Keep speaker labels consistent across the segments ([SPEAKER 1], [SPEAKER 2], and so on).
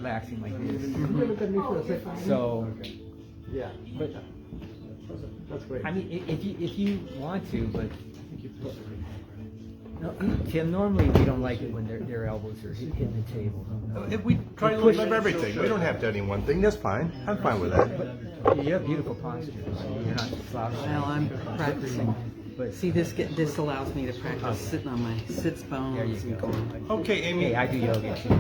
[SPEAKER 1] relaxing like this. So,
[SPEAKER 2] Yeah.
[SPEAKER 1] but
[SPEAKER 2] That's great.
[SPEAKER 1] I mean, if you want to, but no, Tim, normally we don't like it when their elbows are hitting the table.
[SPEAKER 3] If we try to live everything, we don't have to any one thing. That's fine. I'm fine with that.
[SPEAKER 1] But you have beautiful posture. So you're not slouching.
[SPEAKER 4] Well, I'm practicing. But see, this allows me to practice sitting on my sits bones.
[SPEAKER 1] There you
[SPEAKER 4] and
[SPEAKER 1] go.
[SPEAKER 4] going.
[SPEAKER 3] Okay, Amy.
[SPEAKER 1] Hey, I do yoga too.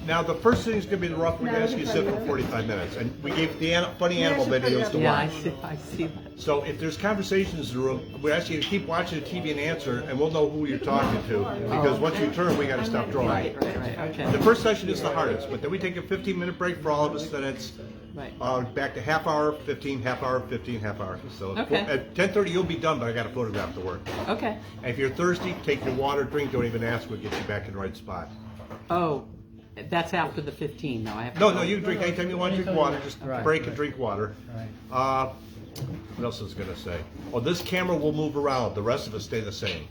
[SPEAKER 3] Now the first thing is going to be the rough. We're going to ask you to sit for 45 minutes, and we gave the funny animal videos to
[SPEAKER 4] Yeah,
[SPEAKER 3] watch.
[SPEAKER 4] I see that.
[SPEAKER 3] So if there's conversations in the room, we ask you to keep watching the TV and answer, and we'll know who you're talking to. Because once you turn, we got to stop drawing.
[SPEAKER 4] Right, okay.
[SPEAKER 3] The first session is the hardest, but then we take a 15-minute break for all of us. Then it's back to half hour, 15, half hour, 15, half hour. So at 10:30 you'll be done, but I got a photograph to work.
[SPEAKER 4] Okay.
[SPEAKER 3] And if you're thirsty, take your water, drink. Don't even ask. We'll get you back in the right spot.
[SPEAKER 4] Oh, that's after the 15, though. I have to
[SPEAKER 3] No, you can drink anytime you want to drink water. Just break and drink water.
[SPEAKER 1] Right.
[SPEAKER 3] What else was I going to say? Oh, this camera will move around. The rest of us stay the same.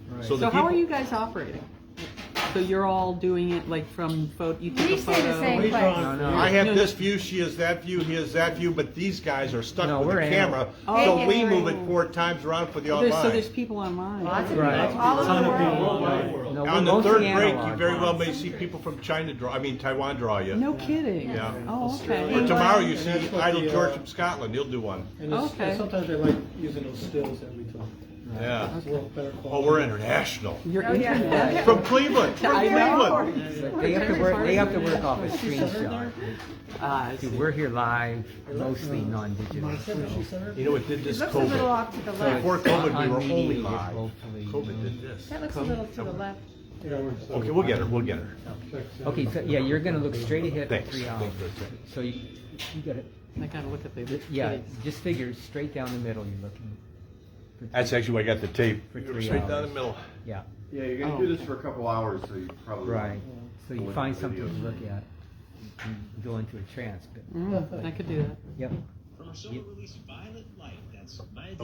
[SPEAKER 1] Right.
[SPEAKER 4] So how are you guys operating? So you're all doing it like from photo? You take a photo.
[SPEAKER 5] stay the same place.
[SPEAKER 1] No.
[SPEAKER 3] I have this view, she has that view, he has that view, but these guys are stuck with
[SPEAKER 1] we're
[SPEAKER 3] the camera,
[SPEAKER 4] Oh.
[SPEAKER 3] so we move it 4 times around for the online.
[SPEAKER 4] So there's people online.
[SPEAKER 5] Lots of
[SPEAKER 1] Right.
[SPEAKER 5] people all over the world.
[SPEAKER 1] No,
[SPEAKER 3] On
[SPEAKER 1] we're
[SPEAKER 3] the third
[SPEAKER 1] mostly
[SPEAKER 3] break, you
[SPEAKER 1] analog.
[SPEAKER 3] very well may see people from China Taiwan draw you.
[SPEAKER 4] No kidding.
[SPEAKER 3] Yeah.
[SPEAKER 4] Oh, okay.
[SPEAKER 3] Or tomorrow you see
[SPEAKER 2] that's what
[SPEAKER 3] Idle
[SPEAKER 2] the,
[SPEAKER 3] George from Scotland, he'll do one.
[SPEAKER 2] And
[SPEAKER 4] Okay.
[SPEAKER 2] sometimes they like using those stills that we took.
[SPEAKER 3] Yeah.
[SPEAKER 2] It's a little better
[SPEAKER 3] Oh,
[SPEAKER 2] quality.
[SPEAKER 3] we're international.
[SPEAKER 4] You're
[SPEAKER 5] Oh, yeah.
[SPEAKER 4] internet.
[SPEAKER 3] From Cleveland, from
[SPEAKER 4] I know.
[SPEAKER 3] Cleveland.
[SPEAKER 1] They have to work off a screenshot.
[SPEAKER 4] I
[SPEAKER 1] See,
[SPEAKER 4] see.
[SPEAKER 1] we're here live, mostly non-digital.
[SPEAKER 3] You know, it did this
[SPEAKER 5] Looks a little
[SPEAKER 3] COVID.
[SPEAKER 5] off to the left.
[SPEAKER 3] Before COVID, we were
[SPEAKER 1] On
[SPEAKER 3] only
[SPEAKER 1] media,
[SPEAKER 3] live.
[SPEAKER 1] hopefully.
[SPEAKER 3] COVID did this.
[SPEAKER 5] That looks a little to the left.
[SPEAKER 3] Okay, we'll get her.
[SPEAKER 1] Okay, so yeah, you're gonna look straight ahead for
[SPEAKER 3] Thanks.
[SPEAKER 1] 3 hours. So you got it.
[SPEAKER 4] I gotta look at the
[SPEAKER 1] Yeah, just figure straight down the middle. You're looking.
[SPEAKER 3] That's actually why I got the tape.
[SPEAKER 1] For 3
[SPEAKER 3] Straight down
[SPEAKER 1] hours.
[SPEAKER 3] the middle.
[SPEAKER 1] Yeah,
[SPEAKER 6] Yeah, you're going to do this for a couple hours, so you probably
[SPEAKER 1] right. So you
[SPEAKER 6] Look
[SPEAKER 1] find
[SPEAKER 6] at
[SPEAKER 1] something to
[SPEAKER 6] videos.
[SPEAKER 1] look at. You go into a trance. But,
[SPEAKER 4] I could do that.
[SPEAKER 1] yep.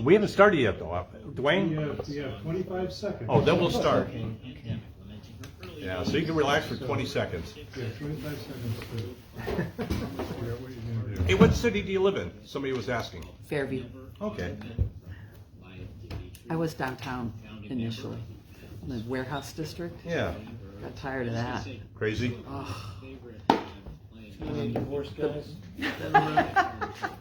[SPEAKER 3] We haven't started yet, though. Dwayne?
[SPEAKER 7] You have 25 seconds.
[SPEAKER 3] Oh, then we'll start.
[SPEAKER 1] Okay.
[SPEAKER 3] Yeah, so you can relax for 20 seconds.
[SPEAKER 7] Yeah, 25 seconds to figure out what you're going to do.
[SPEAKER 3] Hey, what city do you live in? Somebody was asking.
[SPEAKER 4] Fairview.
[SPEAKER 3] Okay.
[SPEAKER 4] I was downtown initially, in the warehouse district.
[SPEAKER 3] Yeah.
[SPEAKER 4] Got tired of that.
[SPEAKER 3] Crazy?
[SPEAKER 2] Divorced guys.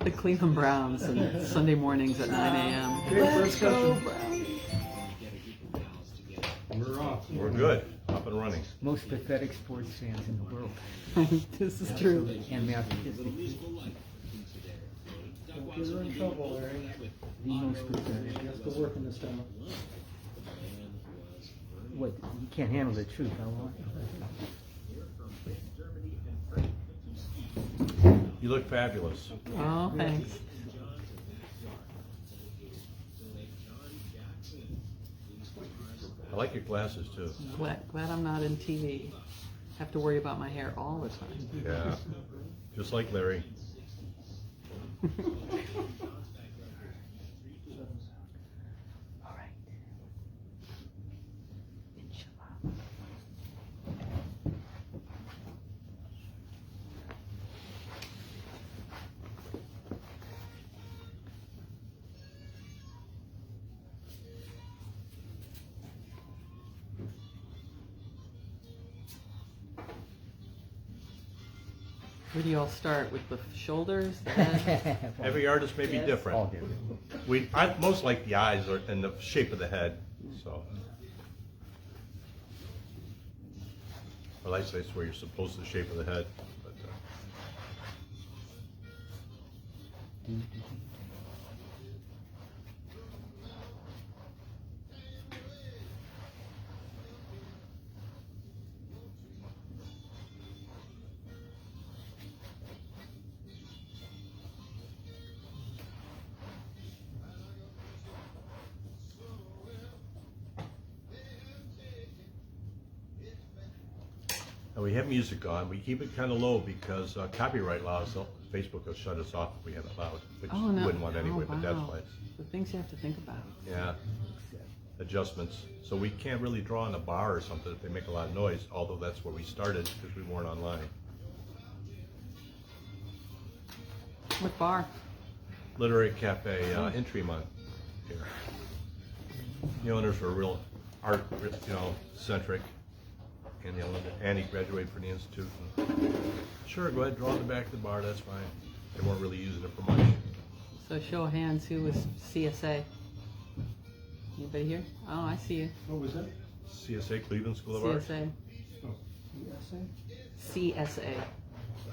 [SPEAKER 4] The Cleveland Browns and Sunday mornings at 9 a.m.
[SPEAKER 2] Okay, first question.
[SPEAKER 7] We're off.
[SPEAKER 3] We're good. Up and running.
[SPEAKER 1] Most pathetic sports fans in the world.
[SPEAKER 4] This is true.
[SPEAKER 1] And masochistic.
[SPEAKER 2] You're in trouble, Larry.
[SPEAKER 1] The most pathetic.
[SPEAKER 2] You have to work in this town.
[SPEAKER 1] What? You can't handle the truth. I want.
[SPEAKER 3] You look fabulous.
[SPEAKER 4] Oh, thanks.
[SPEAKER 3] I like your glasses, too.
[SPEAKER 4] Glad I'm not in TV. Have to worry about my hair all the time.
[SPEAKER 3] Yeah. Just like Larry.
[SPEAKER 1] All right. Inshallah.
[SPEAKER 4] Where do you all start? With the shoulders? The head?
[SPEAKER 3] Every artist may be
[SPEAKER 1] All
[SPEAKER 3] different.
[SPEAKER 1] different.
[SPEAKER 3] I most like the eyes and the shape of the head. So. I like to say it's where you're supposed to the shape of the head. But, and we have music on. We keep it kind of low because copyright laws, Facebook will shut us off if we have it loud, which
[SPEAKER 4] Oh,
[SPEAKER 3] we
[SPEAKER 4] no.
[SPEAKER 3] wouldn't want anyway,
[SPEAKER 4] Oh,
[SPEAKER 3] but that's
[SPEAKER 4] wow.
[SPEAKER 3] why it's,
[SPEAKER 4] The things you have to think about.
[SPEAKER 3] yeah, adjustments. So we can't really draw in a bar or something if they make a lot of noise, although that's where we started because we weren't online.
[SPEAKER 4] What bar?
[SPEAKER 3] Literary Cafe in Tremont here. The owners were real art, centric. And Annie graduated from the Institute. And, sure, go ahead, draw in the back of the bar, that's fine. They weren't really using it for much.
[SPEAKER 4] So show of hands, who was CSA? Anybody here? Oh, I see you.
[SPEAKER 2] What was that?
[SPEAKER 3] CSA, Cleveland School of Art.
[SPEAKER 4] CSA. CSA.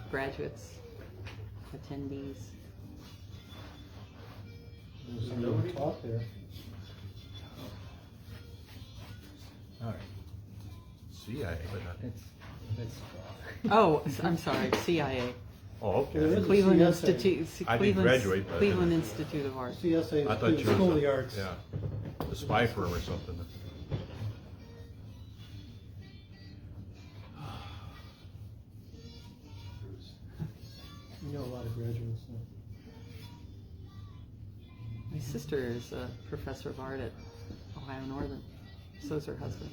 [SPEAKER 4] Graduates. Attendees.
[SPEAKER 2] There's somebody taught there.
[SPEAKER 1] All right.
[SPEAKER 3] CIA, but not.
[SPEAKER 1] That's
[SPEAKER 4] Oh, I'm sorry, CIA.
[SPEAKER 3] Oh,
[SPEAKER 2] There is
[SPEAKER 3] okay.
[SPEAKER 2] a
[SPEAKER 4] Cleveland
[SPEAKER 2] CSA.
[SPEAKER 4] Institute.
[SPEAKER 3] I didn't graduate, but I
[SPEAKER 4] Cleveland
[SPEAKER 3] didn't.
[SPEAKER 4] Institute of Art.
[SPEAKER 2] CSA
[SPEAKER 3] I thought
[SPEAKER 2] is
[SPEAKER 3] you
[SPEAKER 2] the School
[SPEAKER 3] were
[SPEAKER 2] of the Arts.
[SPEAKER 3] Yeah, a spy firm or something.
[SPEAKER 2] You know a lot of graduates.
[SPEAKER 4] My sister is a professor of art at Ohio Northern. So is her husband.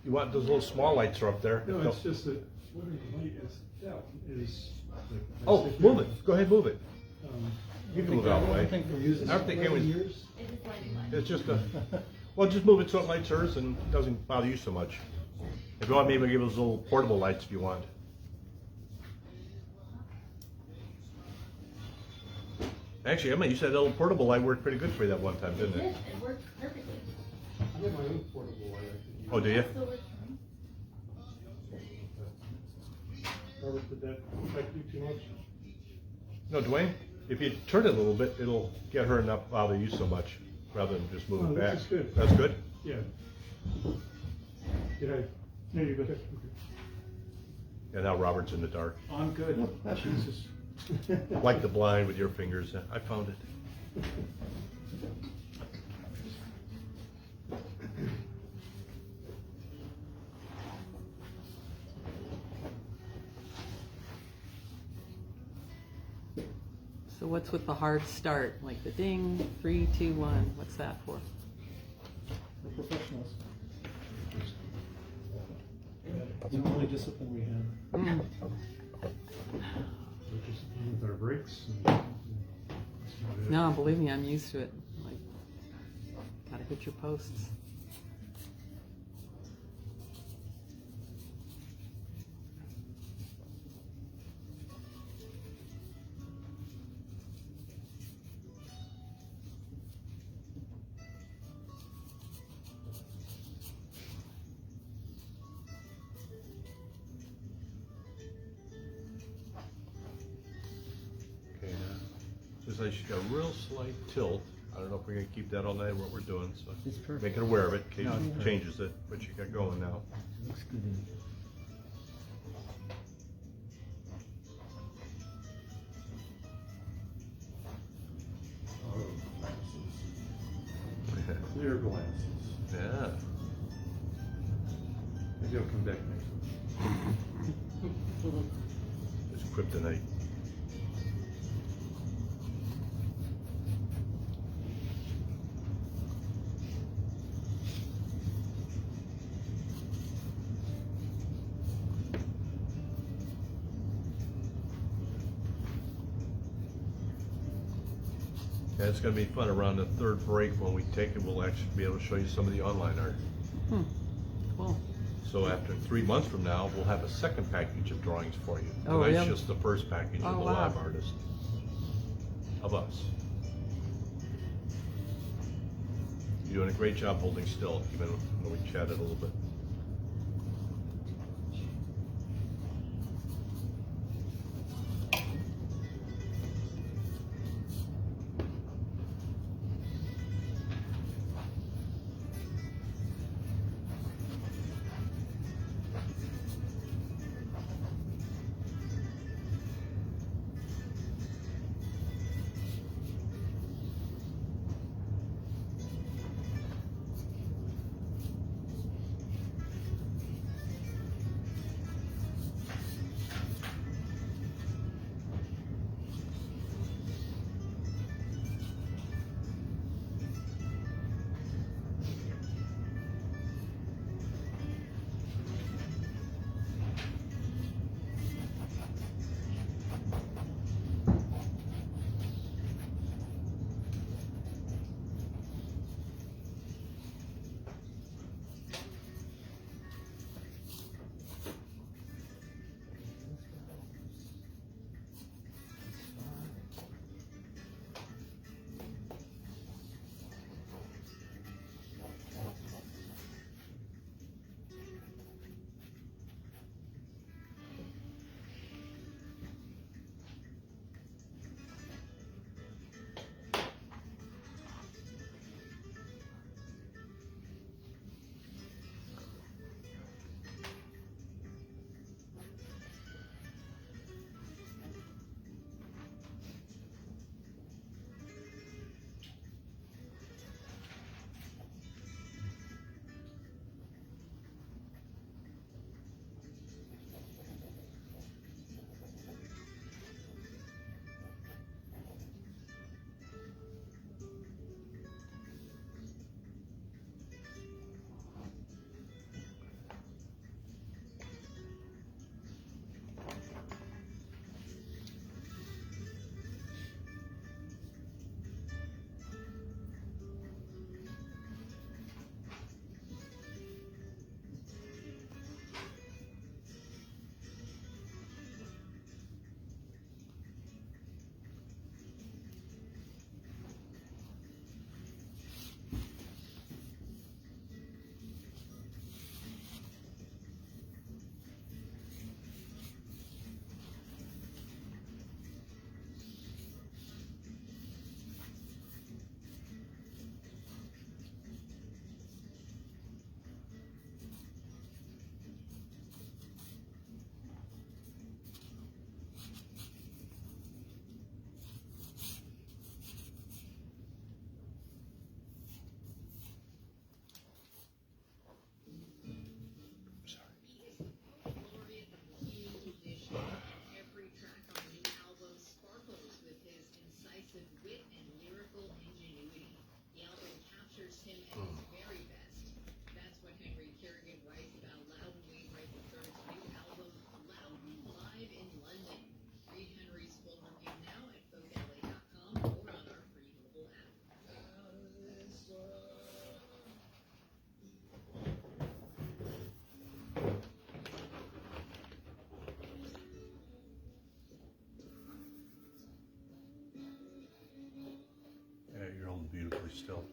[SPEAKER 3] You want those little small lights are up there?
[SPEAKER 7] No, it's just that, what the light is, is.
[SPEAKER 3] Oh, move it. Go ahead, move it.
[SPEAKER 7] Um,
[SPEAKER 3] You can move it out of the
[SPEAKER 2] I
[SPEAKER 3] way.
[SPEAKER 2] think we're using
[SPEAKER 3] I don't think it was-
[SPEAKER 2] years.
[SPEAKER 3] It's just a, well, just move it so it lights hers and doesn't bother you so much. If you want, maybe I'll give those little portable lights if you want. Actually, I mean, you said that little portable light worked pretty good for you that one time, didn't it?
[SPEAKER 5] It worked perfectly.
[SPEAKER 7] I have my own portable light I could use.
[SPEAKER 3] Oh, do you?
[SPEAKER 5] Still works for me.
[SPEAKER 7] Robert, did that affect you too much?
[SPEAKER 3] No, Dwayne, if you turn it a little bit, it'll get her enough bother you so much, rather than just move
[SPEAKER 7] Oh,
[SPEAKER 3] it back.
[SPEAKER 7] this is good.
[SPEAKER 3] That's good?
[SPEAKER 7] Yeah. Did I? No, you go ahead.
[SPEAKER 3] And now Robert's in the dark.
[SPEAKER 2] I'm good.
[SPEAKER 7] Jesus.
[SPEAKER 3] Like the blind with your fingers. I found it.
[SPEAKER 4] So what's with the hard start? Like the ding, 3, 2, 1. What's that for?
[SPEAKER 2] We're professionals. It's the only discipline we have.
[SPEAKER 7] We're just with our brakes and that's about it.
[SPEAKER 4] No, believe me, I'm used to it. Like, gotta hit your posts.
[SPEAKER 3] Okay, now, just like she's got a real slight tilt. I don't know if we're gonna keep that all night, what we're doing, so.
[SPEAKER 1] It's perfect.
[SPEAKER 3] Make her aware of it, in case
[SPEAKER 1] No, it's
[SPEAKER 3] she
[SPEAKER 1] perfect.
[SPEAKER 3] changes it, but she got going now.
[SPEAKER 1] looks good. In
[SPEAKER 6] Clear glasses.
[SPEAKER 3] Yeah.
[SPEAKER 6] Maybe I'll come back next week.
[SPEAKER 3] It's kryptonite. Yeah, it's gonna be fun around the third break when we take it, we'll actually be able to show you some of the online art.
[SPEAKER 4] Cool.
[SPEAKER 3] So after 3 months from now, we'll have a second package of drawings for you.
[SPEAKER 4] Oh,
[SPEAKER 3] Tonight's
[SPEAKER 4] really?
[SPEAKER 3] just the first package
[SPEAKER 4] Oh,
[SPEAKER 3] of the
[SPEAKER 4] wow.
[SPEAKER 3] live artist. Of us. You're doing a great job holding still, even when we chatted a little bit. still.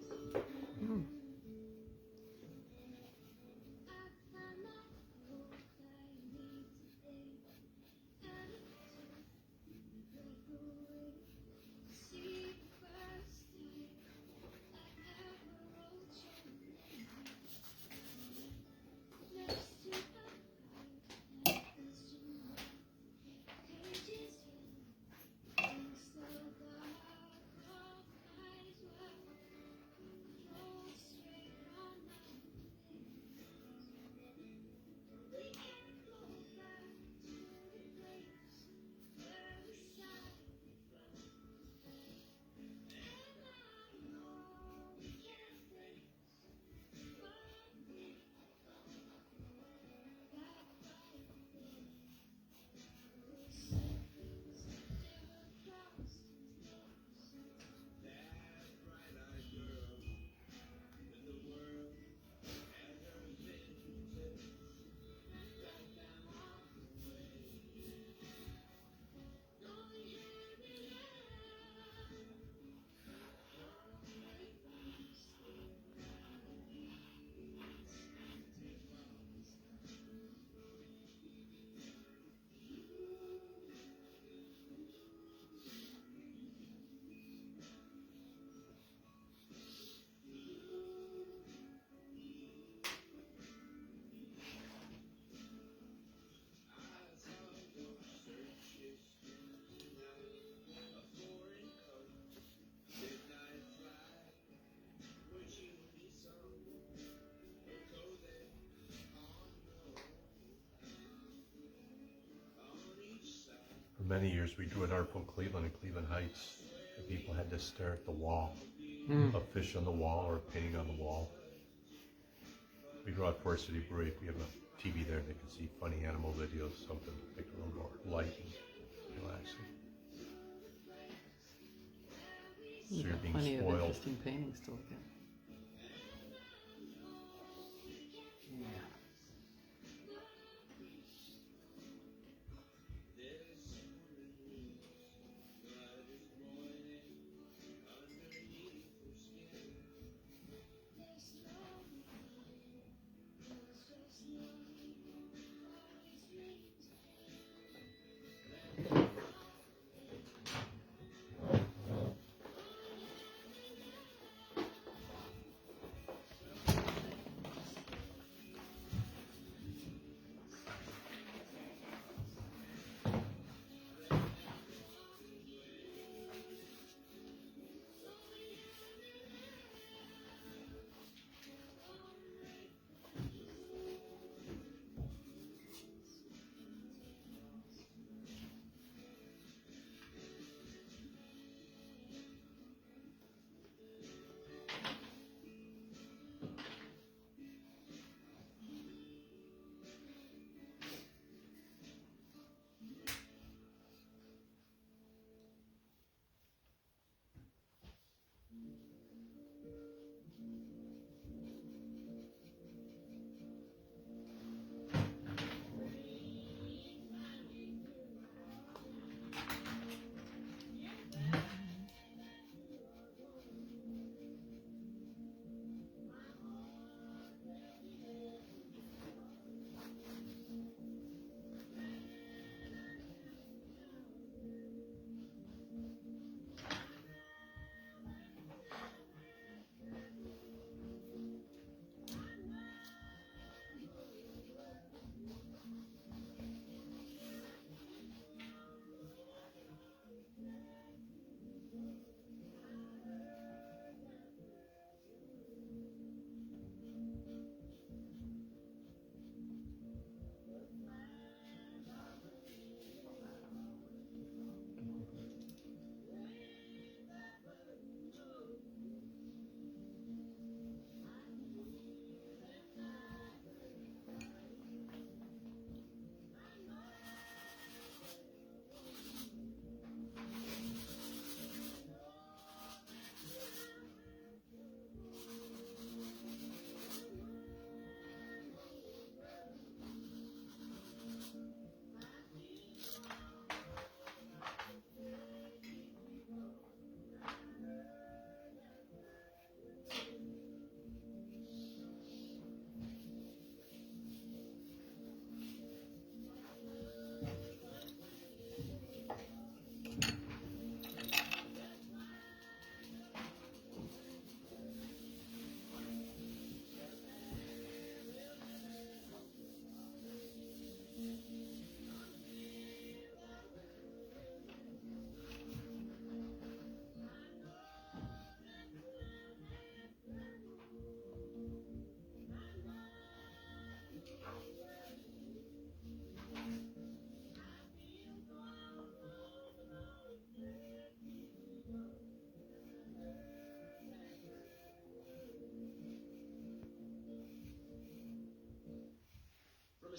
[SPEAKER 3] For many years, we drew at Art Book Cleveland in Cleveland Heights, and people had to stare at the wall, a fish on the wall or a painting on the wall. We draw at Forest City Brewery. We have a TV there. They can see funny animal videos, something to make it a little more light and relaxing. So you're being
[SPEAKER 4] Plenty of
[SPEAKER 3] spoiled.
[SPEAKER 4] interesting paintings to look at.
[SPEAKER 1] Yeah.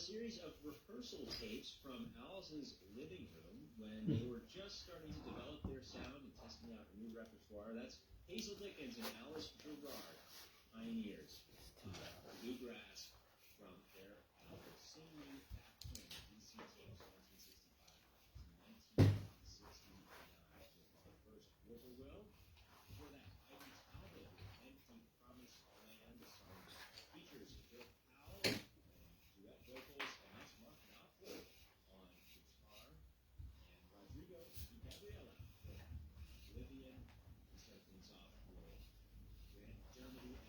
[SPEAKER 6] series of rehearsal tapes from Alice's living room when they were just starting to develop their sound and testing out a new repertoire. That's Hazel Dickens and Alice Gerard, pioneers of bluegrass from their album Sing Me Back Home, DC tapes 1965 to 1969. With the first Whippoorwill, before that Ivy Talbot with Empty Promise Land, the song features Bill Powell and duet vocals, and that's Mark Knopfler on guitar, and Rodrigo and Gabriela with Oblivion, and start things off with Grant Germany and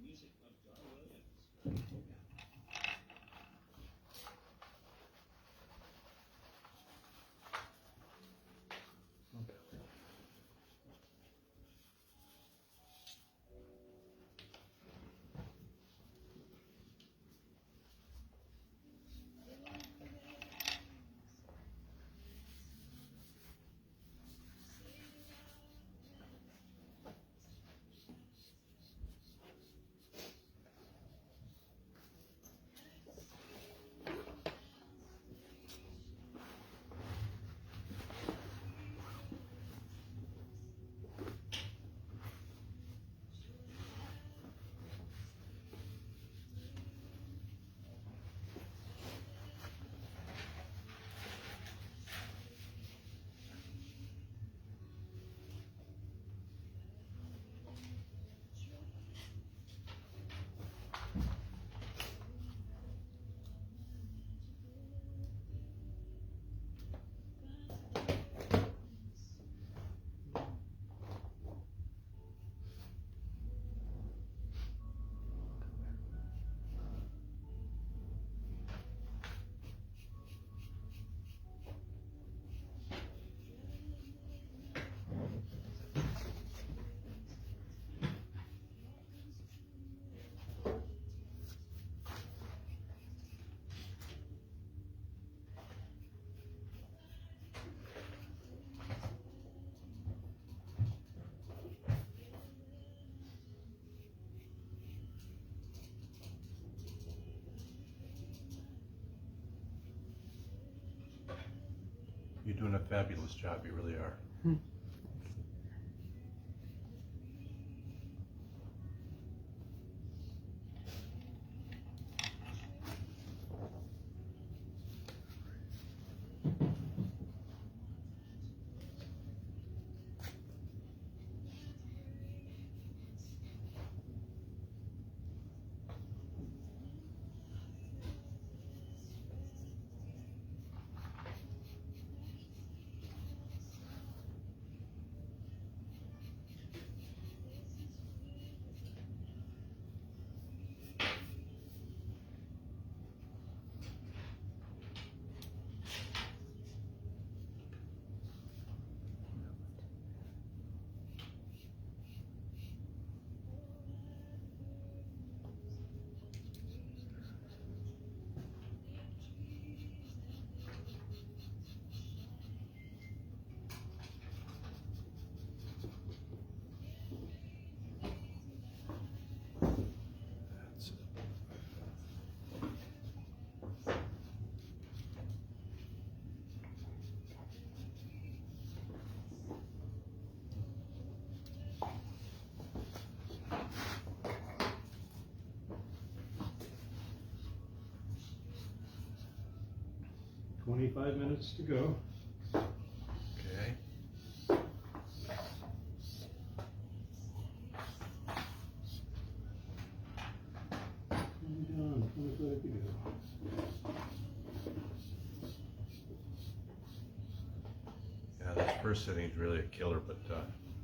[SPEAKER 6] music of Dar Williams.
[SPEAKER 3] You're doing a fabulous job, you really are. That's it.
[SPEAKER 7] $25 minutes to go.
[SPEAKER 3] Okay.
[SPEAKER 7] Down, 25 to go.
[SPEAKER 3] Yeah, that first inning is really a killer, but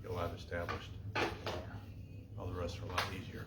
[SPEAKER 3] get a lot established. All the rest are a lot easier.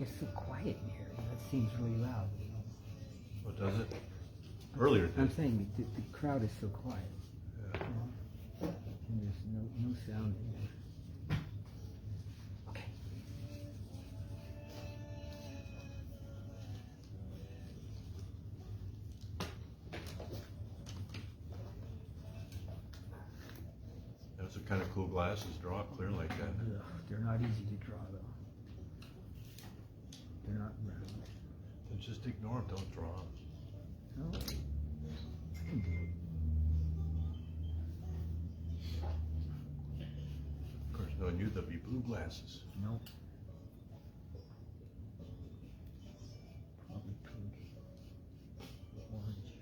[SPEAKER 1] It's so quiet in here. It seems really loud.
[SPEAKER 3] What does it? Earlier it
[SPEAKER 1] I'm
[SPEAKER 3] did.
[SPEAKER 1] saying the crowd is so quiet.
[SPEAKER 3] Yeah.
[SPEAKER 1] And there's no sound in there. Okay.
[SPEAKER 3] Those are kind of cool glasses, draw up clear like that.
[SPEAKER 1] Ugh, they're not easy to draw though. They're not round.
[SPEAKER 3] And just ignore them, don't draw them.
[SPEAKER 1] No. I can do it.
[SPEAKER 3] Of course, knowing you, there'll be blue glasses.
[SPEAKER 1] Nope. Probably pink. Orange.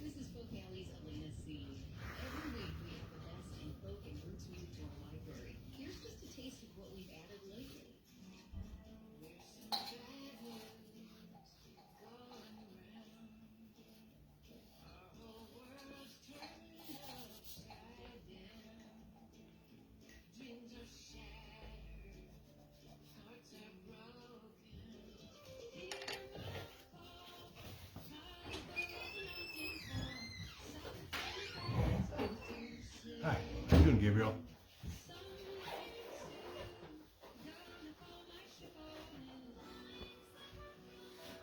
[SPEAKER 5] This is Folk Alley's Elena C. Every week we have the best in folk and roots music to our library. Here's just a taste of what we've added lately.
[SPEAKER 3] Hi, how you doing, Gabriel?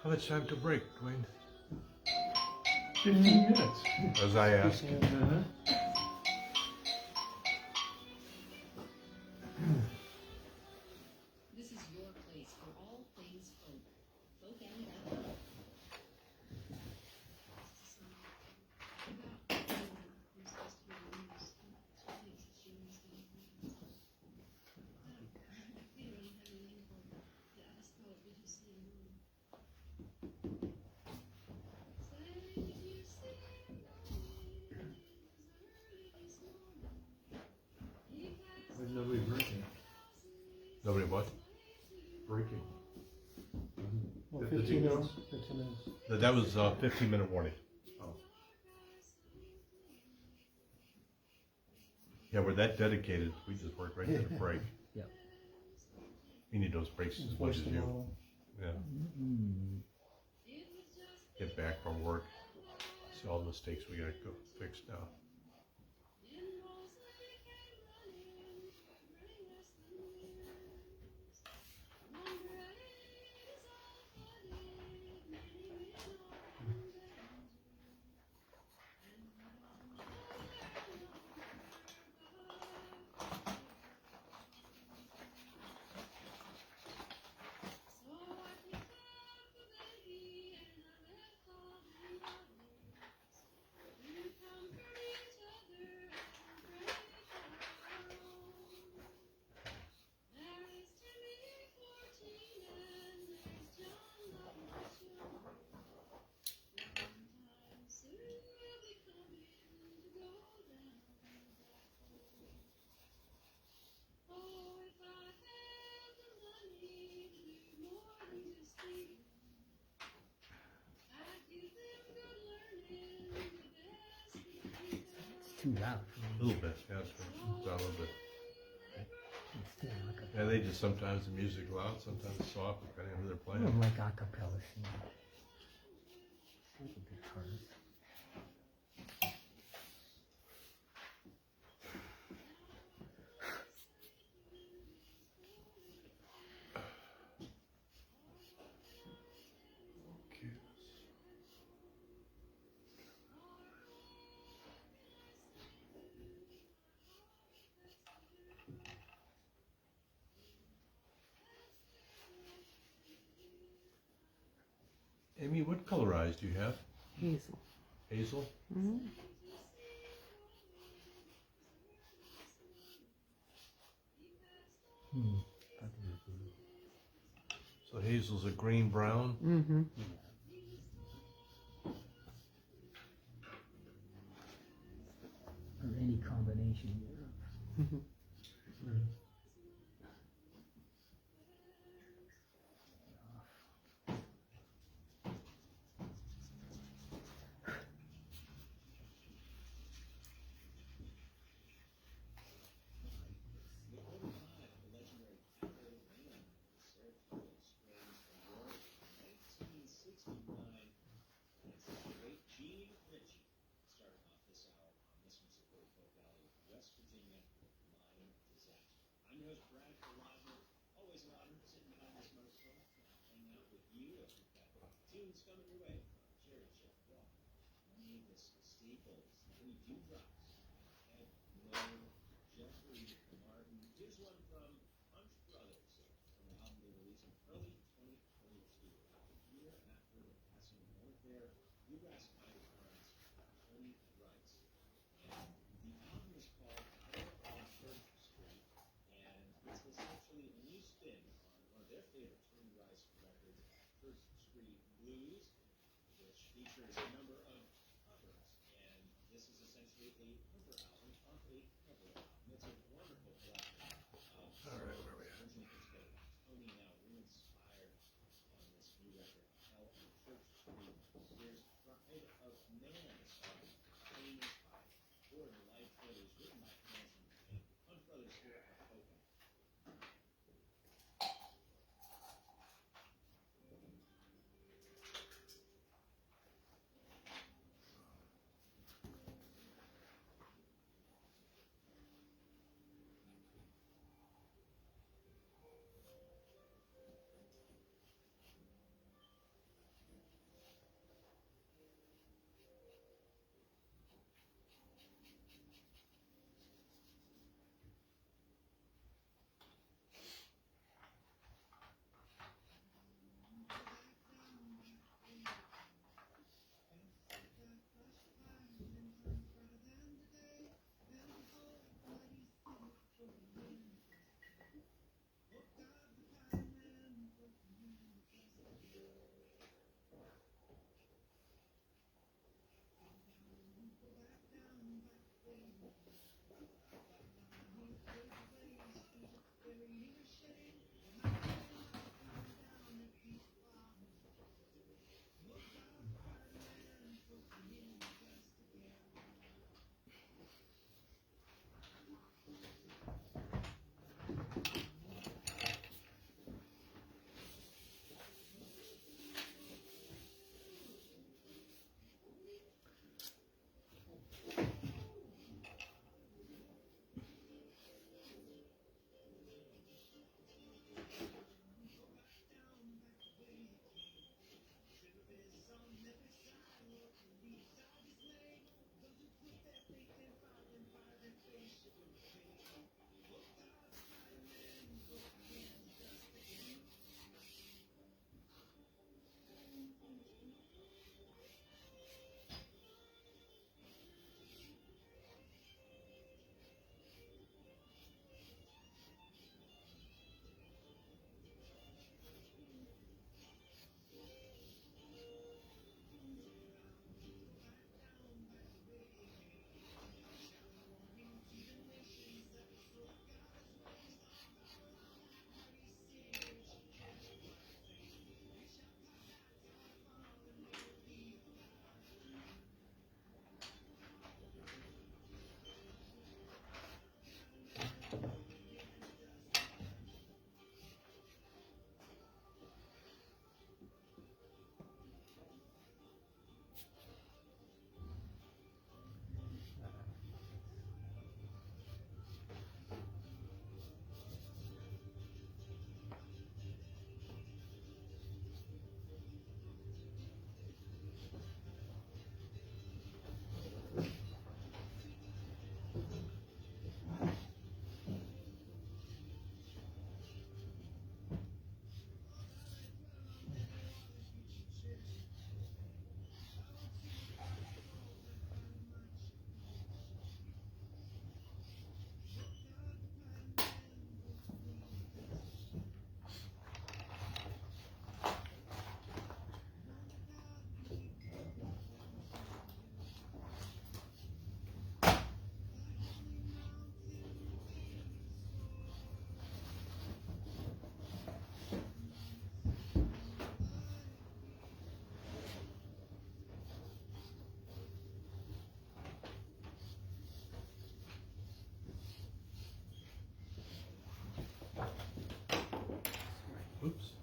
[SPEAKER 3] How much time to break, Dwayne?
[SPEAKER 7] 15 minutes.
[SPEAKER 3] As I asked.
[SPEAKER 5] This is your place for all things folk. Folkalley.com.
[SPEAKER 7] There's nobody breaking.
[SPEAKER 3] Nobody what?
[SPEAKER 7] Breaking.
[SPEAKER 2] Well,
[SPEAKER 7] If the
[SPEAKER 2] 15
[SPEAKER 7] team
[SPEAKER 2] minutes.
[SPEAKER 7] goes-
[SPEAKER 2] 15 minutes.
[SPEAKER 3] That was a 15-minute warning.
[SPEAKER 7] Oh.
[SPEAKER 3] Yeah, we're that dedicated, we just work right to the break.
[SPEAKER 1] Yep.
[SPEAKER 3] We need those breaks as much
[SPEAKER 2] Voice
[SPEAKER 3] as
[SPEAKER 2] the
[SPEAKER 3] you.
[SPEAKER 2] model.
[SPEAKER 3] Yeah.
[SPEAKER 1] Mm.
[SPEAKER 3] Get back from work, see all the mistakes we gotta go fix now.
[SPEAKER 1] too loud.
[SPEAKER 3] A little bit, yeah, it's down a little bit.
[SPEAKER 1] It's still like
[SPEAKER 3] Yeah, they just sometimes the music loud, sometimes it's soft, depending on who they're
[SPEAKER 1] I
[SPEAKER 3] playing.
[SPEAKER 1] don't like acapella singing. Like the guitars.
[SPEAKER 3] Amy, what color eyes do you have?
[SPEAKER 4] Hazel.
[SPEAKER 3] Hazel?
[SPEAKER 4] Mm-hmm.
[SPEAKER 3] So hazel's a green brown.
[SPEAKER 4] Mm-hmm.
[SPEAKER 1] Or any combination.
[SPEAKER 4] Mm-hmm.
[SPEAKER 6] Tunes coming your way from Cherry Chip Walk, Mavis Staples, Lenny Dewdrops, Ed Lowe, Jeffrey Martin. Here's one from Punch Brothers from the album they released in early 2022. A year after the passing of one of their bluegrass icons, Tony Rice. And the album is called Out on Church Street, and it's essentially a new spin on one of their favorite Tony Rice records, Church Street Blues, which features a number of covers. And this is essentially a cover album of a cover album. It's a wonderful collection of songs originally considered by Tony, now re-inspired on this new record, Hell on Church Street. Here's Pride of Man, song famous by Gordon Lightfoot, is written by Hanson and Punch Brothers here at Open.
[SPEAKER 3] Oops.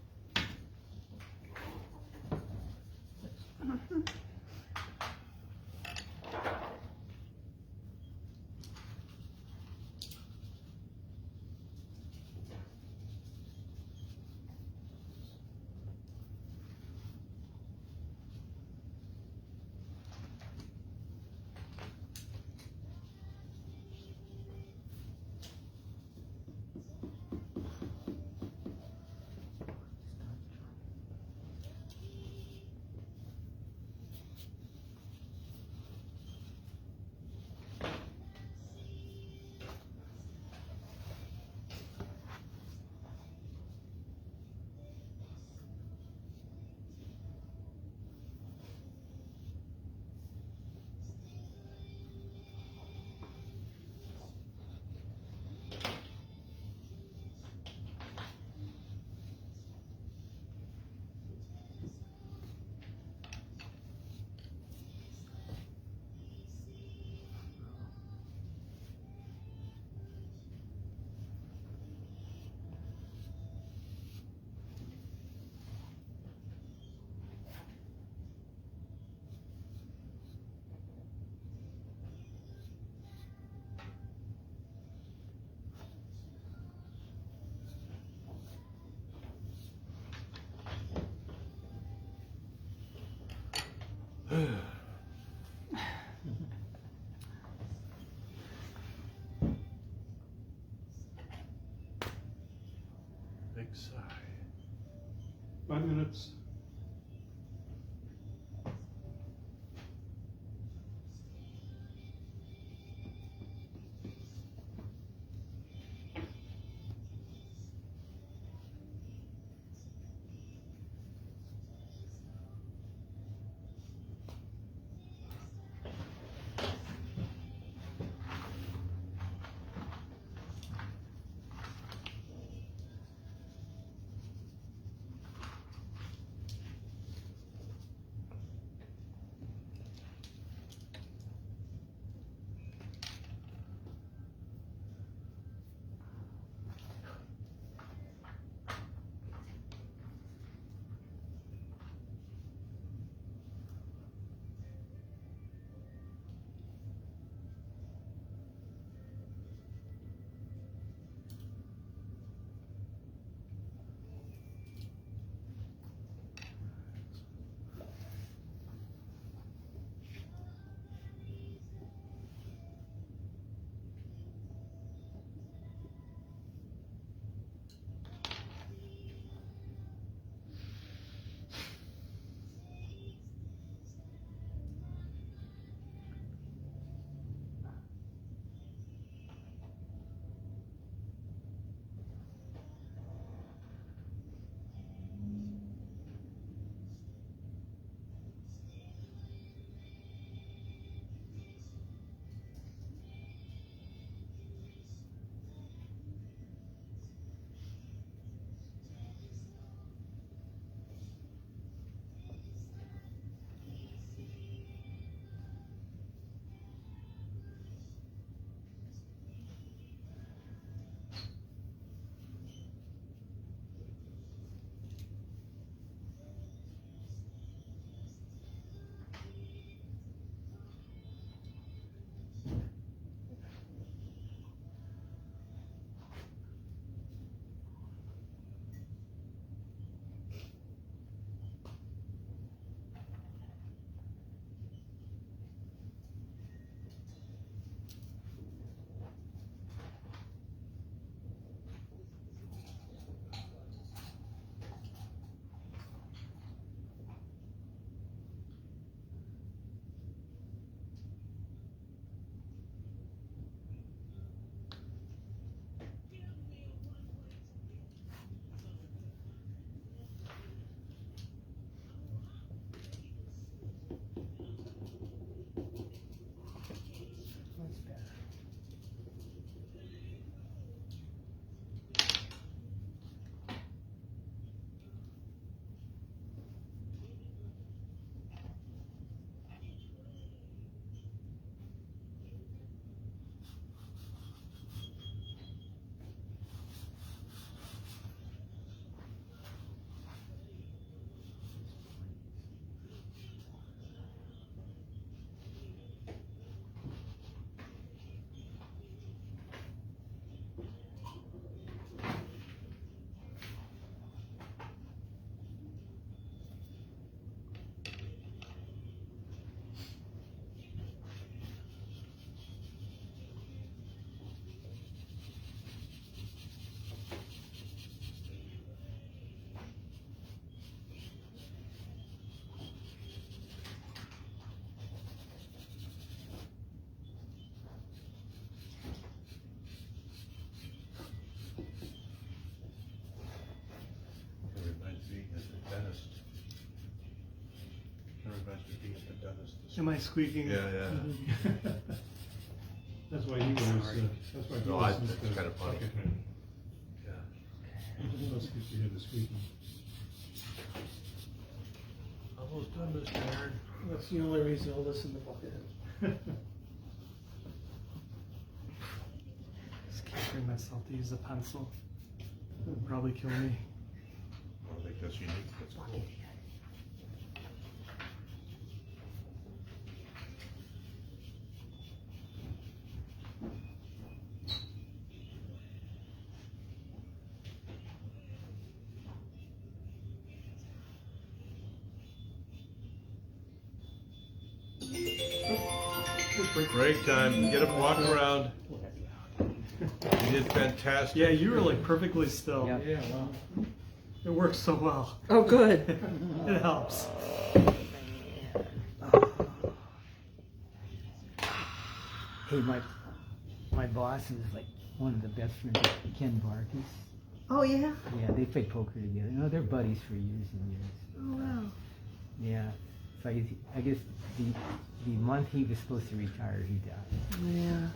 [SPEAKER 3] Big sigh.
[SPEAKER 7] 5 minutes. masterpiece, the dentist.
[SPEAKER 2] Am I squeaking?
[SPEAKER 3] Yeah, yeah.
[SPEAKER 7] That's why he was, that's why he
[SPEAKER 3] No,
[SPEAKER 7] listens
[SPEAKER 3] it's
[SPEAKER 7] to
[SPEAKER 3] kinda funny.
[SPEAKER 7] Pocket Time.
[SPEAKER 3] Yeah.
[SPEAKER 7] He doesn't supposed to hear the squeaking.
[SPEAKER 3] Almost done, Mr. Aaron.
[SPEAKER 2] That's the only reason I'll listen to Buckethead. Just can't bring myself to use a pencil. It would probably kill me.
[SPEAKER 3] I think that's unique. That's cool. Break time. Get up, walk around. You did fantastic.
[SPEAKER 2] Yeah, you were like perfectly still.
[SPEAKER 1] Yeah.
[SPEAKER 7] Yeah, well.
[SPEAKER 2] It works so well.
[SPEAKER 4] Oh, good.
[SPEAKER 2] It helps.
[SPEAKER 1] Hey, my boss is like one of the best friends of Ken Barkis.
[SPEAKER 4] Oh, yeah?
[SPEAKER 1] Yeah, they play poker together. No, they're buddies for years and years.
[SPEAKER 4] Oh, wow.
[SPEAKER 1] Yeah. So I guess the month he was supposed to retire, he died.
[SPEAKER 4] Yeah.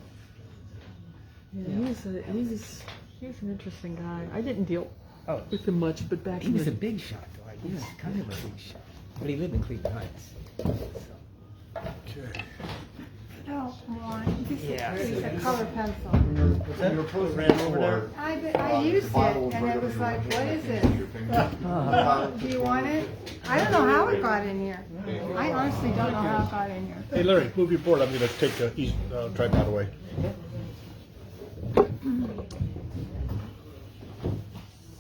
[SPEAKER 4] Yeah, he's an interesting guy. I didn't deal
[SPEAKER 1] Oh,
[SPEAKER 4] with him much, but back
[SPEAKER 1] he
[SPEAKER 4] in
[SPEAKER 1] was
[SPEAKER 4] the
[SPEAKER 1] a big shot though. He was kind of a big shot, but he lived in Cleveland Heights. So.
[SPEAKER 3] Okay.
[SPEAKER 8] No, come on. This
[SPEAKER 1] Yeah.
[SPEAKER 8] is a color pencil.
[SPEAKER 2] Your post ran over there.
[SPEAKER 8] I used it and it was like, what is it? Do you want it? I don't know how it got in here. I honestly don't know how it got in here.
[SPEAKER 7] Hey Larry, move your board. I'm gonna take the tripod away.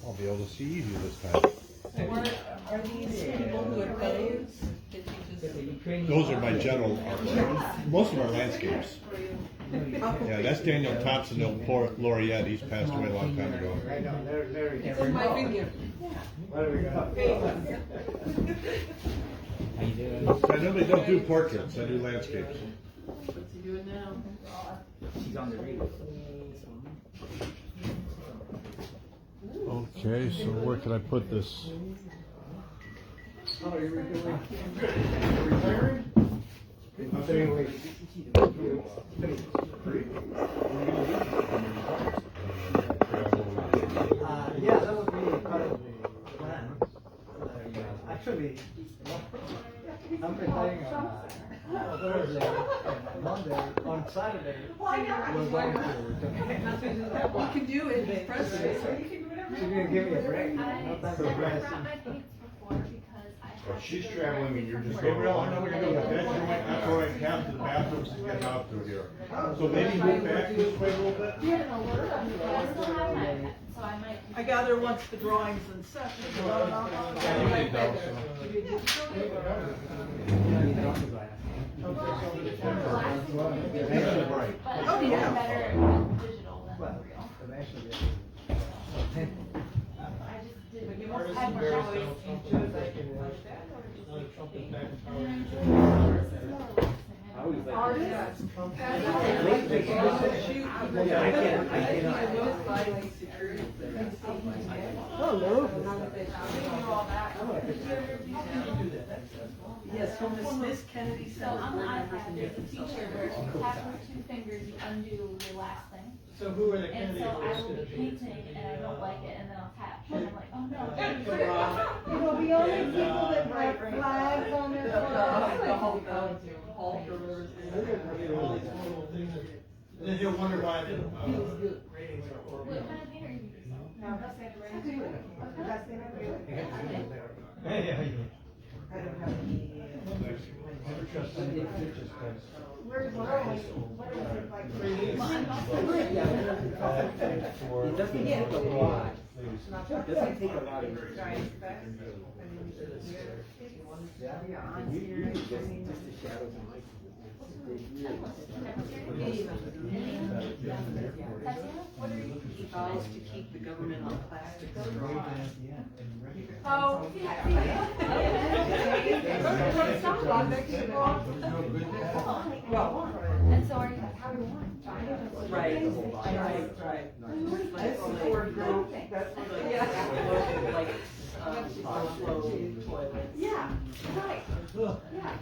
[SPEAKER 7] I'll be able to see you this time.
[SPEAKER 4] Are these people who are players?
[SPEAKER 7] Those are my general art. Most of our landscapes. Yeah, that's Daniel Thompson, the laureate. He's passed away a long time ago.
[SPEAKER 1] I know, they're
[SPEAKER 4] It's on my finger.
[SPEAKER 1] What do we got? How you doing?
[SPEAKER 7] I normally don't do portraits. I do landscapes.
[SPEAKER 4] What's he doing now?
[SPEAKER 1] She's on the radio.
[SPEAKER 7] Okay, so where can I put this?
[SPEAKER 2] How are you doing?
[SPEAKER 1] Yeah, that would be part of the plan. Actually, I'm retiring on Thursday, and Monday, on Saturday, we're going to.
[SPEAKER 4] You can do it, he's president.
[SPEAKER 1] She's gonna give me a break. Not that
[SPEAKER 9] Never
[SPEAKER 1] progressive.
[SPEAKER 9] brought my dates before because I have
[SPEAKER 7] She's
[SPEAKER 9] to
[SPEAKER 7] traveling
[SPEAKER 9] do
[SPEAKER 7] and you're just
[SPEAKER 9] everything
[SPEAKER 7] going,
[SPEAKER 9] for
[SPEAKER 7] well,
[SPEAKER 9] work.
[SPEAKER 7] I know we're gonna do that. That's going half to the bathrooms and get out through here. So maybe move back this way a little bit?
[SPEAKER 9] Yeah, no, we're up here. I still have my iPad, so I might.
[SPEAKER 4] I gather once the drawings and such.
[SPEAKER 9] Well, I think it's more relaxing.
[SPEAKER 7] Right.
[SPEAKER 9] But
[SPEAKER 4] Oh,
[SPEAKER 9] it's
[SPEAKER 4] yeah.
[SPEAKER 9] better digital than real.
[SPEAKER 1] Eventually.
[SPEAKER 9] I just did. You must have more choice.
[SPEAKER 8] Artists?
[SPEAKER 4] Yes, from the Smith Kennedy
[SPEAKER 9] So
[SPEAKER 4] Center.
[SPEAKER 9] on the iPad, there's a feature where if you tap with 2 fingers, you undo your last thing.
[SPEAKER 2] So who are the
[SPEAKER 9] And
[SPEAKER 2] candidates?
[SPEAKER 9] so I will be painting and I don't like it, and then I'll tap, and I'm like, oh no.
[SPEAKER 8] Well, the only people that write flags on their clothes.
[SPEAKER 2] Then you'll wonder why the ratings are
[SPEAKER 9] What
[SPEAKER 2] horrible.
[SPEAKER 9] kind of paint are you using?
[SPEAKER 8] No, that's it. That's it.
[SPEAKER 2] Yeah,
[SPEAKER 8] Where's Lauren? What is it like?
[SPEAKER 1] It doesn't take a lot. It doesn't take a lot of. Yeah. Just the shadows and lights.
[SPEAKER 9] What are you?
[SPEAKER 4] Vows to keep the government on plastic straw.
[SPEAKER 9] Oh, and so are you, how do you want?
[SPEAKER 4] Right. Like support group, like, overflow toilets.
[SPEAKER 9] Yeah, right. Yeah.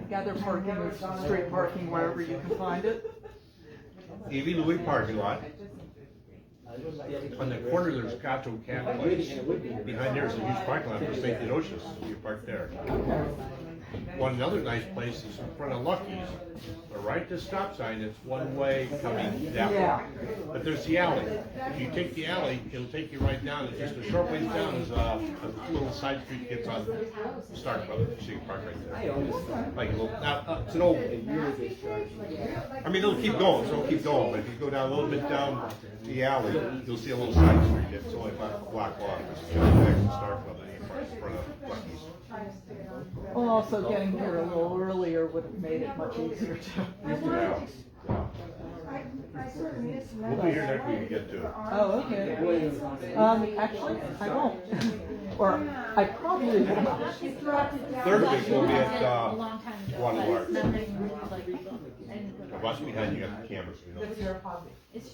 [SPEAKER 4] Gather parking is street parking wherever you can find it.
[SPEAKER 7] Evie Louis parking lot. On the corner, there's Gato Cat Place. Behind there's a huge parking lot for St. Theodosius. You park there. One another nice place is in front of Lucky's. But right to stop sign, it's one way coming that way. But there's the alley. If you take the alley, it'll take you right down. It's just a short ways down is a little side street gets on Stark Brothers. So you can park right there. Like a little, now, it's an old. I mean, it'll keep going, so it'll keep going. But if you go down a little bit down the alley, you'll see a little side street. It's only about a block long. It's just next to Stark Brothers. You can park in front of Lucky's.
[SPEAKER 4] Well, also getting here a little earlier would have made it much easier too.
[SPEAKER 7] Yeah. We'll be here next week to get to it.
[SPEAKER 4] Oh, okay. Actually, I won't. Or I probably won't.
[SPEAKER 7] Third week we'll be at One Lark. Watch behind you, got the cameras. You know.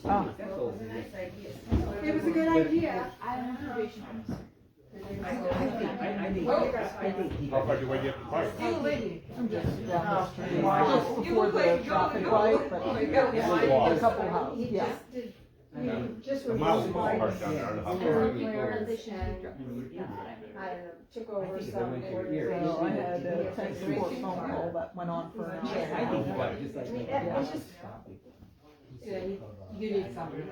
[SPEAKER 4] Oh.
[SPEAKER 8] It was a good idea.
[SPEAKER 9] I'm on probation.
[SPEAKER 7] How far do you wait to get to the park?
[SPEAKER 4] I'm just down the street. Just before the traffic light, but a couple houses, yeah.
[SPEAKER 8] Just
[SPEAKER 7] A mile from the park down there. I don't know how far.
[SPEAKER 8] Took over some.
[SPEAKER 4] So I had a 10-4 phone call that went on for an hour.
[SPEAKER 8] You need something.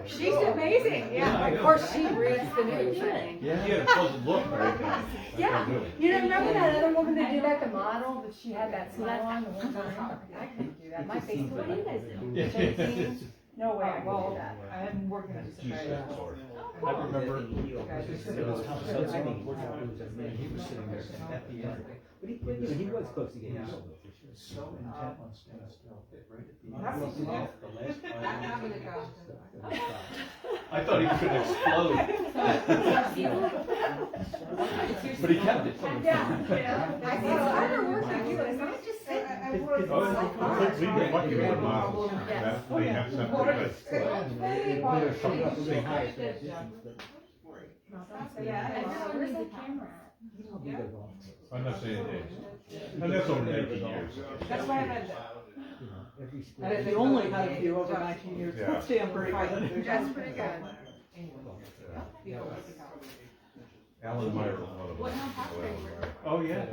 [SPEAKER 8] She's amazing, yeah. Of course, she reads the news.
[SPEAKER 7] Yeah, it doesn't look very good.
[SPEAKER 8] Yeah. You know, remember that other woman that did that, the model, that she had that smile on the one time? I couldn't do that. My face, what do you guys do? No way, well, I'm working on this.
[SPEAKER 1] I remember he was sitting there at the end. But he was close to getting sold. So intent on standing still, right at the end. The last time. I thought he was going to explode. But he kept it.
[SPEAKER 8] Yeah. I said, I don't work with you, it's not just sitting.
[SPEAKER 7] We've been lucky with models. They have something
[SPEAKER 8] Where's the camera?
[SPEAKER 7] I'm not saying days. And that's over 19 years.
[SPEAKER 8] That's why I read that.
[SPEAKER 4] And if you only had a few over 19 years,
[SPEAKER 7] Yeah.
[SPEAKER 4] that's damn pretty good.
[SPEAKER 8] That's pretty good.
[SPEAKER 3] Alan Meyer was one of them.
[SPEAKER 1] Oh, yeah.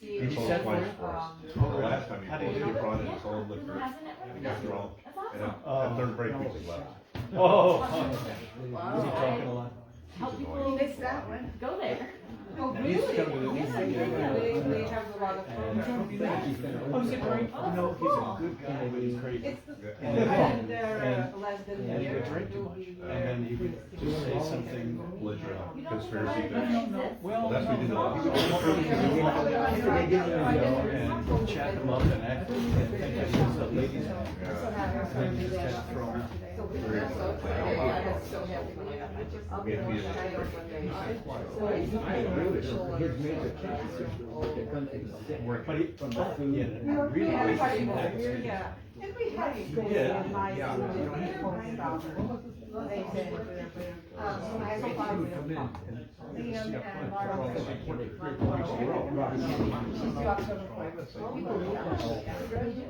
[SPEAKER 3] He sold wine for us. The last time he brought in his own liquor. He got drunk. And at third break, he was left.
[SPEAKER 1] Oh. Was he talking a lot?
[SPEAKER 9] Help
[SPEAKER 8] You
[SPEAKER 9] people
[SPEAKER 8] missed that one.
[SPEAKER 9] go there.
[SPEAKER 8] Oh, really? They have a lot of fun.
[SPEAKER 1] Oh, he's a great, no, he's a good guy, but he's crazy.
[SPEAKER 8] And less than
[SPEAKER 1] And he would drink too much. And then he would just say something
[SPEAKER 3] Belligerent conspiracy theories.
[SPEAKER 1] Well,
[SPEAKER 3] That's what we did a lot.
[SPEAKER 1] and chat them up and act. And it was a ladies' night. And you just had to throw them out.
[SPEAKER 3] We had to be
[SPEAKER 1] But he, yeah, really.
[SPEAKER 8] Yeah. And we had to go in my school. They said, I have a father. Liam and Laura. She's due October 4th.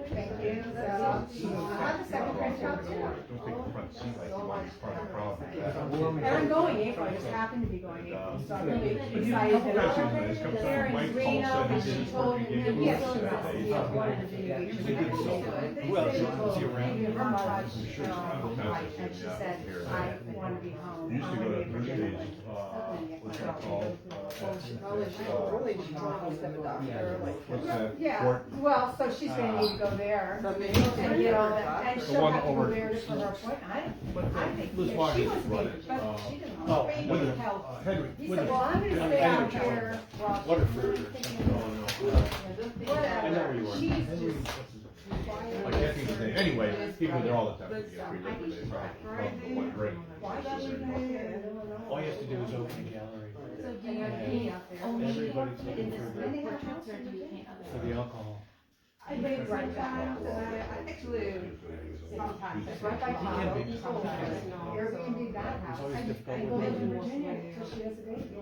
[SPEAKER 8] Thank you. So, I'm on the second grade job too.
[SPEAKER 3] Don't take the front seat like you want to be part of the problem.
[SPEAKER 8] And I'm going April, I just happened to be going April, so I'm really excited that Aaron's Reno, and she told him, yes, she wanted to be.
[SPEAKER 1] Who else is he around?
[SPEAKER 8] And she said, I want to be home.
[SPEAKER 3] Used to go to Thursdays, what's that called? What's that?
[SPEAKER 8] Yeah,
[SPEAKER 3] Court?
[SPEAKER 8] well, so she's gonna need to go there and get all that, and she'll
[SPEAKER 3] one
[SPEAKER 8] have to go
[SPEAKER 3] over-
[SPEAKER 8] there for her appointment. I think,
[SPEAKER 1] Who's
[SPEAKER 8] yeah,
[SPEAKER 1] walking?
[SPEAKER 8] she was maybe, but she didn't
[SPEAKER 1] Oh,
[SPEAKER 8] want to.
[SPEAKER 1] Woodard.
[SPEAKER 8] Health.
[SPEAKER 1] Henry.
[SPEAKER 8] He said, well, I'm gonna stay out here.
[SPEAKER 1] Waterford.
[SPEAKER 8] Whatever.
[SPEAKER 1] I know where you are.
[SPEAKER 8] She's just.
[SPEAKER 3] I can't think of his name.
[SPEAKER 7] Anyway, people there all the time. You get free liquor, they from the one drink.
[SPEAKER 10] All you have to do is open the gallery.
[SPEAKER 9] So do you paint only
[SPEAKER 10] Everybody's looking
[SPEAKER 9] in this
[SPEAKER 10] for
[SPEAKER 9] portraits, or do you paint other?
[SPEAKER 10] For the alcohol.
[SPEAKER 8] It's right by Tahoe. Airbnb that
[SPEAKER 10] It's
[SPEAKER 8] house.
[SPEAKER 10] always
[SPEAKER 8] I
[SPEAKER 10] difficult
[SPEAKER 8] go
[SPEAKER 10] with
[SPEAKER 8] live in
[SPEAKER 10] buildings.
[SPEAKER 8] Virginia till she has a baby.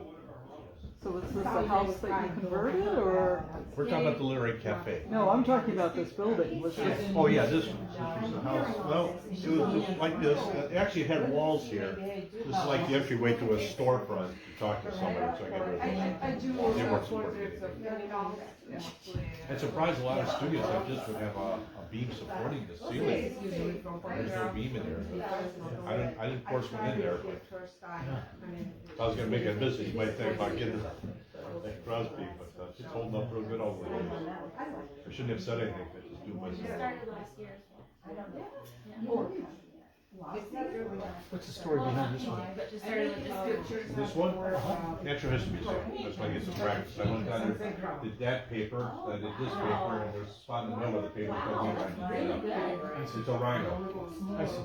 [SPEAKER 4] So is this a house that you converted, or?
[SPEAKER 3] We're talking about the Literary Cafe.
[SPEAKER 4] No, I'm talking about this building. Was this?
[SPEAKER 3] Oh, yeah, this was the house. Well, it was just like this. It actually had walls here. This is like the entryway to a storefront to talk to somebody, so I get rid of this. They weren't supporting it. I'm surprised a lot of studios like this would have a beam supporting the ceiling. There's no beam in there. I didn't force one in there, but if I was gonna make a visit, you might think about getting like Crosby, but it's holding up real good over the years. I shouldn't have said anything, I just do
[SPEAKER 9] It
[SPEAKER 3] myself.
[SPEAKER 9] started last year as well.
[SPEAKER 10] What's the story behind this one?
[SPEAKER 9] But just started with this.
[SPEAKER 3] This one? Natural History Museum. That's why I get some practice. I went down there, did that paper, I did this paper, and there's a spot in the middle of the paper called the rhino. It's a rhino.
[SPEAKER 10] I see.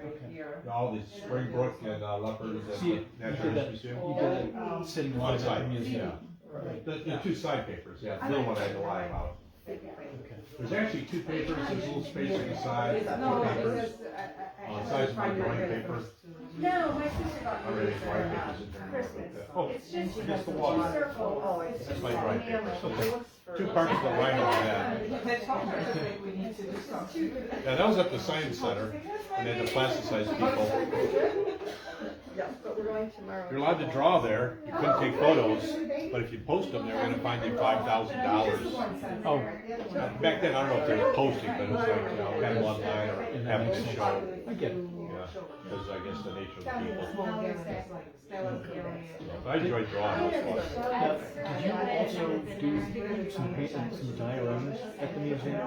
[SPEAKER 10] Okay.
[SPEAKER 3] All these Springbrook and leopards
[SPEAKER 10] See,
[SPEAKER 3] and the Natural History Museum.
[SPEAKER 10] You did it sitting
[SPEAKER 3] On
[SPEAKER 10] live at the
[SPEAKER 3] site,
[SPEAKER 10] museum.
[SPEAKER 3] yeah. The two side papers, yeah. The little one I had to lie about.
[SPEAKER 10] Okay.
[SPEAKER 3] There's actually two papers, there's a little space on the side, two papers. Size of my drawing paper.
[SPEAKER 8] No, my sister got
[SPEAKER 3] I really drawing papers in there.
[SPEAKER 8] Christmas.
[SPEAKER 3] Oh,
[SPEAKER 8] It's just
[SPEAKER 3] against the wall.
[SPEAKER 8] circle. Oh, it's
[SPEAKER 3] That's
[SPEAKER 8] just
[SPEAKER 3] my drawing paper. So
[SPEAKER 8] It
[SPEAKER 3] there's
[SPEAKER 8] looks for-
[SPEAKER 3] two parts of the rhino I had. Yeah, that was at the Science Center, and then the plasticized people.
[SPEAKER 4] Yeah, but we're going tomorrow.
[SPEAKER 3] You're allowed to draw there, you couldn't take photos, but if you post them, they're gonna find you $5,000.
[SPEAKER 10] Oh,
[SPEAKER 3] Back then, I don't know if they were posting, but it was like, you know, have them online or have them in show.
[SPEAKER 10] I get it.
[SPEAKER 3] Yeah, because I guess the nature of the people.
[SPEAKER 8] Now it's that-
[SPEAKER 3] I enjoy drawing, that's why.
[SPEAKER 10] Now, did you also do some painting, some dioramas at the museum?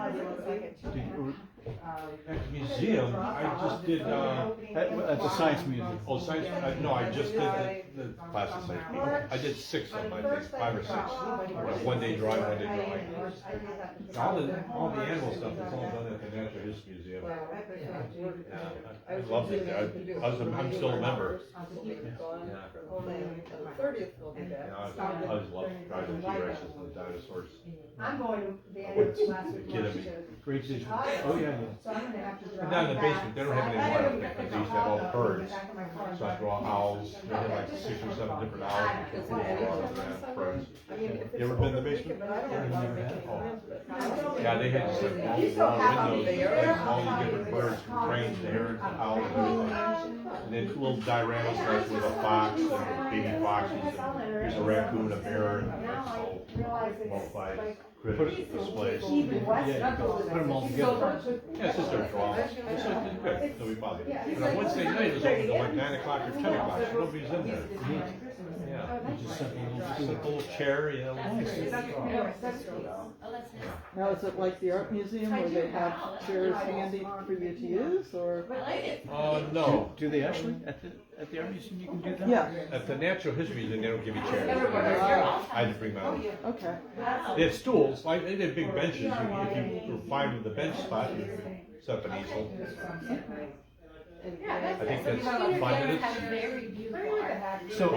[SPEAKER 3] At the museum, I just did,
[SPEAKER 10] At the science museum?
[SPEAKER 3] oh, science, no, I just did the plasticized people. I did 6 of them, I think, 5 or 6. One day drawing, one day drawing. All the animal stuff is all done at the Natural History Museum. I loved it there. I'm still a member. Yeah, I always loved driving the T-Rexes and the dinosaurs.
[SPEAKER 8] I'm going to the end
[SPEAKER 3] What's
[SPEAKER 8] of last week.
[SPEAKER 3] the kid in me?
[SPEAKER 10] Great vision. Oh, yeah, yeah.
[SPEAKER 8] So I'm gonna have to drive
[SPEAKER 3] And down in the
[SPEAKER 8] back.
[SPEAKER 3] basement, they don't have any more up there, because they used to have all the birds. So I draw owls, they had like 6 or 7 different owls, and birds. You ever been in the basement? Oh. Yeah, they had just like all the windows, all these different birds, from cranes, to herons, and owls, and everything. And then 2 little dioramas, like with a fox, and baby foxes, and here's a raccoon, a bear, and multiplied critters displays.
[SPEAKER 10] Yeah, put them all together.
[SPEAKER 3] Yeah, it's just their drawings. It's like, it's good, nobody bothered. But on Wednesday night, it was open till like 9 o'clock or 10 o'clock, so nobody's in there. Yeah.
[SPEAKER 10] You just set a little
[SPEAKER 3] Just
[SPEAKER 10] stool.
[SPEAKER 3] like a little chair, you know.
[SPEAKER 9] Oh, that's nice.
[SPEAKER 4] Now, is it like the art museum where they have chairs handy for you to use, or?
[SPEAKER 9] I like it.
[SPEAKER 3] No.
[SPEAKER 10] Do they actually, at the art museum, you can do that?
[SPEAKER 4] Yeah,
[SPEAKER 3] At the Natural History Museum, they don't give you chairs. I had to bring my own.
[SPEAKER 4] okay.
[SPEAKER 3] They had stools, like, they had big benches. If you were fine with the bench spot, you could set up an easel.
[SPEAKER 9] Yeah, that's
[SPEAKER 3] I think
[SPEAKER 9] nice.
[SPEAKER 3] that's
[SPEAKER 9] So the students
[SPEAKER 3] 5
[SPEAKER 9] there
[SPEAKER 3] minutes.
[SPEAKER 9] have very beautiful art.
[SPEAKER 10] So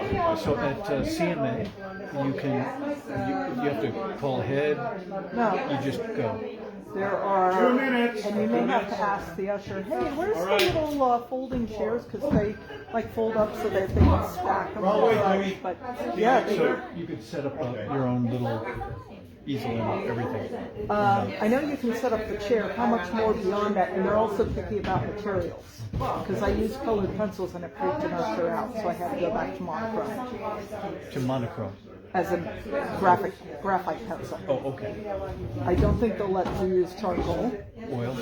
[SPEAKER 10] at CMA, you can, you have to call ahead,
[SPEAKER 4] No,
[SPEAKER 10] you just go.
[SPEAKER 4] there are,
[SPEAKER 3] 2 minutes.
[SPEAKER 4] and you may have to ask the usher, hey, where's
[SPEAKER 3] All
[SPEAKER 4] the
[SPEAKER 3] right.
[SPEAKER 4] little folding chairs, because they like fold up so that they can stack them.
[SPEAKER 3] Well, wait, Louis.
[SPEAKER 4] But, yeah,
[SPEAKER 10] So you could set up your own little easel and everything.
[SPEAKER 4] I know you can set up the chair, how much more beyond that, and they're also picky about materials. Because I use colored pencils and it freaked an usher out, so I had to go back to monochrome
[SPEAKER 10] To monochrome.
[SPEAKER 4] as a graphite pencil.
[SPEAKER 10] Oh, okay.
[SPEAKER 4] I don't think they'll let you use charcoal.
[SPEAKER 10] Oil.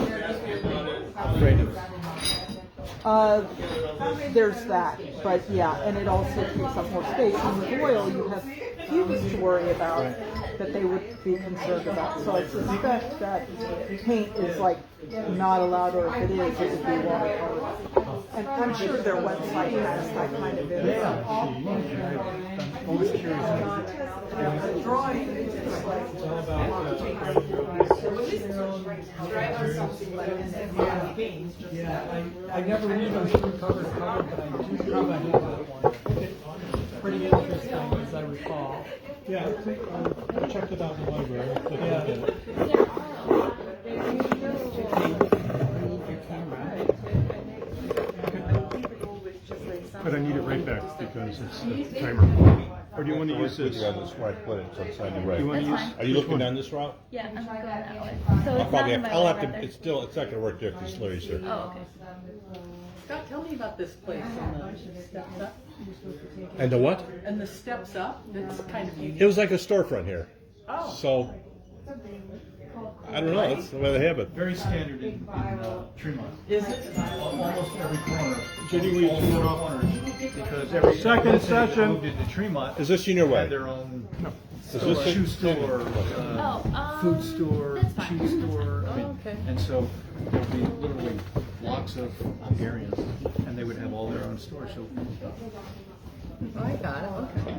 [SPEAKER 10] Afraid of.
[SPEAKER 4] There's that, but yeah, and it also takes up more space. And with oil, you have fumes to worry about that they would be concerned about. So I suspect that paint is like not allowed, or if it is, it would be watercolor. And I'm sure their website has that kind of info.
[SPEAKER 10] I'm always curious.
[SPEAKER 4] Drawing
[SPEAKER 2] Yeah, I never read those through cover to cover, but I do probably have that one. Pretty interesting, as I recall.
[SPEAKER 10] Yeah, I checked it out in the library. But I need it right back because it's the timer. Or do you want to use this?
[SPEAKER 3] This way, put it inside the right.
[SPEAKER 10] You want to use?
[SPEAKER 3] Are you looking down this route?
[SPEAKER 9] Yeah, I'm going that way. So
[SPEAKER 3] I'll
[SPEAKER 9] it's
[SPEAKER 3] probably
[SPEAKER 9] not in my
[SPEAKER 3] I'll
[SPEAKER 9] way,
[SPEAKER 3] have to,
[SPEAKER 9] rather.
[SPEAKER 3] it's not gonna work there because Larry's here.
[SPEAKER 9] Oh, okay.
[SPEAKER 4] Scott, tell me about this place and the steps up.
[SPEAKER 3] And the what?
[SPEAKER 4] And the steps up, that's kind of unique.
[SPEAKER 3] It was like a storefront here.
[SPEAKER 4] Oh.
[SPEAKER 3] So, I don't know, that's the way they have it.
[SPEAKER 10] Very standard in Tremont.
[SPEAKER 4] Is it?
[SPEAKER 10] Almost every corner. Jenny, we
[SPEAKER 3] all
[SPEAKER 10] four corners because every
[SPEAKER 3] Second session.
[SPEAKER 10] moved into Tremont.
[SPEAKER 3] Is this your way?
[SPEAKER 10] Had their own
[SPEAKER 3] Is this
[SPEAKER 10] shoe
[SPEAKER 3] it?
[SPEAKER 10] store, food store,
[SPEAKER 9] that's fine.
[SPEAKER 10] cheese store. I mean,
[SPEAKER 4] Oh, okay.
[SPEAKER 10] And so there'd be literally blocks of areas, and they would have all their own stores. So
[SPEAKER 4] Oh, I got it, okay.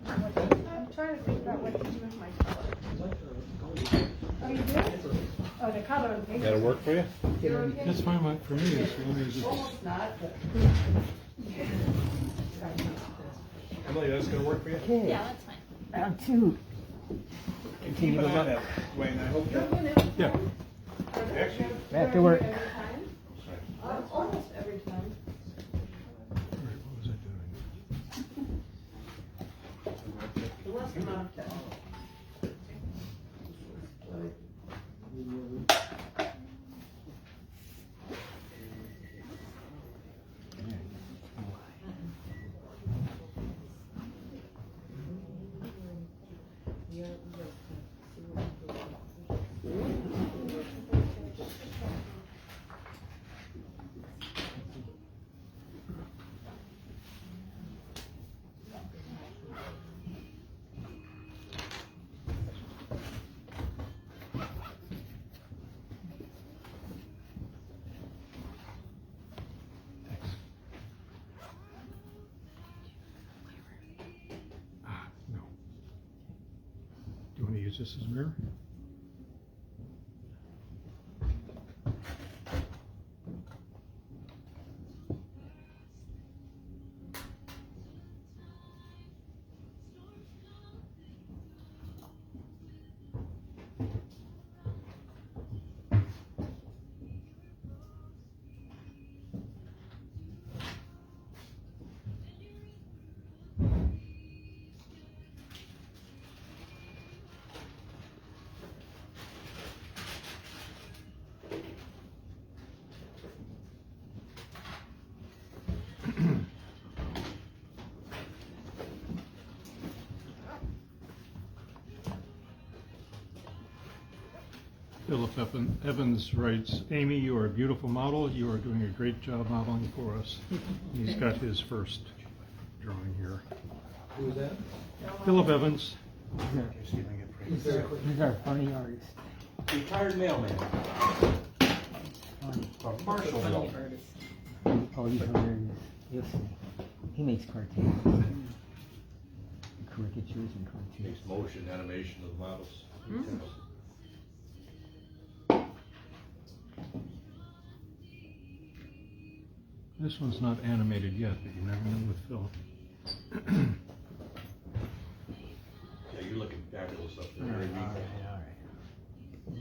[SPEAKER 8] I'm trying to think about what to do with my color. Oh, you do? Oh, the color of the paper.
[SPEAKER 3] That'll work for you?
[SPEAKER 10] that's fine for me as long as it's.
[SPEAKER 3] Emily, that's gonna work for you?
[SPEAKER 9] Yeah, that's fine.
[SPEAKER 4] Round two.
[SPEAKER 10] Continue to look. Wayne, I hope that. Yeah.
[SPEAKER 4] Back to work.
[SPEAKER 8] Almost every time.
[SPEAKER 10] What was I doing? No. Do you want to use this as a mirror? Philip Evans writes, Amy, you are a beautiful model. You are doing a great job modeling for us. He's got his first drawing here.
[SPEAKER 1] Who is that?
[SPEAKER 10] Philip Evans.
[SPEAKER 1] He's our funny artist.
[SPEAKER 7] Retired mailman. From Marshallville.
[SPEAKER 1] Oh, he's hilarious. You'll see. He makes cartoons. Caricatures and cartoons.
[SPEAKER 3] Makes motion animation of the models.
[SPEAKER 10] This one's not animated yet, but you never know with Philip.
[SPEAKER 3] Yeah, you're looking fabulous up there.
[SPEAKER 1] All
[SPEAKER 3] Very
[SPEAKER 1] right,
[SPEAKER 3] neat.
[SPEAKER 1] all right.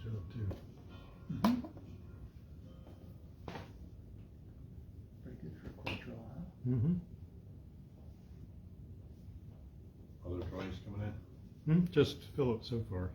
[SPEAKER 10] job too.
[SPEAKER 1] Pretty good for a quadrille, huh?
[SPEAKER 10] Mm-hmm.
[SPEAKER 3] Other drawings coming in?
[SPEAKER 10] Just Philip so far.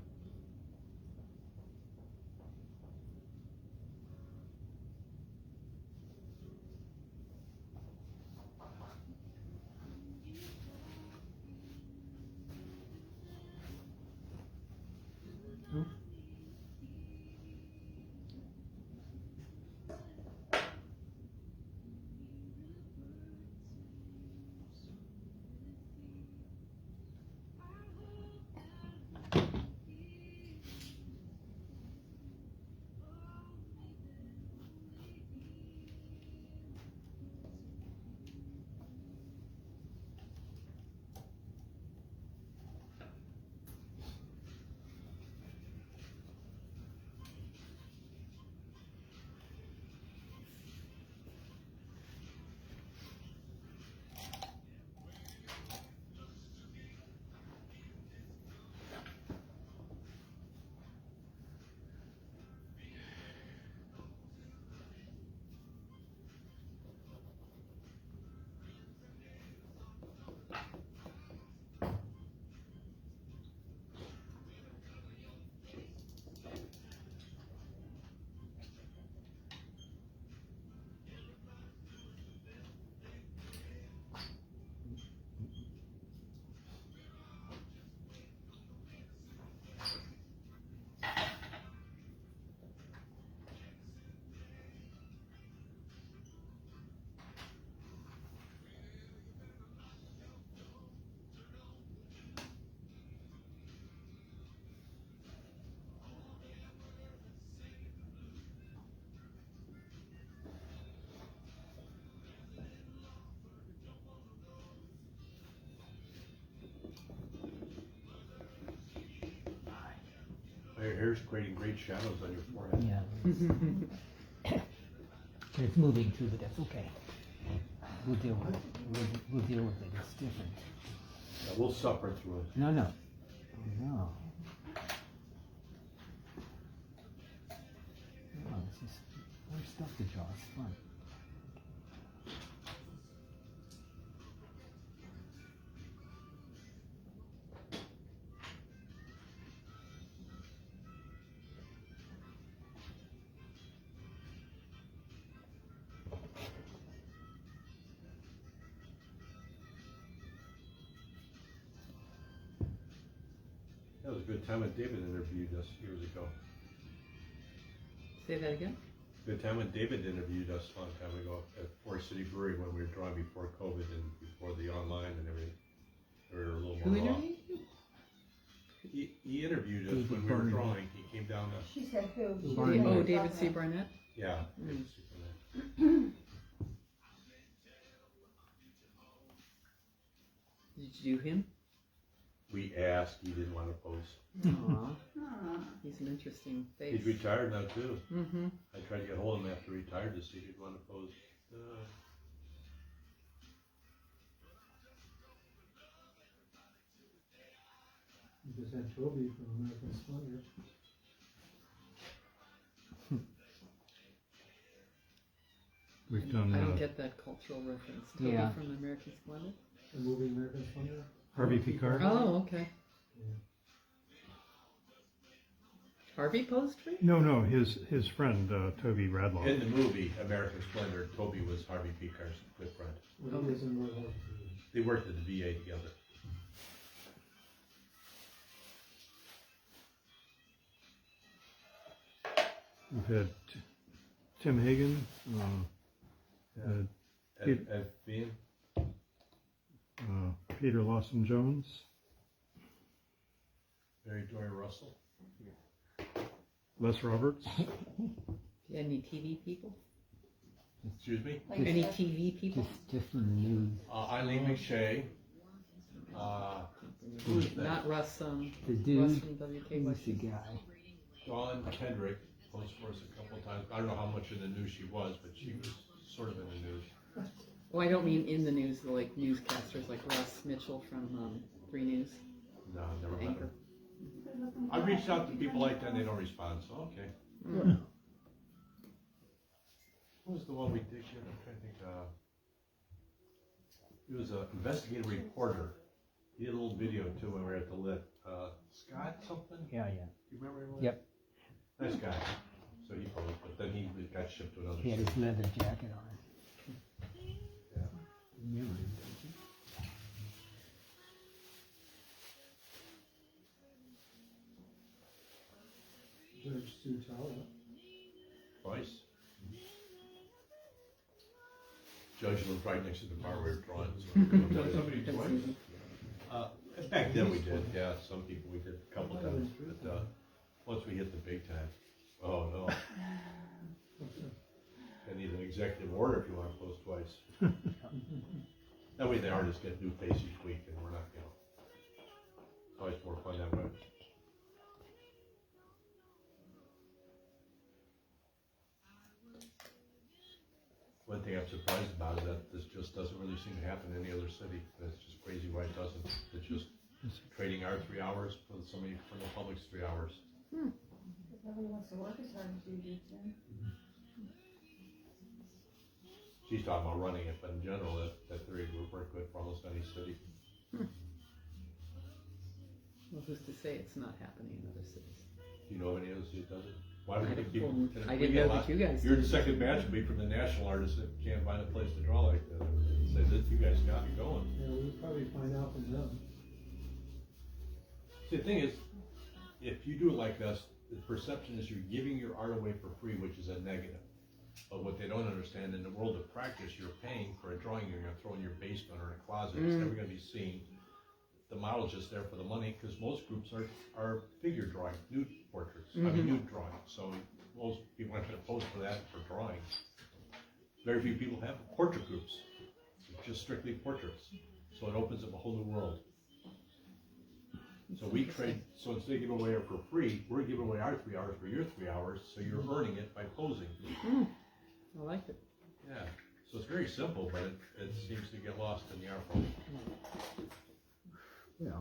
[SPEAKER 3] Your hair's creating great shadows on your forehead.
[SPEAKER 11] Yeah. It's moving too, but that's okay. We'll deal with it. We'll deal with it. It's different.
[SPEAKER 3] Yeah, we'll suffer through it.
[SPEAKER 11] No, no. No. No, it's just more stuff to draw. It's fun.
[SPEAKER 3] That was a good time when David interviewed us years ago.
[SPEAKER 4] Say that again?
[SPEAKER 3] Good time when David interviewed us a long time ago at Forest City Brewery when we were drawing before COVID and before the online and everything. We were a little
[SPEAKER 4] Who
[SPEAKER 3] more raw.
[SPEAKER 4] interviewed you?
[SPEAKER 3] He interviewed us when we were drawing. He came down to,
[SPEAKER 8] She said who? She
[SPEAKER 11] Barney.
[SPEAKER 8] didn't
[SPEAKER 4] Oh,
[SPEAKER 8] talk
[SPEAKER 4] David
[SPEAKER 8] about
[SPEAKER 4] C.
[SPEAKER 8] it.
[SPEAKER 4] Barnett?
[SPEAKER 3] yeah.
[SPEAKER 4] Did you do him?
[SPEAKER 3] We asked, he didn't want to post.
[SPEAKER 4] Aw. He's an interesting face.
[SPEAKER 3] He's retired now too.
[SPEAKER 4] Mm-hmm.
[SPEAKER 3] I tried to get hold of him after he retired to see if he'd want to pose.
[SPEAKER 2] You just had Toby from American Splendor.
[SPEAKER 10] We've done
[SPEAKER 4] I don't get that cultural reference. Toby
[SPEAKER 11] Yeah.
[SPEAKER 4] from American Splendor?
[SPEAKER 2] The movie American Splendor.
[SPEAKER 10] Harvey Picard.
[SPEAKER 4] Oh, okay. Harvey posed for you?
[SPEAKER 10] No, his friend Toby Radloff.
[SPEAKER 3] In the movie American Splendor, Toby was Harvey Picard's good friend.
[SPEAKER 2] Well, he was in World War II.
[SPEAKER 3] They worked at the VA together.
[SPEAKER 10] We've had Tim Hagen,
[SPEAKER 3] Ed Bean.
[SPEAKER 10] Peter Lawson Jones,
[SPEAKER 3] Mary Joy Russell.
[SPEAKER 10] Les Roberts,
[SPEAKER 4] You had any TV people?
[SPEAKER 3] Excuse me?
[SPEAKER 4] Any TV people?
[SPEAKER 11] Just from the news.
[SPEAKER 3] Eileen McShay. Who's that?
[SPEAKER 4] Not Russ,
[SPEAKER 11] The
[SPEAKER 4] Russ
[SPEAKER 11] dude,
[SPEAKER 4] from WK
[SPEAKER 11] who's the
[SPEAKER 4] Washington.
[SPEAKER 11] guy?
[SPEAKER 3] Dawn Kendrick posed for us a couple times. I don't know how much in the news she was, but she was sort of in the news.
[SPEAKER 4] Well, I don't mean in the news, like newscasters like Russ Mitchell from 3 News.
[SPEAKER 3] No, never met
[SPEAKER 4] Anchor.
[SPEAKER 3] her. I reached out to people like that and they don't respond, so okay. What was the one we did here? I'm trying to think, he was an investigative reporter. He did a little video too when we were at the lit. Scott something?
[SPEAKER 11] Yeah.
[SPEAKER 3] Do you remember him?
[SPEAKER 11] Yep.
[SPEAKER 3] Nice guy. So he posed, but then he got shipped to another
[SPEAKER 11] He had
[SPEAKER 3] city.
[SPEAKER 11] his leather jacket on.
[SPEAKER 3] Yeah.
[SPEAKER 11] Remember him, don't you?
[SPEAKER 2] Judge Sutala.
[SPEAKER 3] Twice. Judge lived right next to the bar we were drawing. So
[SPEAKER 7] Somebody twice?
[SPEAKER 3] Back then we did, yeah. Some people we did a couple times, but once we hit the big time, oh no. I need an executive order if you want to post twice. That way the artists get new face each week, and we're not, it's always more fun that way. One thing I'm surprised about is that this just doesn't really seem to happen in any other city. That's just crazy why it doesn't. It's just trading our 3 hours for somebody from the public's 3 hours.
[SPEAKER 8] Because nobody wants to work as hard as you do, Tim.
[SPEAKER 3] She's talking about running it, but in general, that theory would work good for almost any city.
[SPEAKER 12] Well, who's to say it's not happening in other cities?
[SPEAKER 3] Do you know of any other city that does it? Why would
[SPEAKER 12] I
[SPEAKER 3] you
[SPEAKER 12] don't-
[SPEAKER 3] people?
[SPEAKER 12] I didn't know that you guys
[SPEAKER 3] You're
[SPEAKER 12] did.
[SPEAKER 3] the second batch of me from the national artists that can't find a place to draw like that. Say that you guys got it going.
[SPEAKER 2] Yeah, we'll probably find out from them.
[SPEAKER 3] See, the thing is, if you do it like us, the perception is you're giving your art away for free, which is a negative. But what they don't understand, in the world of practice, you're paying for a drawing you're going to throw in your basement or in a closet. It's never going to be seen. The model's just there for the money, because most groups are figure drawing, nude portraits, I mean nude drawing. So most people aren't going to pose for that for drawing. Very few people have portrait groups, just strictly portraits. So it opens up a whole new world. So we trade, so instead of giving away it for free, we're giving away our 3 hours for your 3 hours, so you're earning it by posing.
[SPEAKER 12] I like it.
[SPEAKER 3] Yeah, so it's very simple, but it seems to get lost in the art world.
[SPEAKER 11] Yeah.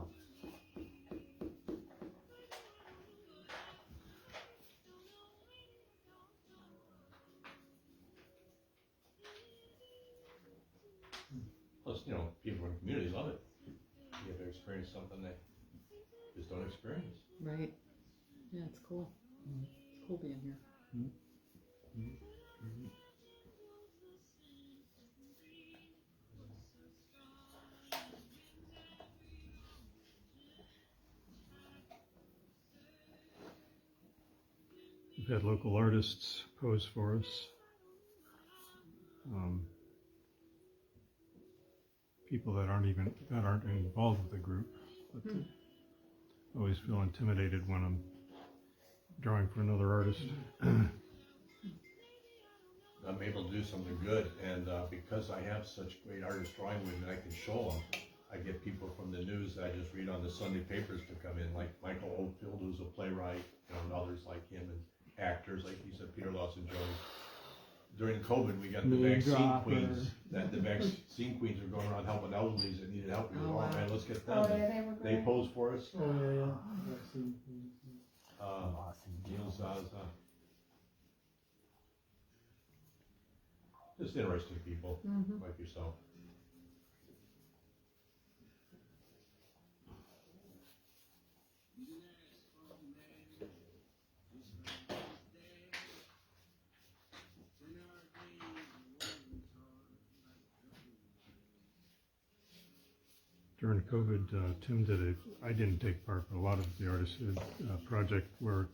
[SPEAKER 3] Plus, people in the community love it. You have to experience something they just don't experience.
[SPEAKER 12] Right. Yeah, it's cool. It's cool being here.
[SPEAKER 10] We've had local artists pose for us. People that aren't involved with the group, but always feel intimidated when I'm drawing for another artist.
[SPEAKER 3] I'm able to do something good, and because I have such great artists drawing with me, I can show them. I get people from the news that I just read on the Sunday papers to come in, like Michael Oldfield, who's a playwright, and others like him, and actors, like you said, Peter Lawson Jones. During COVID, we got the vaccine queens. The vaccine queens were going around helping elderlies that needed help. We were, oh man, let's get them.
[SPEAKER 8] Oh, yeah, they were
[SPEAKER 3] They
[SPEAKER 8] great.
[SPEAKER 3] posed for us.
[SPEAKER 2] Oh, yeah. Vaccine.
[SPEAKER 3] Neil Zaza. Just interesting people, like yourself.
[SPEAKER 10] During COVID, Tim I didn't take part, but a lot of the artists did a project where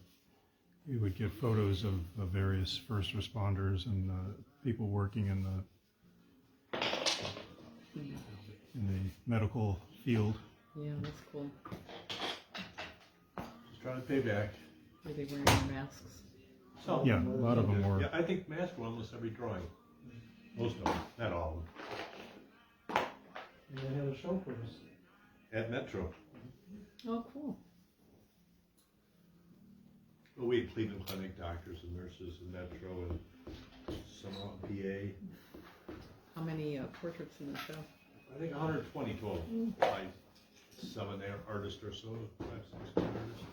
[SPEAKER 10] you would get photos of various first responders and people working in the medical field.
[SPEAKER 12] Yeah, that's cool.
[SPEAKER 3] Just trying to pay back.
[SPEAKER 12] Are they wearing their masks?
[SPEAKER 3] So,
[SPEAKER 10] Yeah, a lot of them were.
[SPEAKER 3] Yeah, I think masks were almost every drawing. Most of them, not all of them.
[SPEAKER 2] And they have a show for us.
[SPEAKER 3] At Metro.
[SPEAKER 12] Oh, cool.
[SPEAKER 3] Well, we had Cleveland Clinic doctors and nurses in Metro and some out in PA.
[SPEAKER 12] How many portraits in the show?
[SPEAKER 3] I think 120 total. I 7 artists or so, 5, 6 artists.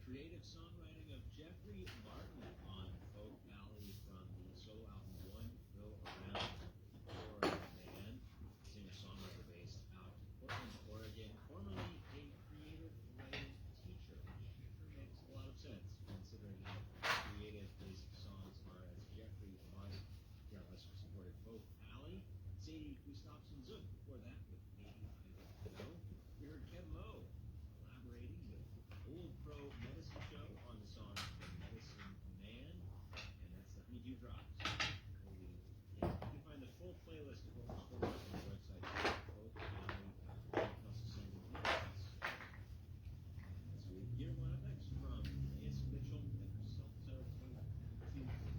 [SPEAKER 6] Creative songwriting of Jeffrey Martin on Folk Alley from the solo album One Go Around for Man, singer-songwriter based out of Portland, Oregon, formerly a creative writing teacher, which makes a lot of sense considering how creative his songs are as Jeffrey Martin. Yeah, let's supported Folk Alley, Sadie Gustafson Zook before that with Maybe I Don't Know. We heard Ken Lowe collaborating with Old Pro Medicine Show on the song Medicine Man, and that's the Honeydew Drops. You can find the full playlist of what was going on the website, folkalley.com. You can also send me emails. So we hear one up next from Lance Mitchell and her self-titled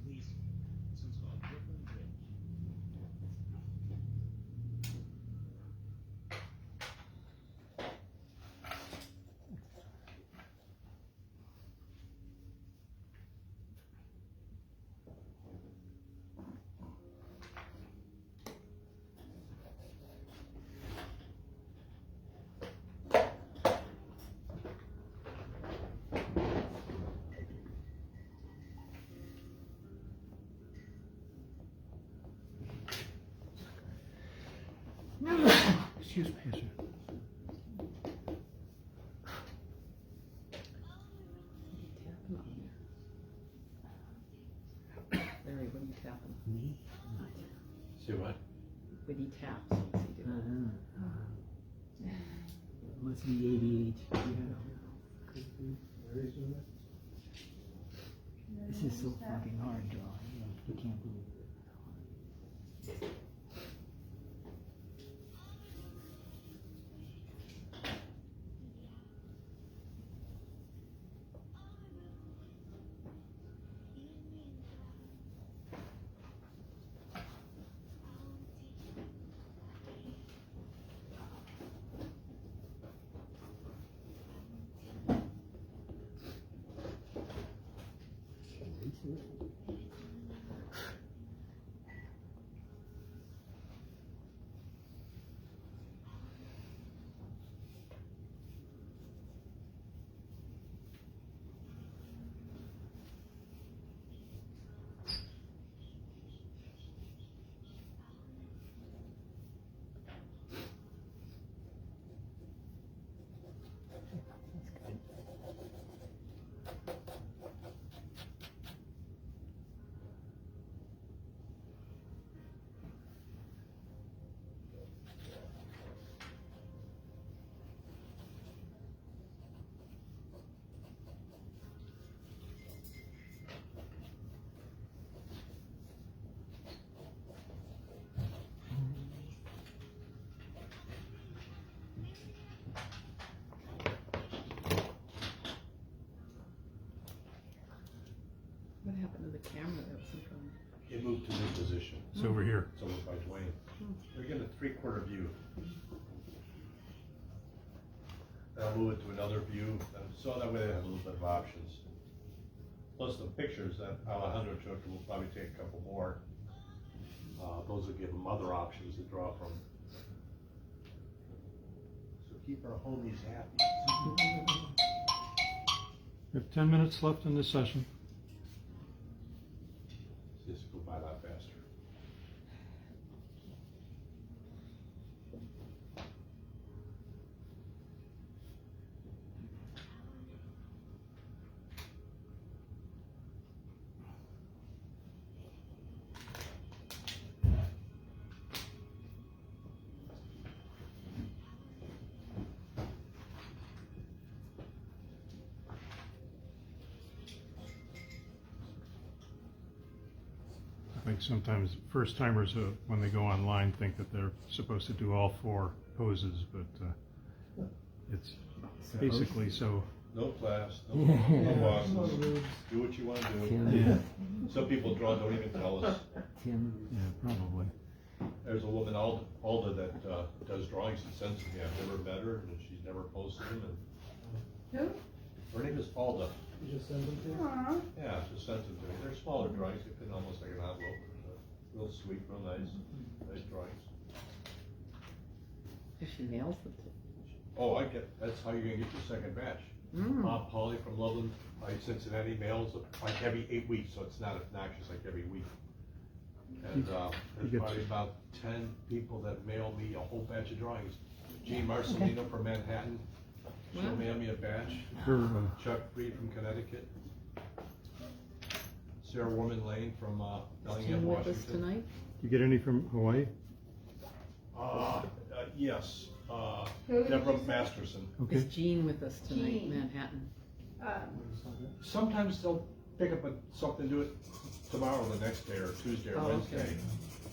[SPEAKER 6] release. This one's called Brooklyn Bridge.
[SPEAKER 11] Excuse me. Yes, sir.
[SPEAKER 12] Larry, what are you tapping?
[SPEAKER 11] Me?
[SPEAKER 3] See what?
[SPEAKER 12] When he taps, what's he doing?
[SPEAKER 11] Must be ADHD. This is so fucking hard drawing. You can't believe it.
[SPEAKER 3] They moved to a new position.
[SPEAKER 10] It's over here.
[SPEAKER 3] It's over by Dwayne. They're getting a 3/4 view. And I'll move it to another view, so that way they have a little bit of options. Plus the pictures that Alejandro took, we'll probably take a couple more. Those will give them other options to draw from. So keep our homies happy.
[SPEAKER 10] We have 10 minutes left in this session.
[SPEAKER 3] Just go by a lot faster.
[SPEAKER 10] I think sometimes first timers, when they go online, think that they're supposed to do all 4 poses, but it's basically so.
[SPEAKER 3] No class, no bosses. Do what you want to do.
[SPEAKER 11] Yeah.
[SPEAKER 3] Some people draw, don't even tell us.
[SPEAKER 11] Tim.
[SPEAKER 10] Yeah, probably.
[SPEAKER 3] There's a woman, Alda, that does drawings and sends them to me. I've never met her, and she's never posted them. And
[SPEAKER 8] Who?
[SPEAKER 3] her name is Alda.
[SPEAKER 1] You just send them to?
[SPEAKER 8] Aw.
[SPEAKER 3] Yeah, just sent them to me. They're smaller drawings. They fit almost like an envelope. Real sweet, real nice drawings.
[SPEAKER 12] If she nails it.
[SPEAKER 3] Oh, that's how you're gonna get your second batch. Bob Pauley from Loveland, Cincinnati, mails like every 8 weeks, so it's not obnoxious like every week. And there's probably about 10 people that mail me a whole batch of drawings. Jean Marcelino from Manhattan, she'll mail me a batch. Chuck Reed from Connecticut. Sarah Woman Lane from Bellingham,
[SPEAKER 12] Tim with us
[SPEAKER 3] Washington.
[SPEAKER 12] tonight?
[SPEAKER 10] You get any from Hawaii?
[SPEAKER 3] Yes,
[SPEAKER 8] Who did
[SPEAKER 3] Deborah
[SPEAKER 8] you say?
[SPEAKER 3] Masterson.
[SPEAKER 10] Okay.
[SPEAKER 12] Is Jean with us tonight,
[SPEAKER 8] Jean.
[SPEAKER 12] Manhattan?
[SPEAKER 3] Sometimes they'll pick up something, do it tomorrow, the next day, or Tuesday, or
[SPEAKER 12] Oh,
[SPEAKER 3] Wednesday.
[SPEAKER 12] okay.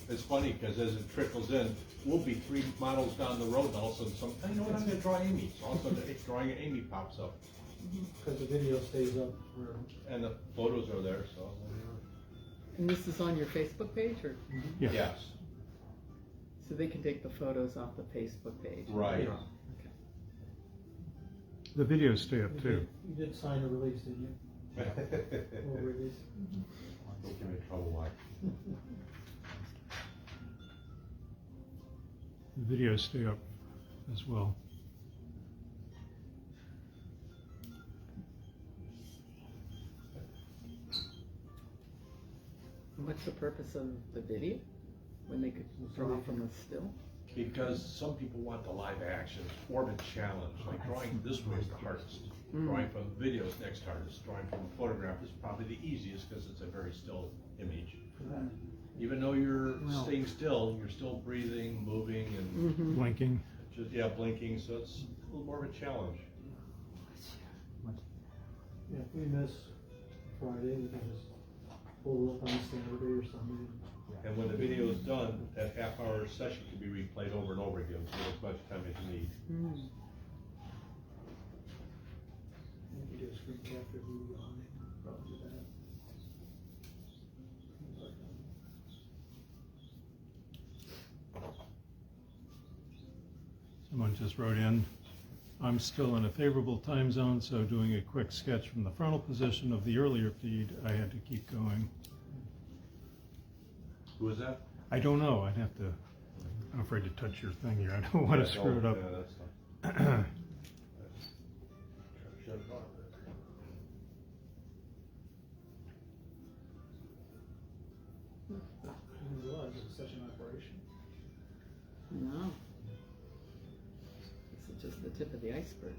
[SPEAKER 3] It's funny, because as it trickles in, we'll be 3 models down the road, and all of a sudden, you know what, I'm gonna draw Amy. So all of a sudden, the drawing of Amy pops up,
[SPEAKER 1] Because the video stays up for.
[SPEAKER 3] and the photos are there, so.
[SPEAKER 12] And this is on your Facebook page, or,
[SPEAKER 10] Yeah.
[SPEAKER 3] Yes,
[SPEAKER 12] so they can take the photos off the Facebook page?
[SPEAKER 3] right.
[SPEAKER 12] Okay.
[SPEAKER 10] The videos stay up too.
[SPEAKER 1] You did sign a release, didn't you? Full release.
[SPEAKER 3] Don't give me trouble, Mike.
[SPEAKER 10] The videos stay up as well.
[SPEAKER 12] What's the purpose of the video? When they could draw from a still?
[SPEAKER 3] Because some people want the live action or the challenge, like drawing this way is the hardest. Drawing from video is next hardest. Drawing from a photograph is probably the easiest because it's a very still image. Even though you're staying still, you're still breathing, moving, and
[SPEAKER 10] Blinking.
[SPEAKER 3] just blinking. So it's a little more of a challenge.
[SPEAKER 1] Yeah, if we miss Friday, we can just pull it up on Saturday or Sunday.
[SPEAKER 3] And when the video is done, that half-hour session can be replayed over and over again, so as much time as you need.
[SPEAKER 1] We do a screen capture, we probably do that.
[SPEAKER 10] Someone just wrote in, I'm still in a favorable time zone, so doing a quick sketch from the frontal position of the earlier feed, I had to keep going.
[SPEAKER 3] Who is that?
[SPEAKER 10] I don't know, I'd have to, I'm afraid to touch your thing here, I don't want to screw it up.
[SPEAKER 3] Yeah, that's not. Shut it off.
[SPEAKER 1] I didn't realize it was such an operation.
[SPEAKER 12] No. This is just the tip of the iceberg.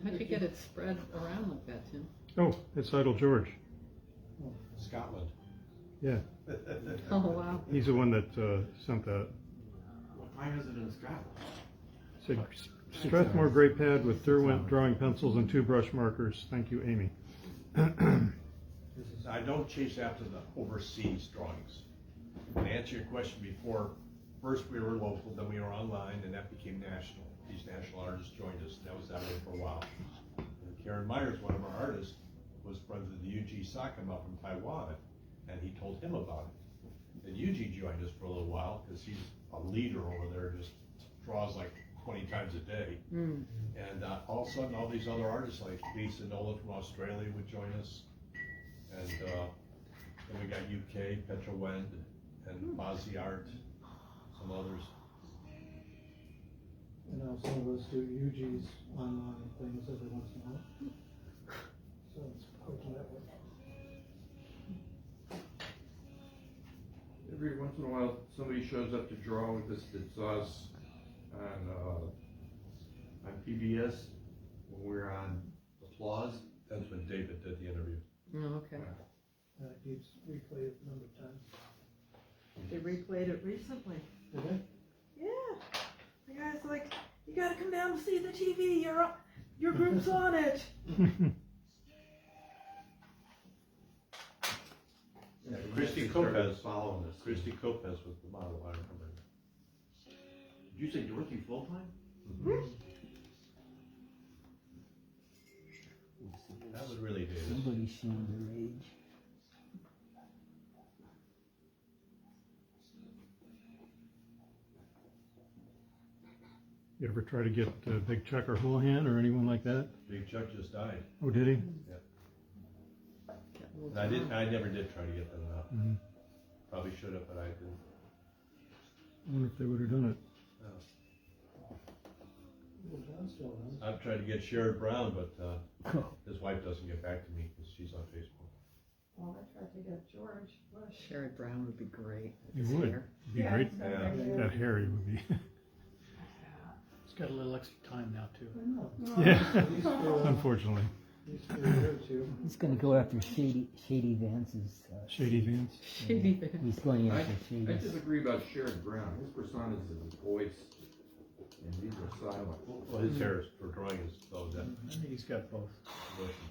[SPEAKER 12] How'd you get it spread around like that, Tim?
[SPEAKER 10] Oh, it's Idle George.
[SPEAKER 3] Scotland.
[SPEAKER 10] Yeah,
[SPEAKER 12] Oh, wow.
[SPEAKER 10] he's the one that sent that.
[SPEAKER 7] Why is it in Scotland?
[SPEAKER 10] Said Strathmore gray pad with Derwent drawing pencils and 2 brush markers. Thank you, Amy.
[SPEAKER 3] I don't chase after the overseas drawings. And to answer your question before, first we were local, then we were online, and that became national. These national artists joined us, and that was that way for a while. And Karen Myers, one of our artists, was friends with Yuji Sakama from Taiwan, and he told him about it. And Yuji joined us for a little while, because he's a leader over there, just draws like 20 times a day. And all of a sudden, all these other artists like Lisa Nola from Australia would join us. And then we got UK, Petra Wend, and Bozzy Art, some others.
[SPEAKER 1] And now some of us do UG's online things every once in a while. So it's quite a network.
[SPEAKER 7] Every once in a while, somebody shows up to draw with us that saw us on PBS when we were on Applause.
[SPEAKER 3] That's when David did the interview.
[SPEAKER 12] Oh, okay.
[SPEAKER 1] He's replayed it a number of times.
[SPEAKER 2] They replayed it recently.
[SPEAKER 1] Did they?
[SPEAKER 2] Yeah. The guy's like, you gotta come down to see the TV, your group's on it.
[SPEAKER 3] Yeah, Christy Lopez following us. Christy Lopez was the model, I remember.
[SPEAKER 7] Did you say Dorothy full-time?
[SPEAKER 3] That was really David.
[SPEAKER 11] Somebody's showing their age.
[SPEAKER 10] You ever try to get Big Chuck or Houlihan or anyone like that?
[SPEAKER 3] Big Chuck just died.
[SPEAKER 10] Oh, did he?
[SPEAKER 3] Yeah. And I never did try to get them out. Probably should have, but I didn't.
[SPEAKER 10] I wonder if they would have done it.
[SPEAKER 1] Well, John's still on.
[SPEAKER 3] I've tried to get Sherrod Brown, but his wife doesn't get back to me because she's on Facebook.
[SPEAKER 8] Well, I tried to get George Bush.
[SPEAKER 12] Sherrod Brown would be great.
[SPEAKER 10] He
[SPEAKER 12] His
[SPEAKER 10] would.
[SPEAKER 12] hair.
[SPEAKER 10] It'd be
[SPEAKER 8] Yeah,
[SPEAKER 10] great.
[SPEAKER 8] he's got great
[SPEAKER 10] That hair, he would be.
[SPEAKER 2] It's got a little extra time now too.
[SPEAKER 1] I know.
[SPEAKER 10] Yeah, unfortunately.
[SPEAKER 1] He's still here too.
[SPEAKER 11] He's gonna go after Shady Vance's.
[SPEAKER 10] Shady Vance.
[SPEAKER 12] Shady Vance.
[SPEAKER 11] He's going
[SPEAKER 7] I
[SPEAKER 11] after Shady.
[SPEAKER 7] disagree about Sherrod Brown. His persona is his voice, and these are silent.
[SPEAKER 3] Well, his hair is for drawing is though that
[SPEAKER 1] I think he's got both.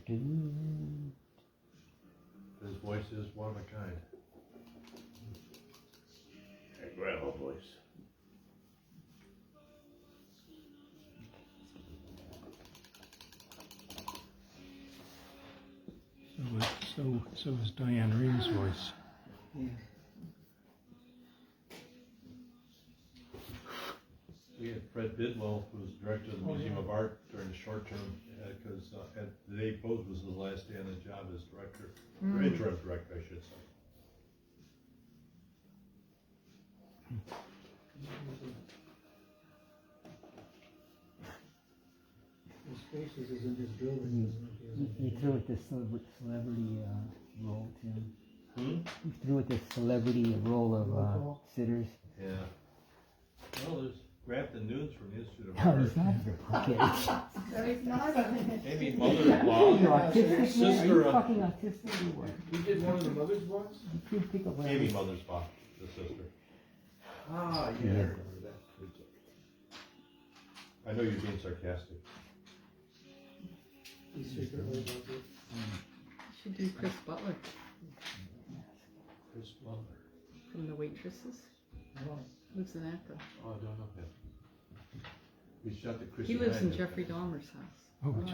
[SPEAKER 3] his voice is one of a kind.
[SPEAKER 7] Hey, grandma voice.
[SPEAKER 10] So is Diane Ream's voice.
[SPEAKER 12] Yeah.
[SPEAKER 3] We had Fred Bidwell, who was director of the Museum of Art during the short term, because Dave Pose was his last day on the job as director, or interim director, I should say.
[SPEAKER 1] His faces is in his building, isn't it?
[SPEAKER 11] You threw it this celebrity role, Tim.
[SPEAKER 3] Hmm?
[SPEAKER 11] You threw it this celebrity role of sitters.
[SPEAKER 3] Yeah. Well, there's Grafton Nunes from the Institute of
[SPEAKER 11] No,
[SPEAKER 3] Art.
[SPEAKER 11] he's not. Okay.
[SPEAKER 8] So he's not.
[SPEAKER 3] Maybe mother-in-law.
[SPEAKER 11] You're autistic, man? Are
[SPEAKER 3] Sister
[SPEAKER 11] you
[SPEAKER 3] of
[SPEAKER 11] fucking autistic or what?
[SPEAKER 7] You did one of the mother's voice?
[SPEAKER 11] You can't pick up
[SPEAKER 3] Amy Mothersbaugh, the sister.
[SPEAKER 7] Ah,
[SPEAKER 11] Yeah.
[SPEAKER 7] I remember that.
[SPEAKER 3] I know you're being sarcastic.
[SPEAKER 1] He secretly does it.
[SPEAKER 12] Should do Chris Butler
[SPEAKER 3] Chris Butler.
[SPEAKER 12] from The Waitresses. Lives in Akron.
[SPEAKER 3] Oh, I don't know him. We shot the Chris.
[SPEAKER 12] He lives in Jeffrey Dahmer's house.
[SPEAKER 10] Oh, gee.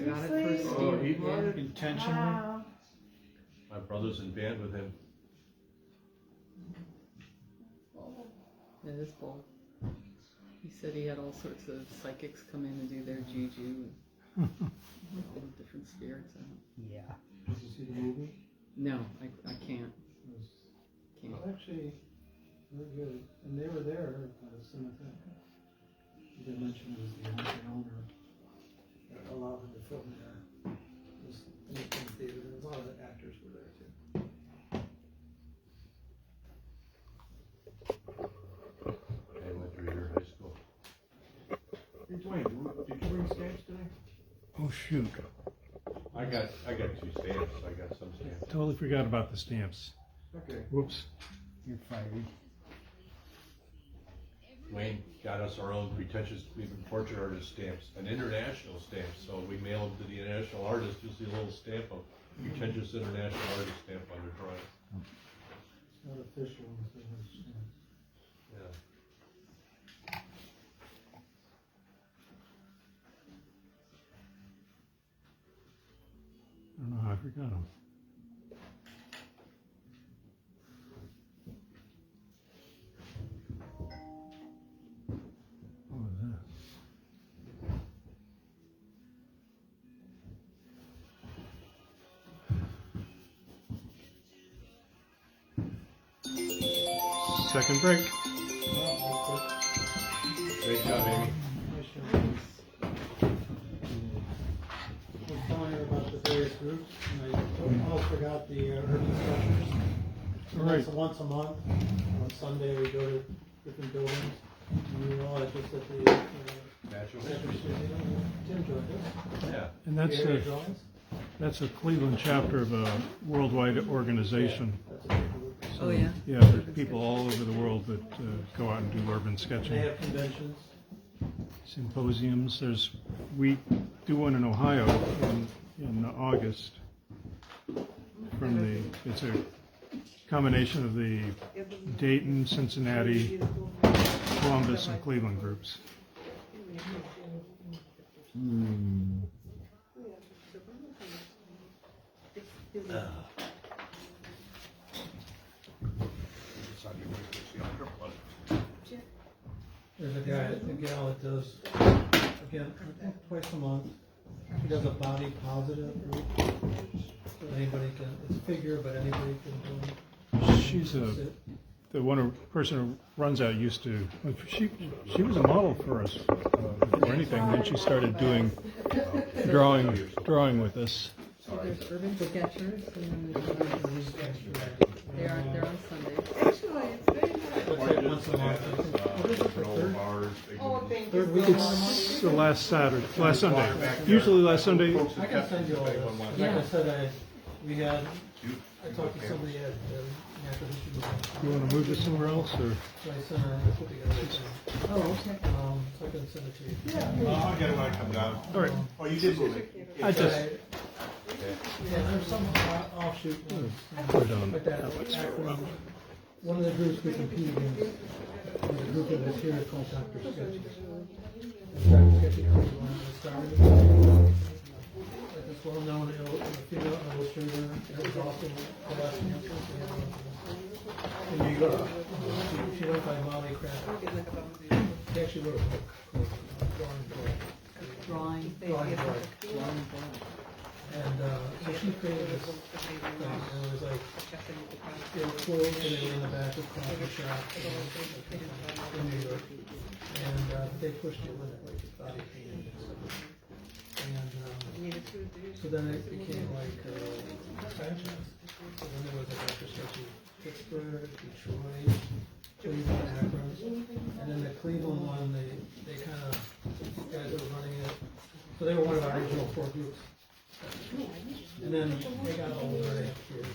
[SPEAKER 12] Got it
[SPEAKER 8] Seriously?
[SPEAKER 12] for
[SPEAKER 7] Oh,
[SPEAKER 12] Steve.
[SPEAKER 7] he bought it?
[SPEAKER 2] Intentionally?
[SPEAKER 8] Wow.
[SPEAKER 3] My brother's in band with him.
[SPEAKER 12] That is bold. He said he had all sorts of psychics come in and do their juju and different spirits.
[SPEAKER 11] Yeah.
[SPEAKER 1] Did you see the movie?
[SPEAKER 12] No, I can't.
[SPEAKER 1] It was actually really good. And they were there at the cemetery. They mentioned it was the owner that allowed him to film there. It was in the film theater. A lot of the actors were there too.
[SPEAKER 3] I went to Revere High School.
[SPEAKER 7] Hey, Dwayne, did you bring stamps today?
[SPEAKER 10] Oh, shoot.
[SPEAKER 3] I got 2 stamps. I got some stamps.
[SPEAKER 10] Totally forgot about the stamps.
[SPEAKER 7] Okay.
[SPEAKER 10] Whoops.
[SPEAKER 11] You're fired.
[SPEAKER 3] Wayne got us our own Pretentious Cleveland Portrait Artist stamps, an international stamp. So we mail them to the international artist. You'll see a little stamp of Pretentious International Artist stamp on their drawing.
[SPEAKER 1] It's not official.
[SPEAKER 10] I don't know how I forgot them. What was that? Second break.
[SPEAKER 7] Great job, Amy.
[SPEAKER 2] I was telling her about the various groups, and I almost forgot the urban structures.
[SPEAKER 10] All right.
[SPEAKER 2] So once a month, on Sunday, we go to different buildings, and we realize just at the
[SPEAKER 7] Natural
[SPEAKER 2] Center
[SPEAKER 7] history.
[SPEAKER 2] Studio. Tim joined us.
[SPEAKER 7] Yeah.
[SPEAKER 10] And
[SPEAKER 2] The area drawings.
[SPEAKER 10] that's a Cleveland chapter of a worldwide organization.
[SPEAKER 2] That's a big group.
[SPEAKER 12] Oh, yeah?
[SPEAKER 10] Yeah, there's people all over the world that go out and do urban
[SPEAKER 2] And
[SPEAKER 10] sketching.
[SPEAKER 2] they have conventions.
[SPEAKER 10] Symposiums. We do one in Ohio in August. It's a combination of the Dayton, Cincinnati, Columbus, and Cleveland groups.
[SPEAKER 2] There's a gal that does, again, I think twice a month. She does a body positive group. So anybody can, it's a figure, but anybody can do it.
[SPEAKER 10] She's the person who runs that used to. She was a model for us before anything. Then she started doing drawing with us.
[SPEAKER 12] So there's urban sketchers, and they're on Sunday.
[SPEAKER 2] Looks like once a month. What is it, the third week of the month?
[SPEAKER 10] It's the last Sunday. Usually last Sunday.
[SPEAKER 2] I can send you all this. Like I said, I talked to somebody at Natural History Museum.
[SPEAKER 10] You want to move this somewhere else, or?
[SPEAKER 2] So I sent her, I put together everything.
[SPEAKER 12] Oh, okay.
[SPEAKER 2] So I can send it to you.
[SPEAKER 7] Well, I'll get it when I come down.
[SPEAKER 10] All right.
[SPEAKER 7] Oh, you did move it.
[SPEAKER 10] I just
[SPEAKER 2] Yeah, there's some offshoot ones.
[SPEAKER 10] put it on
[SPEAKER 2] Like that
[SPEAKER 10] outlets for a while.
[SPEAKER 2] acronym. One of the groups we compete against was a group of us here called Dr. Sketchy. Dr. Sketchy started. Like this well-known female illustrator that was also a last answer. In New York. She went by Molly Craft. She actually wrote a book called Drawing Board. And so she created this thing, and it was like, they were clothes and they were in the back of coffee shops in New York. And they pushed it with like body painting and stuff. And so then it became like a franchise. So then there was a Dr. Sketchy Pittsburgh, Detroit, Cleveland, Akron. And then the Cleveland one, they kind of, guys that were running it, so they were one of our original 4 groups. And then they got older, they had kids.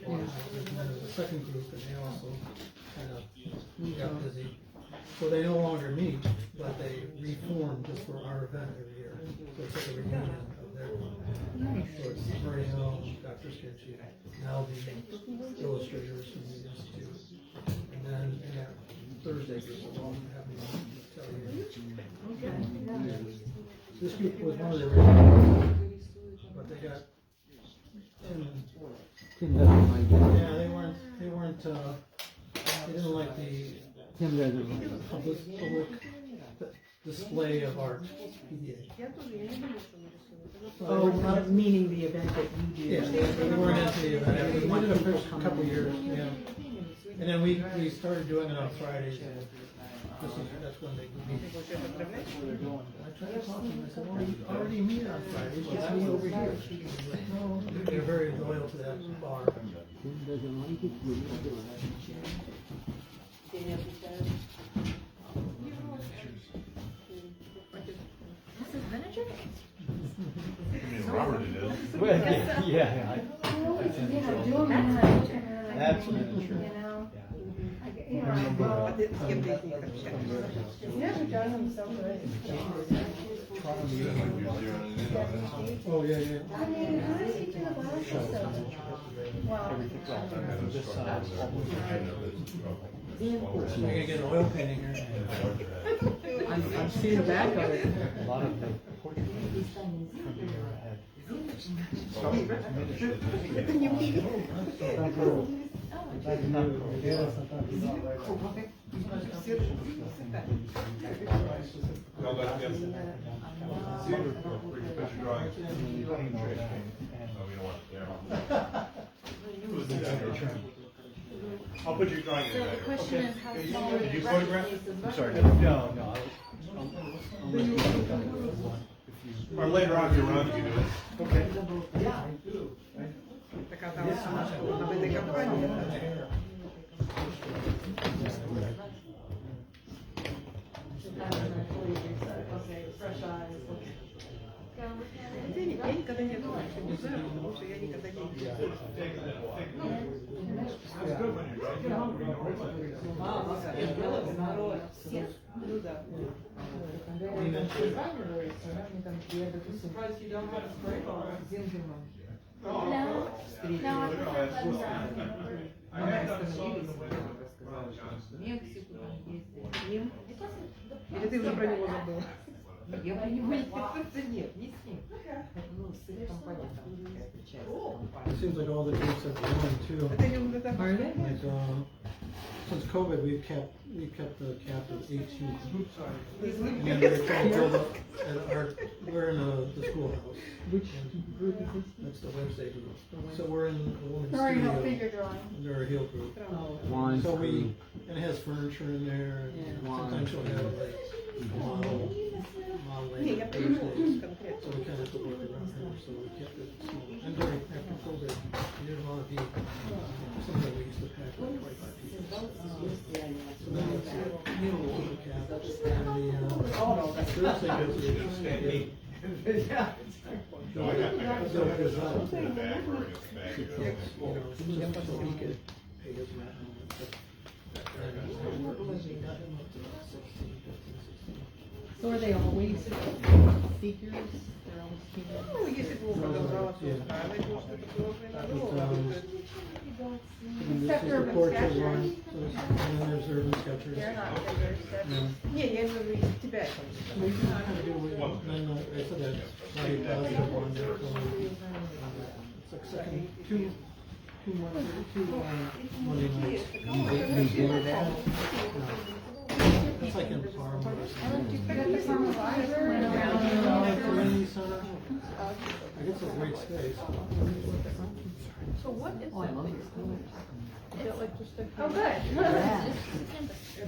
[SPEAKER 2] And then there was a second group, and they also kind of got busy. So they no longer meet, but they reformed just for our event every year. So it's like a reunion of their group. So it's Marino, Dr. Sketchy, now the illustrators from the Institute. And then Thursday group will all have me tell you. This group was one of the original. But they got
[SPEAKER 11] Tim doesn't like it.
[SPEAKER 2] yeah, they didn't like the
[SPEAKER 11] Tim doesn't like it.
[SPEAKER 2] public display of art. PDA. So
[SPEAKER 4] Oh, not meaning the event that you do.
[SPEAKER 2] yeah, they weren't into the event. We did it the first couple of years, yeah. And then we started doing it on Fridays. And that's when they meet. I tried to talk to them. I said, well, you already meet on Fridays. Just meet over here. No, they're very loyal to that bar.
[SPEAKER 11] Tim doesn't like it. We don't do
[SPEAKER 9] This is miniature?
[SPEAKER 7] I mean, Robert it is.
[SPEAKER 11] Well, yeah.
[SPEAKER 9] That's
[SPEAKER 11] miniature.
[SPEAKER 8] Never done them so good.
[SPEAKER 2] Oh, yeah, yeah.
[SPEAKER 8] I mean, how does he do the bottom so? Wow.
[SPEAKER 2] gonna get an oil painting here.
[SPEAKER 12] I'm seeing the back of it.
[SPEAKER 1] A lot of the portrait painters from the era had.
[SPEAKER 7] Well, that's good. Picture drawings. No, we don't want it there. I'll put your drawing in
[SPEAKER 9] So the
[SPEAKER 7] there.
[SPEAKER 9] question is, how small are
[SPEAKER 7] Did you
[SPEAKER 9] the
[SPEAKER 7] photograph?
[SPEAKER 9] references?
[SPEAKER 1] I'm sorry, no.
[SPEAKER 7] Or later on, if you're around, you can do it.
[SPEAKER 1] Okay.
[SPEAKER 8] Fresh eyes. Surprised you don't have a spray bottle.
[SPEAKER 9] No, no, I prefer button down.
[SPEAKER 8] Или ты уже про него забыл? Я про него нет, не с ним. Ну, с их компанией там встречается.
[SPEAKER 2] It seems like all the groups are growing too.
[SPEAKER 12] Are they?
[SPEAKER 2] Like, since COVID, we've kept the cap at 18. And then we're trying to build up, and we're in the schoolhouse.
[SPEAKER 12] Which group is this?
[SPEAKER 2] That's the Wednesday group. So we're in a woman's
[SPEAKER 8] Sorry, no
[SPEAKER 2] studio.
[SPEAKER 8] figure drawing.
[SPEAKER 2] They're a heel group.
[SPEAKER 12] Oh.
[SPEAKER 2] So and it has furniture in there, and
[SPEAKER 12] Yeah.
[SPEAKER 2] sometimes she'll have like modeling Thursdays. So we kind of have to work around her, so we kept it small. And during, after COVID, we didn't want to be, sometimes we used to pack like 25 people. So now it's a heel cap, and the Thursday goes to
[SPEAKER 1] Yeah.
[SPEAKER 7] No, I got
[SPEAKER 2] the
[SPEAKER 7] some
[SPEAKER 2] result.
[SPEAKER 7] in the bag or in the bag.
[SPEAKER 2] Just so we could pay his rent.
[SPEAKER 12] So are they always seekers? They're always seekers?
[SPEAKER 8] Ну, если бы он продолжал устраивать, может, это было бы и надолго.
[SPEAKER 2] This is the portrait one, and then there's urban sketchers.
[SPEAKER 8] They're not figures, that's... Не, я говорю, из тебя.
[SPEAKER 2] We can kind of do it, then I said that's very positive one. It's like second, two Monday nights.
[SPEAKER 11] You did that?
[SPEAKER 2] It's like in Parma or
[SPEAKER 8] You
[SPEAKER 2] something.
[SPEAKER 8] got the summer fiber and
[SPEAKER 2] Community center. I guess it's a great space.
[SPEAKER 8] So what is
[SPEAKER 12] Oh, I love your colors.
[SPEAKER 8] Is it like just a... Oh, good.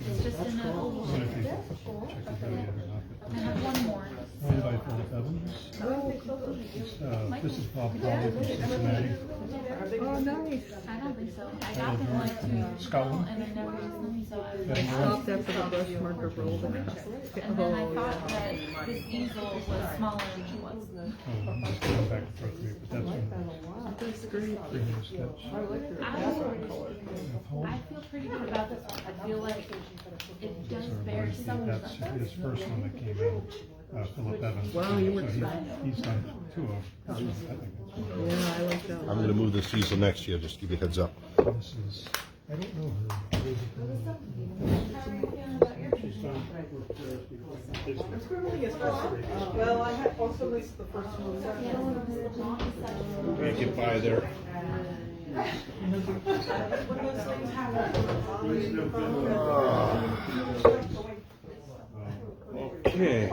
[SPEAKER 9] It's just in an oval
[SPEAKER 10] One
[SPEAKER 9] shape.
[SPEAKER 10] of you check it out yet or not,
[SPEAKER 9] I
[SPEAKER 10] but
[SPEAKER 9] have one more.
[SPEAKER 10] One by Philip Evans. This is Bob Pauley from Cincinnati.
[SPEAKER 8] Oh, nice.
[SPEAKER 9] I don't think so. I got them like 2 years ago
[SPEAKER 10] Scotland.
[SPEAKER 9] and I never used them, so I
[SPEAKER 10] Yeah.
[SPEAKER 12] Stopped after the brush marker rolled across.
[SPEAKER 9] And then I thought that this easel was smaller than it was.
[SPEAKER 10] I'm just going back and forth here, but that's one
[SPEAKER 12] That's great.
[SPEAKER 10] premium sketch.
[SPEAKER 9] I feel pretty good about this one. I feel like it does
[SPEAKER 10] So
[SPEAKER 9] bear
[SPEAKER 10] reminds me,
[SPEAKER 9] some
[SPEAKER 10] that's his first one that came out, Philip Evans.
[SPEAKER 12] Wow, you were
[SPEAKER 10] So he's done two of them. I think
[SPEAKER 12] Yeah, I like that one.
[SPEAKER 3] I'm gonna move this easel next to you, just to give you a heads up.
[SPEAKER 10] this is, I don't know her. She's done work for us before.
[SPEAKER 4] Well, I had also listed the first one.
[SPEAKER 7] Can't get by there.
[SPEAKER 3] Okay.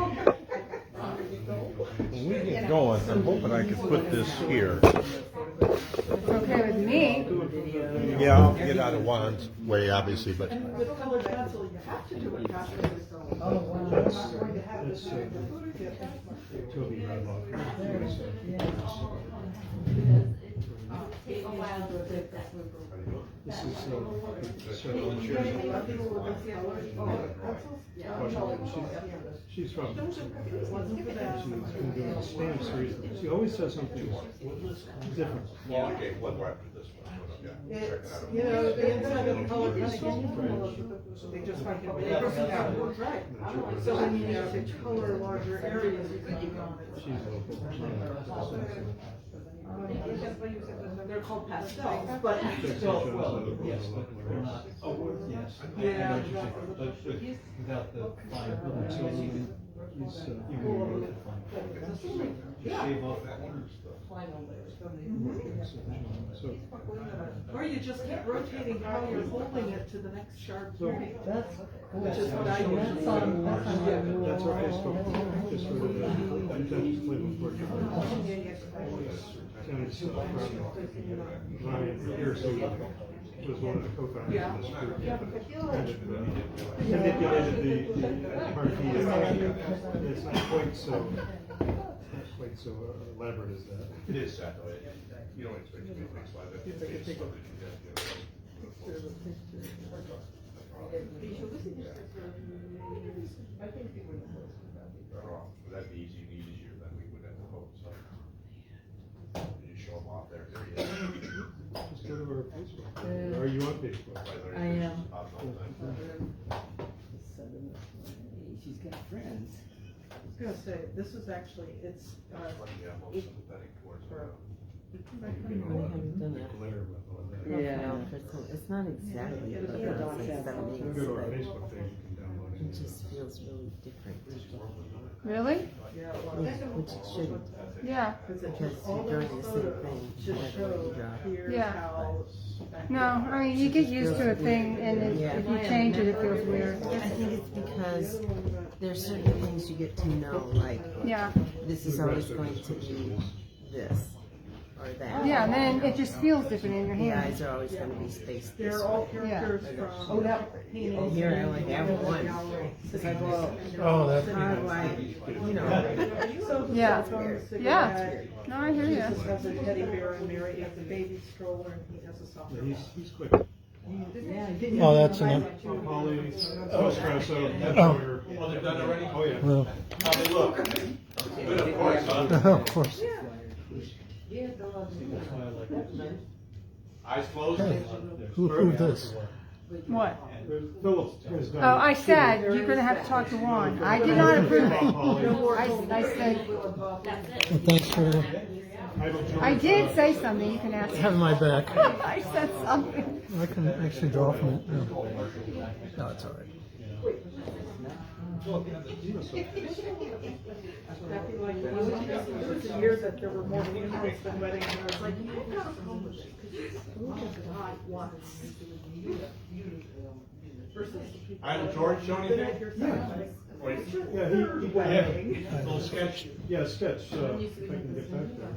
[SPEAKER 3] When we get going, I'm hoping I can put this here.
[SPEAKER 8] It's okay with me.
[SPEAKER 3] Yeah, I'll get out of Juan's way, obviously, but
[SPEAKER 4] With colored pencil, you have to do it faster.
[SPEAKER 2] Oh, wow.
[SPEAKER 4] Not going to have
[SPEAKER 10] That's,
[SPEAKER 4] this.
[SPEAKER 10] Toby Radloff.
[SPEAKER 9] Take a while to get that.
[SPEAKER 10] This is, she's from, she's been doing the stamp series. She always says something different.
[SPEAKER 3] well, okay, one more after this one.
[SPEAKER 4] It's, you know, the inside of the colored pencil, they just like, they that works right. So when you need to color larger areas, you can keep on it.
[SPEAKER 10] She's local.
[SPEAKER 4] They're called pastels, but.
[SPEAKER 1] Well, yes, but they're not, yes.
[SPEAKER 4] Yeah.
[SPEAKER 1] But without the fine. Shave off that corner stuff.
[SPEAKER 4] Or you just keep rotating how you're holding it to the next sharp point.
[SPEAKER 2] That's
[SPEAKER 4] Which is what I do.
[SPEAKER 2] That's on
[SPEAKER 10] That's our Facebook page, just for the Pretentious Cleveland Portrait Artists. Kenny's Ryan Pearson was one of the co-founders of this group. Manipulated the marquee. It's not quite so elaborate as that.
[SPEAKER 7] It is sad though. You don't expect to be fixed by that. Would that be easy and easier than we would have to hope, so. You show them off there, there he is.
[SPEAKER 10] Just go to our Facebook. Are you on Facebook?
[SPEAKER 12] I am.
[SPEAKER 11] She's got friends.
[SPEAKER 4] I was gonna say, this is actually, it's,
[SPEAKER 7] Yeah, most sympathetic towards her.
[SPEAKER 11] I haven't done that.
[SPEAKER 10] Glare with all that.
[SPEAKER 11] Yeah, it's not exactly
[SPEAKER 4] It's
[SPEAKER 11] what
[SPEAKER 4] a
[SPEAKER 11] it's
[SPEAKER 4] dog
[SPEAKER 11] like
[SPEAKER 4] shadow.
[SPEAKER 11] 70s,
[SPEAKER 10] Go to our
[SPEAKER 11] but
[SPEAKER 10] Facebook page, you can download
[SPEAKER 11] it
[SPEAKER 10] it.
[SPEAKER 11] just feels really different.
[SPEAKER 8] Really?
[SPEAKER 4] yeah,
[SPEAKER 11] Which it shouldn't,
[SPEAKER 8] Yeah.
[SPEAKER 11] because you're doing the same thing
[SPEAKER 4] to
[SPEAKER 11] whether
[SPEAKER 4] show,
[SPEAKER 11] you draw.
[SPEAKER 4] here's
[SPEAKER 8] Yeah.
[SPEAKER 4] how.
[SPEAKER 8] No, I mean, you get used to a thing, and if you change it, it feels weird.
[SPEAKER 11] I think it's because there's certain things you get to know, like,
[SPEAKER 8] Yeah.
[SPEAKER 11] this is always going to be this, or that.
[SPEAKER 8] Yeah, and then it just feels different in your
[SPEAKER 11] The
[SPEAKER 8] hand.
[SPEAKER 11] eyes are always going to be spaced this
[SPEAKER 4] They're all
[SPEAKER 11] way.
[SPEAKER 4] characters from.
[SPEAKER 11] Oh, that-
[SPEAKER 4] paintings.
[SPEAKER 11] And here I only have one. It's like, well,
[SPEAKER 10] Oh, that's.
[SPEAKER 11] how do I, you know.
[SPEAKER 4] So the
[SPEAKER 8] Yeah.
[SPEAKER 4] cell phone,
[SPEAKER 8] Yeah.
[SPEAKER 4] cigarette.
[SPEAKER 8] No, I hear
[SPEAKER 4] Jesus
[SPEAKER 8] you.
[SPEAKER 4] has a teddy bear and Mary has a baby stroller and he has a soccer ball.
[SPEAKER 10] He's quick.
[SPEAKER 11] Yeah,
[SPEAKER 10] Oh, that's enough. Holly, espresso, that's order.
[SPEAKER 7] Oh, they're done already?
[SPEAKER 10] Oh, yeah.
[SPEAKER 7] How they look? Good, of course, huh?
[SPEAKER 10] Of course.
[SPEAKER 7] Eyes closed?
[SPEAKER 10] Who approved this?
[SPEAKER 8] What?
[SPEAKER 10] Phillips has done.
[SPEAKER 8] Oh, I said, you're gonna have to talk to Juan. I did not approve it. I said,
[SPEAKER 10] Well, thanks for
[SPEAKER 8] I did say something, you can ask.
[SPEAKER 10] having my back.
[SPEAKER 8] I said something.
[SPEAKER 10] I can actually draw from it. No, it's all right.
[SPEAKER 4] Happy like that. It was a year that there were more funerals than weddings and I was like, you've got to accomplish it because who has died once? Versus the people.
[SPEAKER 7] Idle George show anything?
[SPEAKER 4] Been at your side, like,
[SPEAKER 10] Yeah, he
[SPEAKER 4] wedding.
[SPEAKER 7] Little sketch?
[SPEAKER 10] Yeah, sketch, if I can get back there.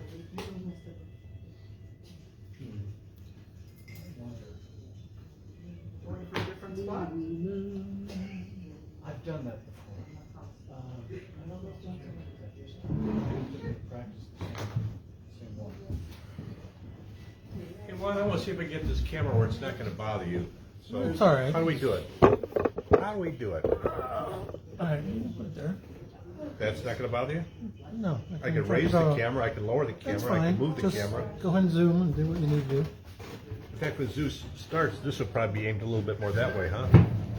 [SPEAKER 4] Going for a different spot.
[SPEAKER 1] I've done that before. Practice the same one.
[SPEAKER 3] Hey, well, I want to see if I can get this camera where it's not going to bother you. So
[SPEAKER 10] It's all right.
[SPEAKER 3] How do we do it? How do we do it?
[SPEAKER 10] All right, put it there.
[SPEAKER 3] That's not going to bother you?
[SPEAKER 10] No.
[SPEAKER 3] I can raise the camera, I can lower the
[SPEAKER 10] That's
[SPEAKER 3] camera, I
[SPEAKER 10] fine.
[SPEAKER 3] can move the
[SPEAKER 10] Just
[SPEAKER 3] camera.
[SPEAKER 10] go ahead and zoom and do what you need to do.
[SPEAKER 3] In fact, when Zeus starts, this will probably be aimed a little bit more that way, huh?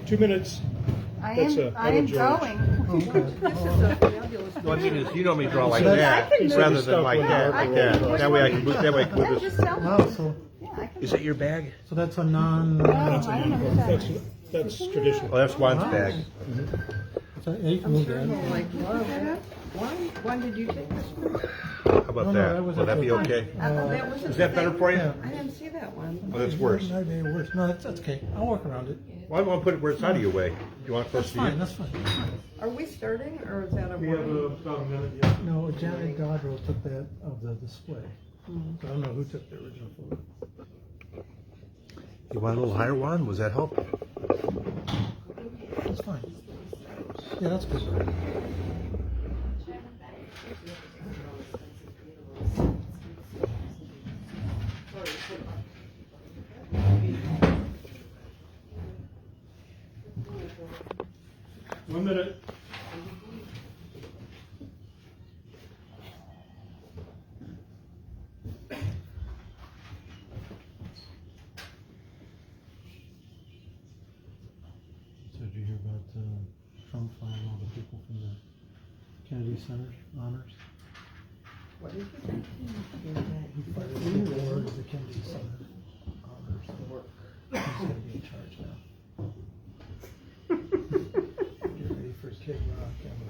[SPEAKER 10] 2 minutes.
[SPEAKER 8] I
[SPEAKER 10] That's
[SPEAKER 8] am
[SPEAKER 10] Idle George.
[SPEAKER 8] going.
[SPEAKER 3] No, I mean, is you know me draw like
[SPEAKER 10] So
[SPEAKER 3] that,
[SPEAKER 8] I can
[SPEAKER 3] rather
[SPEAKER 8] move
[SPEAKER 3] than like that, like that. That way I can move, that way I can
[SPEAKER 8] Yeah,
[SPEAKER 3] move this.
[SPEAKER 8] just tell me.
[SPEAKER 10] Oh, so,
[SPEAKER 8] Yeah, I can.
[SPEAKER 3] Is it your bag?
[SPEAKER 10] so that's a non.
[SPEAKER 8] That's a non-
[SPEAKER 10] That's traditional.
[SPEAKER 3] Oh, that's Juan's bag.
[SPEAKER 10] So, yeah, you can move that.
[SPEAKER 4] When did you take this one?
[SPEAKER 3] How about that? Will that be okay? Is that better for you?
[SPEAKER 10] Yeah.
[SPEAKER 4] I didn't see that one.
[SPEAKER 3] Oh, that's worse.
[SPEAKER 10] Might be worse. No, that's okay. I'll work around it.
[SPEAKER 3] Well, I want to put it where it's out of your way. You want it close to
[SPEAKER 10] Fine,
[SPEAKER 3] you?
[SPEAKER 10] that's fine.
[SPEAKER 4] Are we starting or is that a
[SPEAKER 10] We have
[SPEAKER 4] warning?
[SPEAKER 10] about a minute yet. No, Janet Dodrell took that of the display. So I don't know who took the original photo.
[SPEAKER 3] You want a little higher, Juan? Was that help?
[SPEAKER 10] That's fine. Yeah, that's good. 1 minute. So did you hear about Trump firing all the people from the Kennedy Center honors?
[SPEAKER 4] What,
[SPEAKER 2] Boards, it can be some honors and work. He's gonna be in charge now. Get ready for Kid Rock and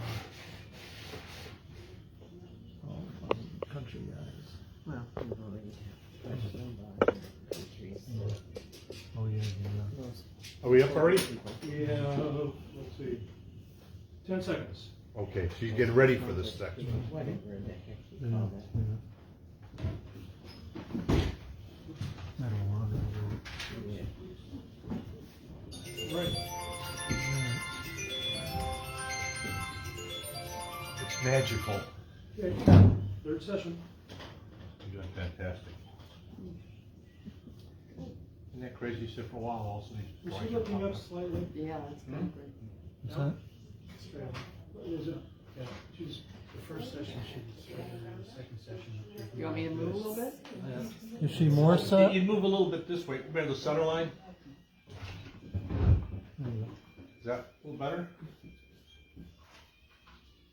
[SPEAKER 2] all fun country guys.
[SPEAKER 11] Well, we've already
[SPEAKER 10] Oh, yeah,
[SPEAKER 7] Are we up already?
[SPEAKER 10] yeah. Let's see. 10 seconds.
[SPEAKER 7] Okay, she's getting ready for this next one.
[SPEAKER 11] whatever the heck you call that.
[SPEAKER 10] Medal of Honor.
[SPEAKER 7] Right. It's magical.
[SPEAKER 10] Okay, third session.
[SPEAKER 3] You're doing fantastic. Isn't that crazy? You sit for a while, all of a sudden these
[SPEAKER 10] Is she
[SPEAKER 3] drawings
[SPEAKER 10] looking
[SPEAKER 3] are
[SPEAKER 10] up slightly?
[SPEAKER 12] Yeah, it's kind of great.
[SPEAKER 2] What's that?
[SPEAKER 10] Straight. What is it? Yeah, she's, the first session she's straight, and the second session.
[SPEAKER 12] You want me to move a little bit?
[SPEAKER 2] Is she more
[SPEAKER 3] popping.
[SPEAKER 2] set?
[SPEAKER 3] You'd move a little bit this way. Remember the center line? Is that a little better?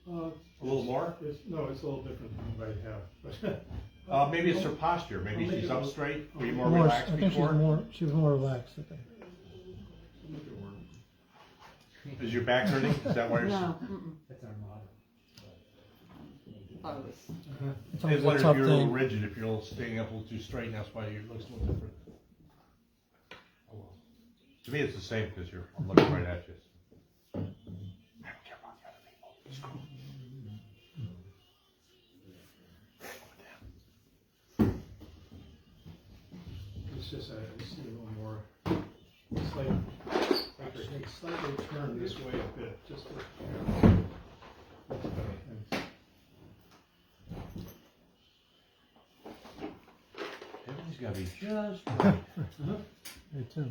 [SPEAKER 3] A little more?
[SPEAKER 10] No, it's a little different than what I have, but.
[SPEAKER 3] Maybe it's her posture. Maybe she's up straight. Were you more
[SPEAKER 2] More,
[SPEAKER 3] relaxed
[SPEAKER 2] I think
[SPEAKER 3] before?
[SPEAKER 2] she was more relaxed, I think.
[SPEAKER 3] Is your back hurting? Is that why you're?
[SPEAKER 12] No. That's our model. Thought it was.
[SPEAKER 2] It's
[SPEAKER 3] I
[SPEAKER 2] always a
[SPEAKER 3] wonder if
[SPEAKER 2] tough
[SPEAKER 3] you're a little
[SPEAKER 2] thing.
[SPEAKER 3] rigid, if you're a little staying up a little too straight, and that's why it looks a little different. To me, it's the same because I'm looking right at you. I don't care about the other people. Just go.
[SPEAKER 10] It's just, I see a little more, slightly turn this way a bit, just to. That's better, thanks.
[SPEAKER 3] Everything's got to be just right.
[SPEAKER 2] Hey, Tim,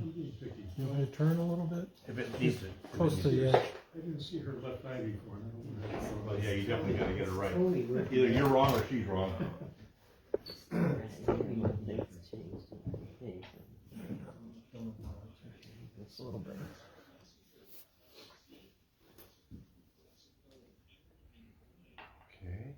[SPEAKER 2] you want me to turn a little bit?
[SPEAKER 3] If it needs it.
[SPEAKER 2] Close to the edge.
[SPEAKER 10] I didn't see her left eye before, and I don't know.
[SPEAKER 3] Well, yeah, you definitely got to get it right. Either you're wrong or she's wrong.
[SPEAKER 11] Just a little bit.
[SPEAKER 3] Okay.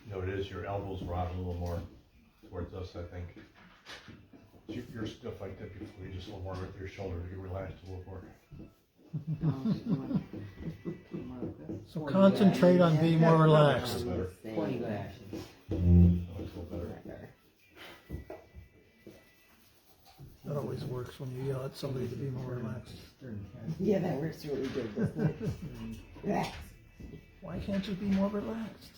[SPEAKER 3] You know, it is, your elbows were out a little more towards us, I think. You're stiff like that before, you just a little more with your shoulder, you relaxed a little more.
[SPEAKER 2] So concentrate on being more relaxed.
[SPEAKER 3] Better.
[SPEAKER 11] 20 lashes.
[SPEAKER 3] Oh, it's a little better.
[SPEAKER 2] That always works when you yell at somebody to be more relaxed.
[SPEAKER 11] Yeah, that works really good, doesn't it? Relax.
[SPEAKER 2] Why can't you be more relaxed?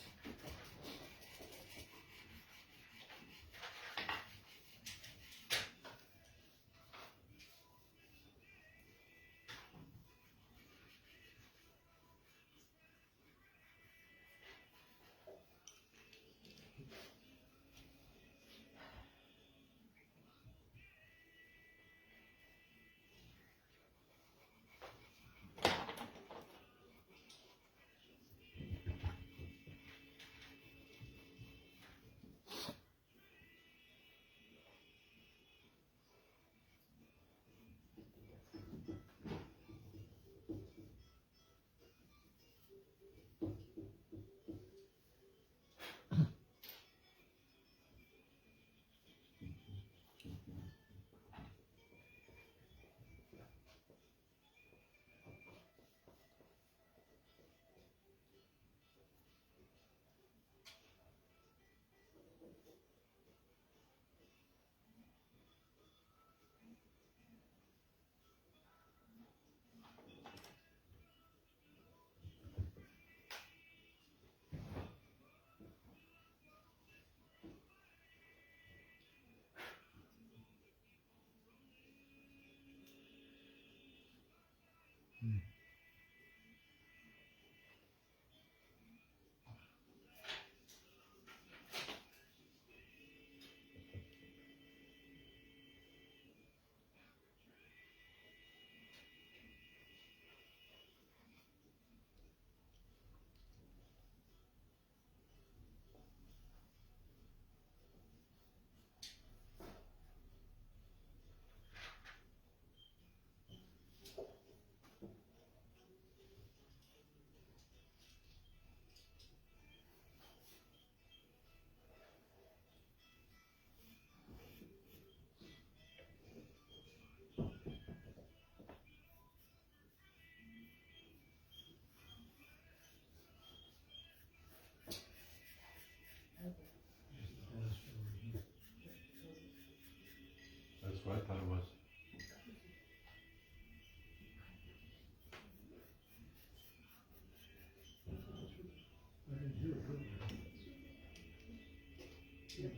[SPEAKER 3] You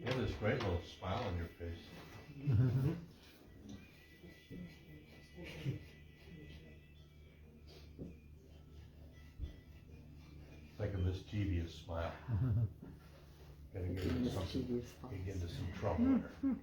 [SPEAKER 3] have this great little smile on your face. It's like a mischievous smile. Gotta get into something, get into some trouble there.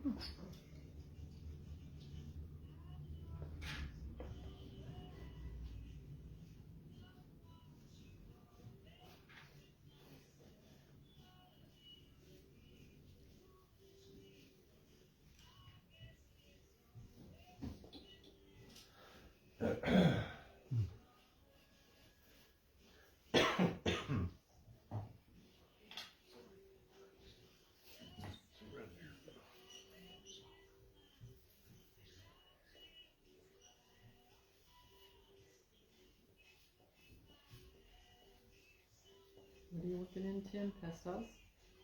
[SPEAKER 12] What are you working in, Tim? Pastels?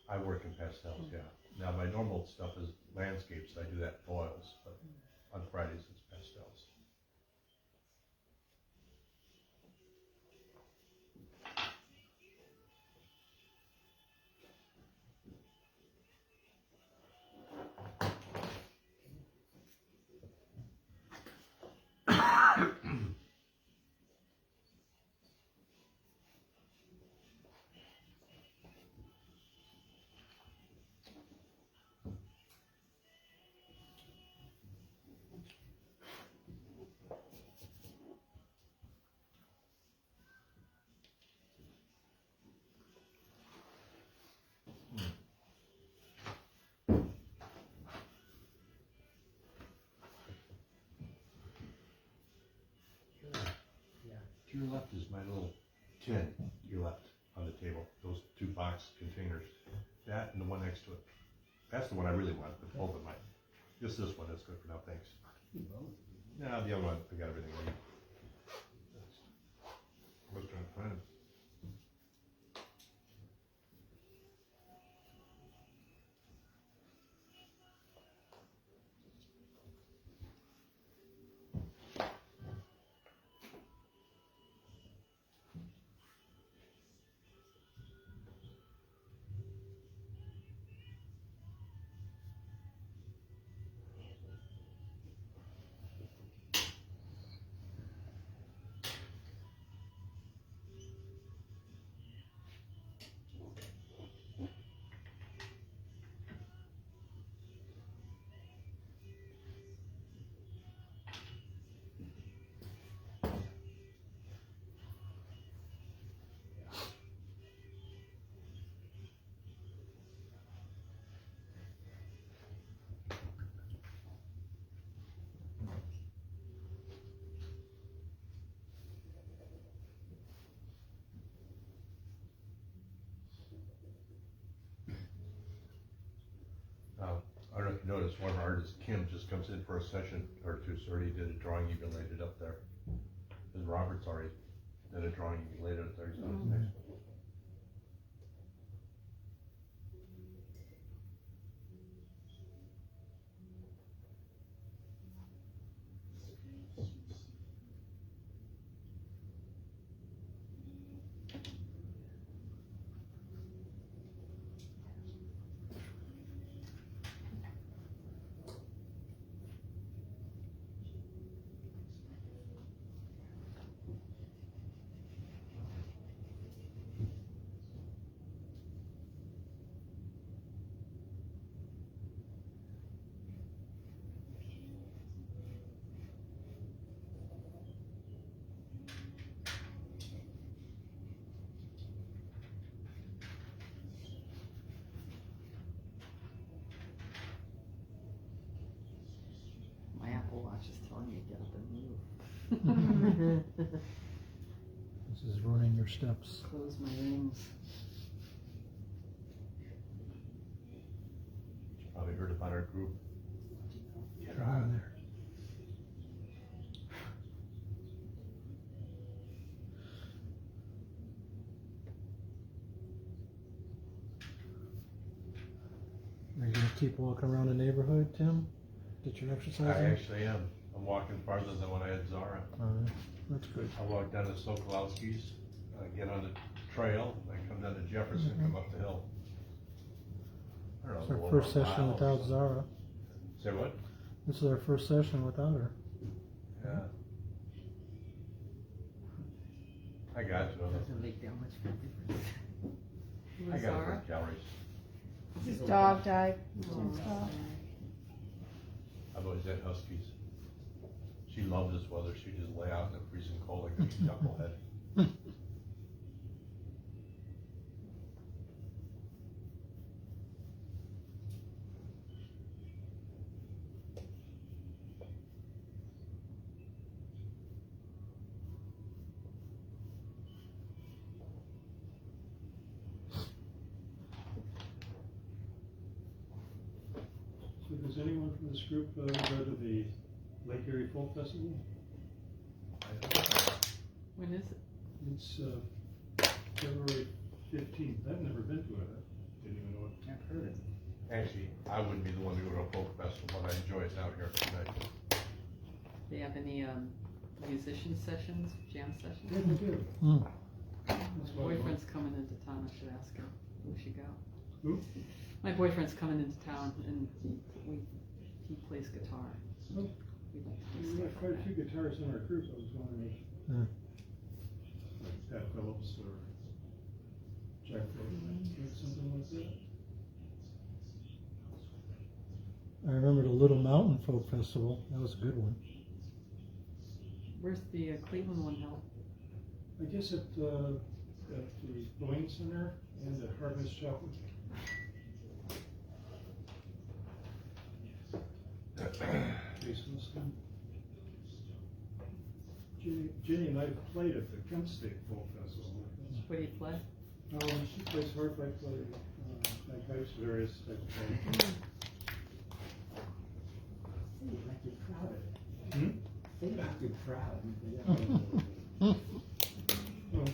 [SPEAKER 3] I work in pastels, yeah. Now my normal stuff is landscapes. I do that in oils, but on Fridays it's pastels. To your left is my little tin, to your left on the table, those two box containers. That and the one next to it. That's the one I really want, but both of mine. Just this one is good for now, thanks. No, the other one, I got everything ready. I was trying to find it. I don't know if you noticed, one of our artists, Kim, just comes in for a session or two, so already did a drawing, even laid it up there. And Robert's already did a drawing, even laid it up there, he's on his next one.
[SPEAKER 12] My Apple Watch is telling me to get up and move.
[SPEAKER 11] This is ruining your steps.
[SPEAKER 12] Close my rings.
[SPEAKER 3] You probably heard about our group.
[SPEAKER 11] Get her out of there. Are you gonna keep walking around the neighborhood, Tim? Get your exercise
[SPEAKER 3] I
[SPEAKER 11] in?
[SPEAKER 3] actually am. I'm walking farther than when I had Zara.
[SPEAKER 10] That's good.
[SPEAKER 3] I walk down to Sokolowski's, get on the trail, I come down to Jefferson, come up the hill. I don't know,
[SPEAKER 2] It's our
[SPEAKER 3] over
[SPEAKER 2] first
[SPEAKER 3] a
[SPEAKER 2] session
[SPEAKER 3] mile.
[SPEAKER 2] without Zara.
[SPEAKER 3] Say what?
[SPEAKER 2] This is our first session without her.
[SPEAKER 3] Yeah. I got to.
[SPEAKER 11] Doesn't make that much of a difference.
[SPEAKER 12] Who
[SPEAKER 3] I
[SPEAKER 12] was
[SPEAKER 3] got to
[SPEAKER 12] Zara?
[SPEAKER 3] burn calories.
[SPEAKER 4] His dog died. Jim's
[SPEAKER 12] Oh,
[SPEAKER 4] dog.
[SPEAKER 3] I've always had huskies. She loved this weather. She'd just lay out in the freezing cold like a knucklehead.
[SPEAKER 10] So does anyone from this group go to the Lake Erie Folk Festival?
[SPEAKER 12] When is it?
[SPEAKER 10] It's February 15th. I've never been to it. I didn't even know it.
[SPEAKER 11] I've heard it.
[SPEAKER 3] Actually, I wouldn't be the one to go to a folk festival, but I enjoy it out here tonight.
[SPEAKER 12] They have any musician sessions, jam
[SPEAKER 10] Yeah,
[SPEAKER 12] sessions?
[SPEAKER 10] they do.
[SPEAKER 2] Mm.
[SPEAKER 10] That's
[SPEAKER 12] My
[SPEAKER 10] why I
[SPEAKER 12] boyfriend's coming into town. I should ask him. We should go.
[SPEAKER 10] Who?
[SPEAKER 12] My boyfriend's coming into town and he plays guitar.
[SPEAKER 10] Oh.
[SPEAKER 12] We'd like to do
[SPEAKER 10] We
[SPEAKER 12] stuff
[SPEAKER 10] have quite a
[SPEAKER 12] like
[SPEAKER 10] few guitarists on our group. I was wondering if
[SPEAKER 2] Yeah.
[SPEAKER 10] like Pat Phillips or Jack Phillips, or something like that.
[SPEAKER 2] I remember the Little Mountain Folk Festival. That was a good one.
[SPEAKER 12] Where's the Cleveland one held?
[SPEAKER 10] I guess at the Boeing Center and at Harvest Chapel. Jenny and I played at the Kent State Folk Festival.
[SPEAKER 12] What do you play?
[SPEAKER 10] She plays harp, I play bagpipes, various types of things.
[SPEAKER 11] Say it like you're proud of it.
[SPEAKER 10] Hmm?
[SPEAKER 11] Say it like you're proud.
[SPEAKER 10] Well,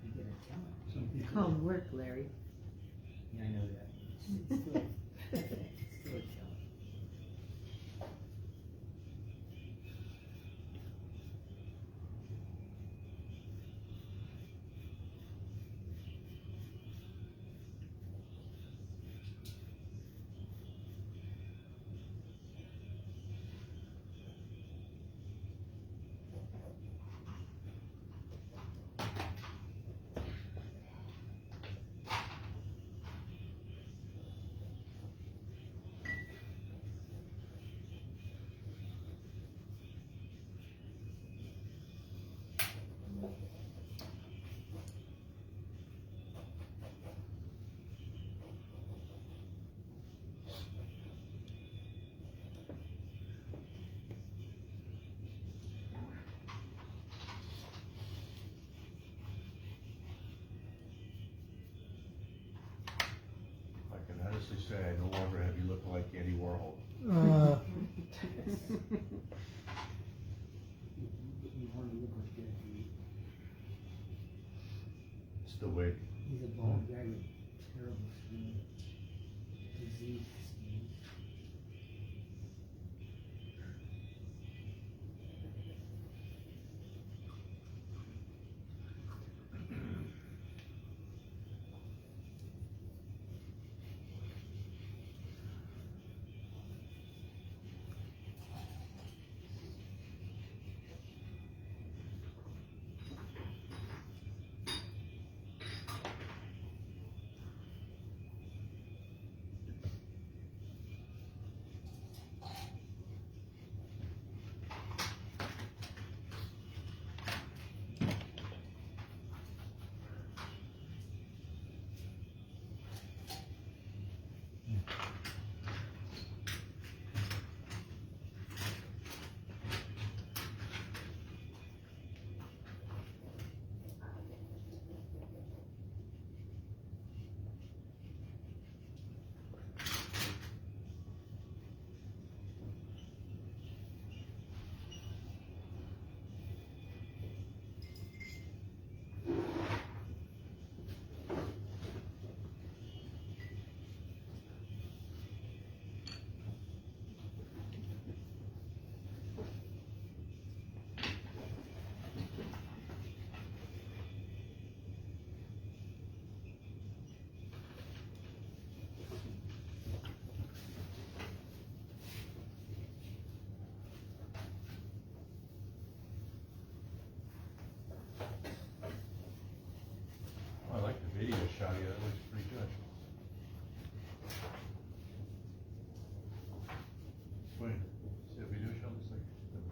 [SPEAKER 11] You gotta tell it.
[SPEAKER 10] some people.
[SPEAKER 11] Come work, Larry. Yeah, I know that. Still tell it.
[SPEAKER 3] I can honestly say I no longer have you looking like Andy Warhol. Still waiting.
[SPEAKER 11] He's a bald guy with terrible skin. Disease skin.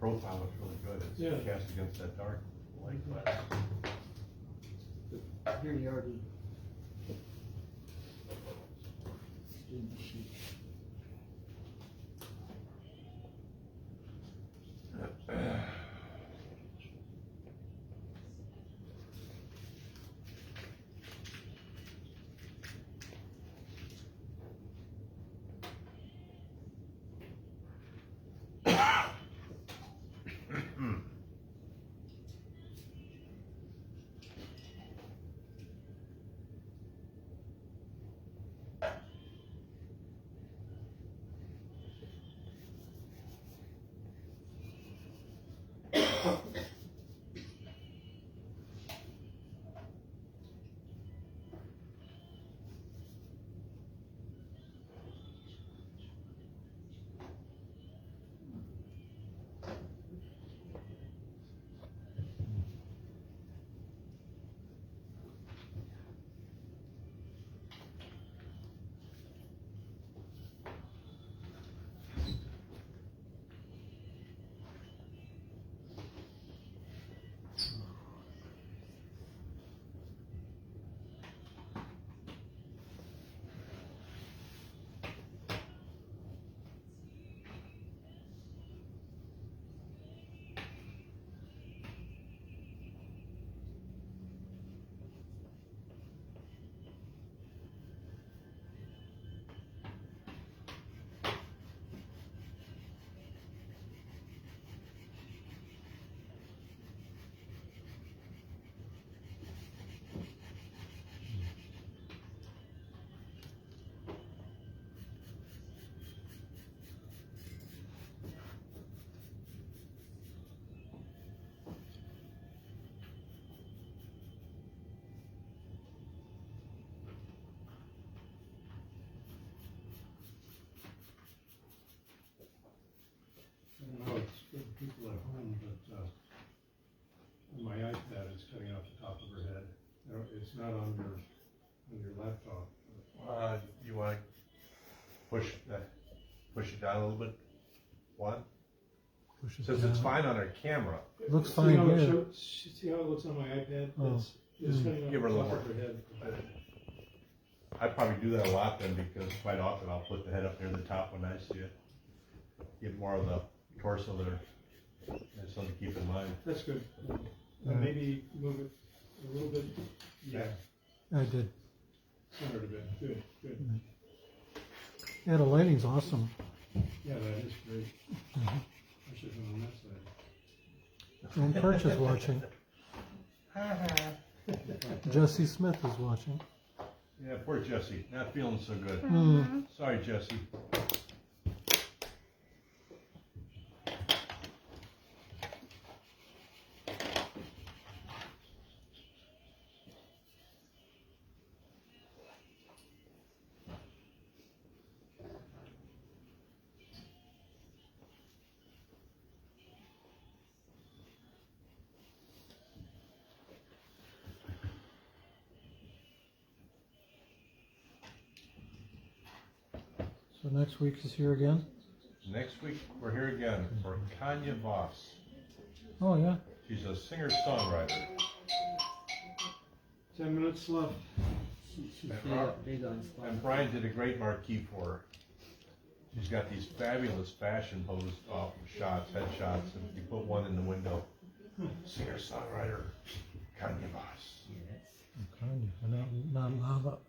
[SPEAKER 3] profile looks really good. It's
[SPEAKER 2] Yeah.
[SPEAKER 3] cast against that dark light glass.
[SPEAKER 11] Here you already. Doing the sheet.
[SPEAKER 10] I don't know, it's good for people at home, but, on my iPad, it's cutting off the top of her head. It's not on your laptop.
[SPEAKER 3] You want to push it down a little bit? One?
[SPEAKER 10] Push it
[SPEAKER 3] Since it's
[SPEAKER 10] down.
[SPEAKER 3] fine on our camera.
[SPEAKER 10] Looks
[SPEAKER 2] See
[SPEAKER 10] fine
[SPEAKER 2] how it
[SPEAKER 10] here.
[SPEAKER 2] see how it looks on my iPad?
[SPEAKER 10] Oh.
[SPEAKER 2] It's cutting off
[SPEAKER 3] Give her a
[SPEAKER 2] the
[SPEAKER 3] little
[SPEAKER 2] top of
[SPEAKER 3] more.
[SPEAKER 2] her head.
[SPEAKER 3] I probably do that a lot then, because quite often I'll put the head up near the top when I see it. Get more of the torso there. That's something to keep in mind.
[SPEAKER 2] That's good.
[SPEAKER 10] Yeah.
[SPEAKER 2] Maybe move it a little bit. Yeah,
[SPEAKER 10] I did.
[SPEAKER 2] center it a bit. Good, good.
[SPEAKER 10] Yeah, the lighting's awesome.
[SPEAKER 2] Yeah, that is great. I should have been on that side.
[SPEAKER 10] And Perch is watching. Jesse Smith is watching.
[SPEAKER 3] Yeah, poor Jesse, not feeling so good.
[SPEAKER 10] Mm.
[SPEAKER 3] Sorry, Jesse.
[SPEAKER 10] So next week is here again?
[SPEAKER 3] Next week, we're here again for Kanya Voss.
[SPEAKER 10] Oh, yeah.
[SPEAKER 3] She's a singer-songwriter.
[SPEAKER 2] 10 minutes left.
[SPEAKER 3] And Brian did a great marquee for her. She's got these fabulous fashion pose shots, headshots, and you put one in the window. Singer-songwriter Kanya Voss.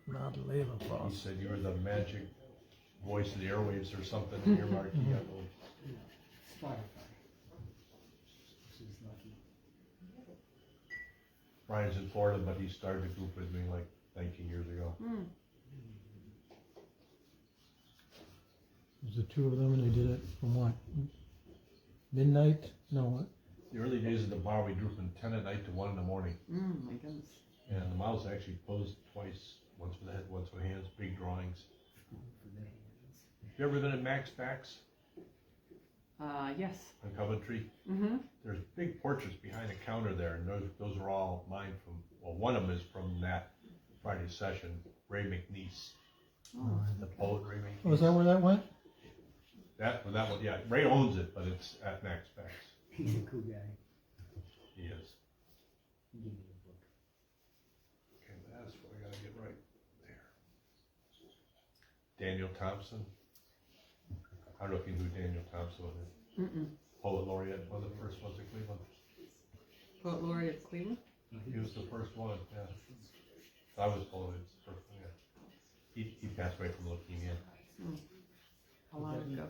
[SPEAKER 10] Not Layla
[SPEAKER 3] He
[SPEAKER 10] Voss.
[SPEAKER 3] said you were the magic voice of the airwaves or something in your marquee. Brian's in Florida, but he started a group with me like 19 years ago.
[SPEAKER 10] There's the two of them, and they did it from what? Midnight? No, what?
[SPEAKER 3] The early days of the bar, we drew from 10 at night to 1 in the morning.
[SPEAKER 12] My goodness.
[SPEAKER 3] And the models actually posed twice, once for the head, once for the hands, big drawings. You ever been at Max Backs
[SPEAKER 12] Yes.
[SPEAKER 3] on Coventry?
[SPEAKER 12] Mm-hmm.
[SPEAKER 3] There's big portraits behind the counter there, and those are all mine from, well, one of them is from that Friday session, Ray McNeese.
[SPEAKER 12] Oh.
[SPEAKER 3] The poet Ray McNeese.
[SPEAKER 10] Oh, is that where that went?
[SPEAKER 3] That one, yeah. Ray owns it, but it's at Max Backs.
[SPEAKER 11] He's a cool guy.
[SPEAKER 3] He is.
[SPEAKER 11] Give me a book.
[SPEAKER 3] Okay, that's what I gotta get right there. Daniel Thompson. I don't know if you knew Daniel Thompson, poet laureate, one of the first ones in Cleveland.
[SPEAKER 12] Poet laureate of Cleveland?
[SPEAKER 3] He was the first one, yeah. I was poet first, yeah. He passed away from leukemia.
[SPEAKER 12] How long ago?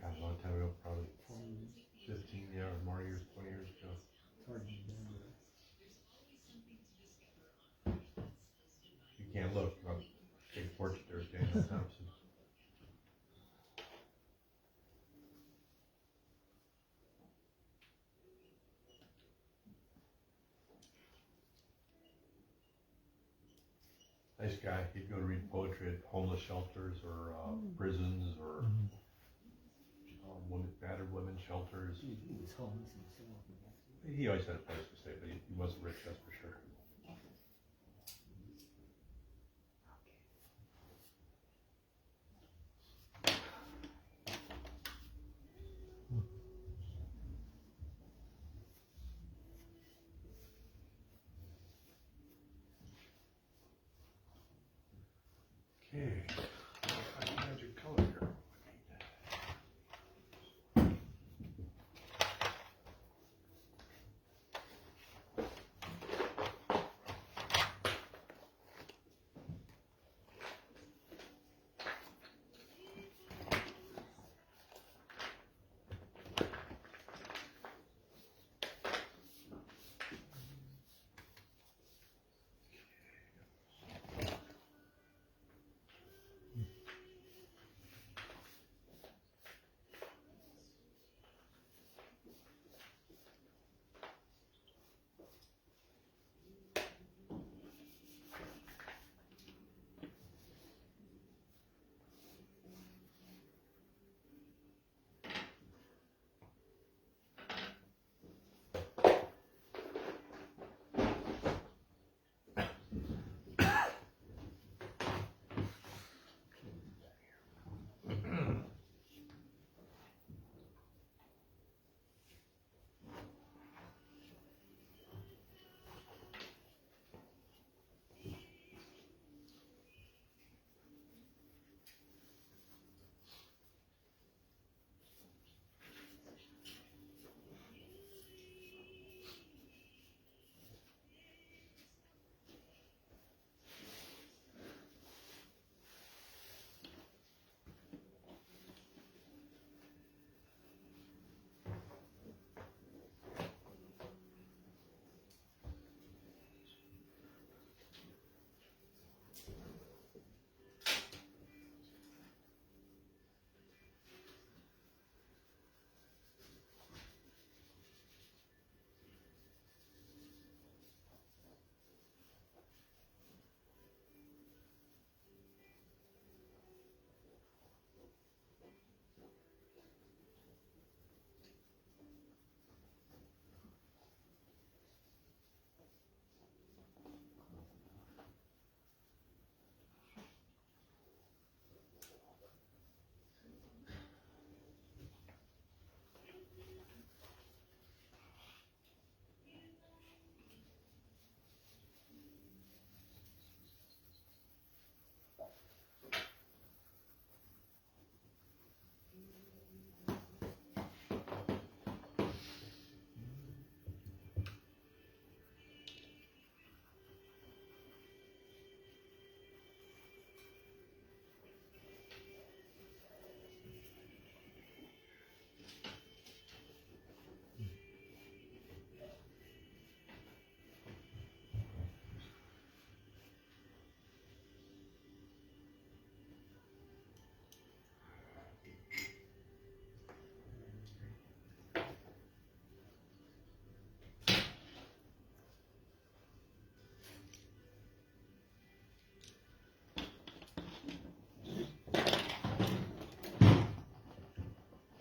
[SPEAKER 3] God, a long time ago, probably 15 or more years, 20 years ago. You can't look. Big portrait there, Daniel Thompson. Nice guy. He'd go to read poetry at homeless shelters or prisons or battered women shelters.
[SPEAKER 11] He was homeless himself.
[SPEAKER 3] He always had a place to stay, but he wasn't rich, that's for sure. Okay, magic color here.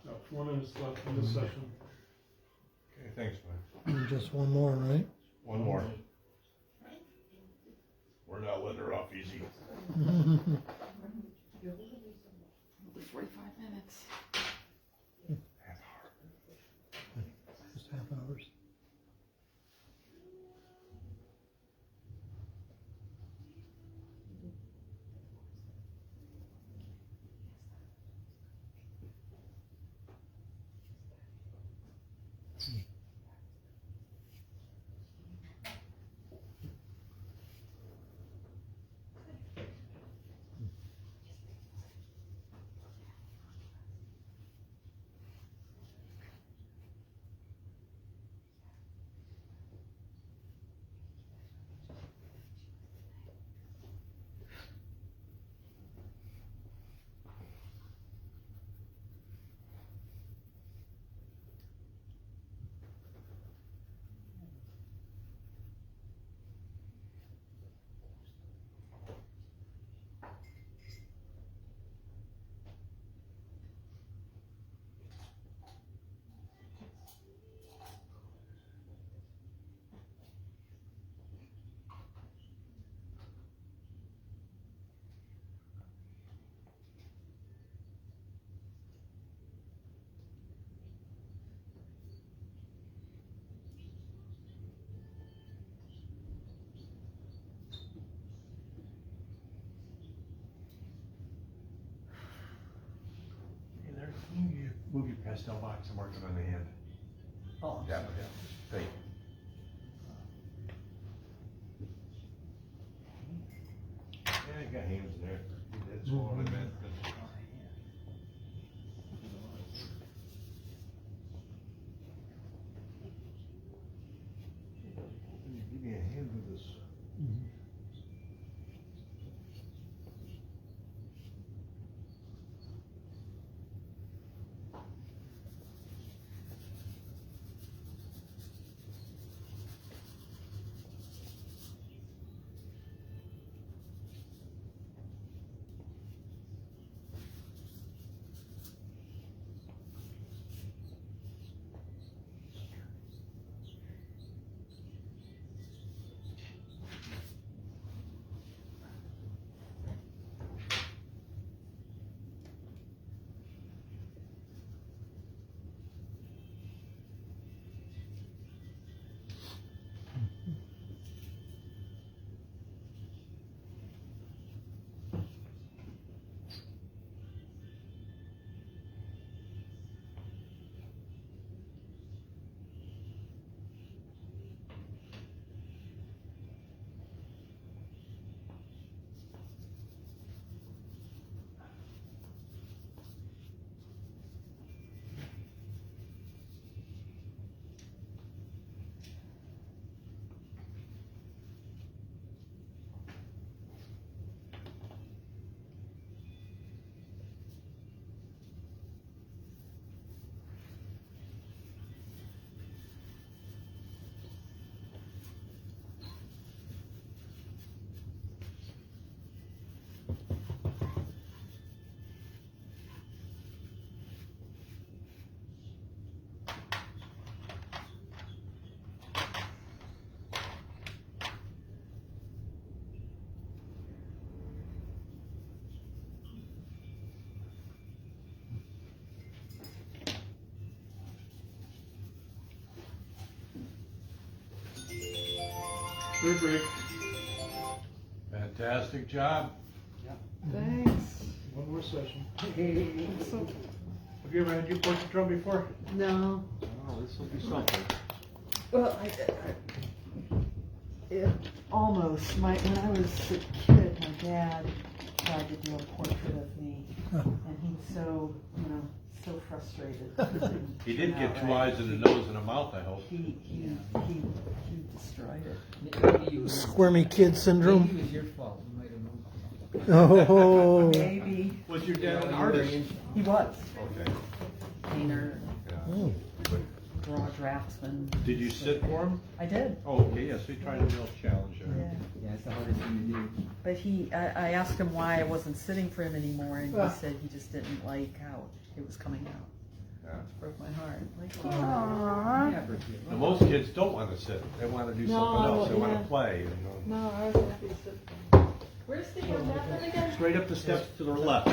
[SPEAKER 2] About 4 minutes left in this session.
[SPEAKER 3] Okay, thanks, man.
[SPEAKER 1] Just one more, right?
[SPEAKER 3] One more. We're not letting her off easy.
[SPEAKER 12] 45 minutes.
[SPEAKER 3] Move your pastel box, I'm working on the hand.
[SPEAKER 11] Oh,
[SPEAKER 3] Yeah, thank you. Yeah, you got hands in there. That's what I meant. Give me a hand with this.
[SPEAKER 7] Perfect.
[SPEAKER 3] Fantastic job.
[SPEAKER 12] Thanks.
[SPEAKER 2] One more session.
[SPEAKER 7] Have you ever had you push the drum before?
[SPEAKER 12] No.
[SPEAKER 3] Oh, this will be something.
[SPEAKER 4] Well, almost. When I was a kid, my dad tried to do a portrait of me, and he was so, so frustrated.
[SPEAKER 3] He did get two eyes and a nose and a mouth, I hope.
[SPEAKER 4] He destroyed it.
[SPEAKER 11] Maybe you
[SPEAKER 2] Squirmy kid syndrome.
[SPEAKER 11] Maybe it was your fault. You might have known.
[SPEAKER 2] Oh.
[SPEAKER 4] Maybe.
[SPEAKER 3] Was your dad an artist?
[SPEAKER 4] He was.
[SPEAKER 3] Okay.
[SPEAKER 4] Painter,
[SPEAKER 2] Oh.
[SPEAKER 4] draftsman.
[SPEAKER 3] Did you sit for him?
[SPEAKER 4] I did.
[SPEAKER 3] Oh, okay, yes, we tried a real challenge there.
[SPEAKER 4] Yeah.
[SPEAKER 11] Yeah, it's the hardest thing to do.
[SPEAKER 4] But I asked him why I wasn't sitting for him anymore, and he said he just didn't like how it was coming out.
[SPEAKER 3] Yeah.
[SPEAKER 4] It broke my heart. Like,
[SPEAKER 11] Yeah, for sure.
[SPEAKER 3] And most kids don't want to sit, they want to do something else, they want to play,
[SPEAKER 4] No, I was happy to sit. Where's the method again?
[SPEAKER 3] Straight up the steps to the left.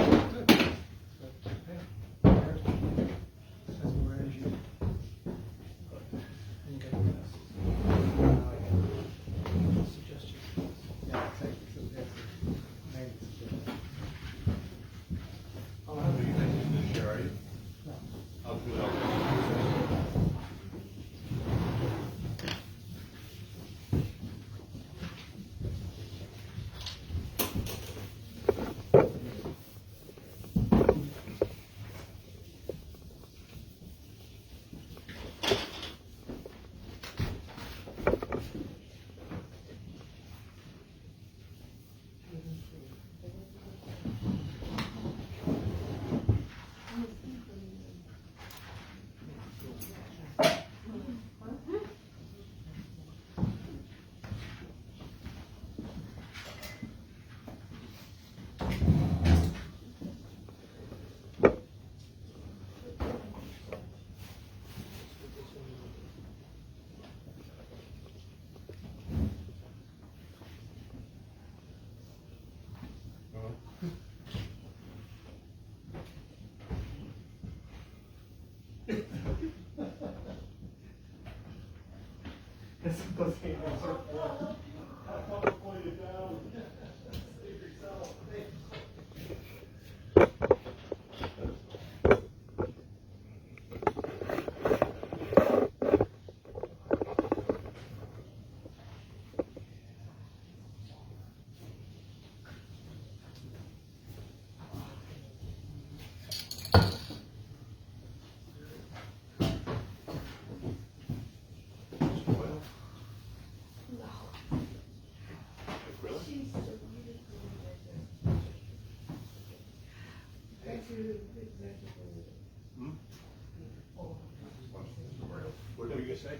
[SPEAKER 3] say?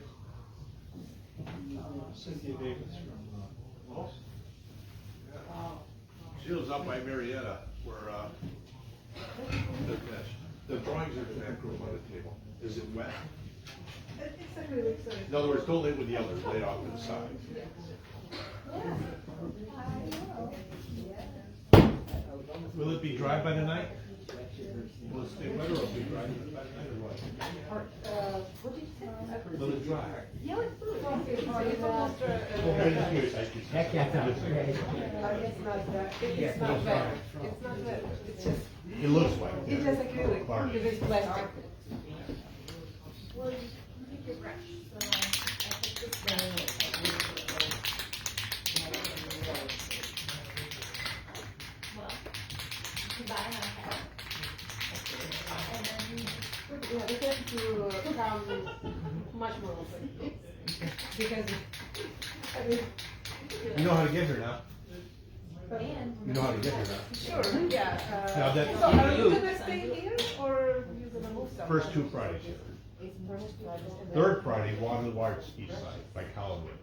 [SPEAKER 2] Cynthia Davis from,
[SPEAKER 3] She lives up by Marietta, where the drawings are in that room on the table. Is it wet? In other words, don't lay with the others, lay it off to the side. Will it be dry by the night? Will it stay wet or will it be dry by the night or what? Will it dry?
[SPEAKER 8] Yeah, it's almost
[SPEAKER 11] Heck, yeah, that's okay.
[SPEAKER 8] it's not that, it's not wet, it's not wet, it's just,
[SPEAKER 3] It looks wet.
[SPEAKER 8] it's just acrylic,
[SPEAKER 3] Varnish.
[SPEAKER 8] because it's plastic.
[SPEAKER 9] Well, you make your brush, so I think well, you can buy another hat. And then
[SPEAKER 8] Yeah, we have to come much more often. Because, I mean.
[SPEAKER 3] You know how to get here now.
[SPEAKER 9] and
[SPEAKER 3] You know how to get here now.
[SPEAKER 8] Sure, yeah.
[SPEAKER 3] Now that-
[SPEAKER 8] So are you gonna stay here or you gonna move somewhere?
[SPEAKER 3] First 2 Fridays here.
[SPEAKER 8] First Friday and then-
[SPEAKER 3] Third Friday, Waterloo East Side by Collinwood.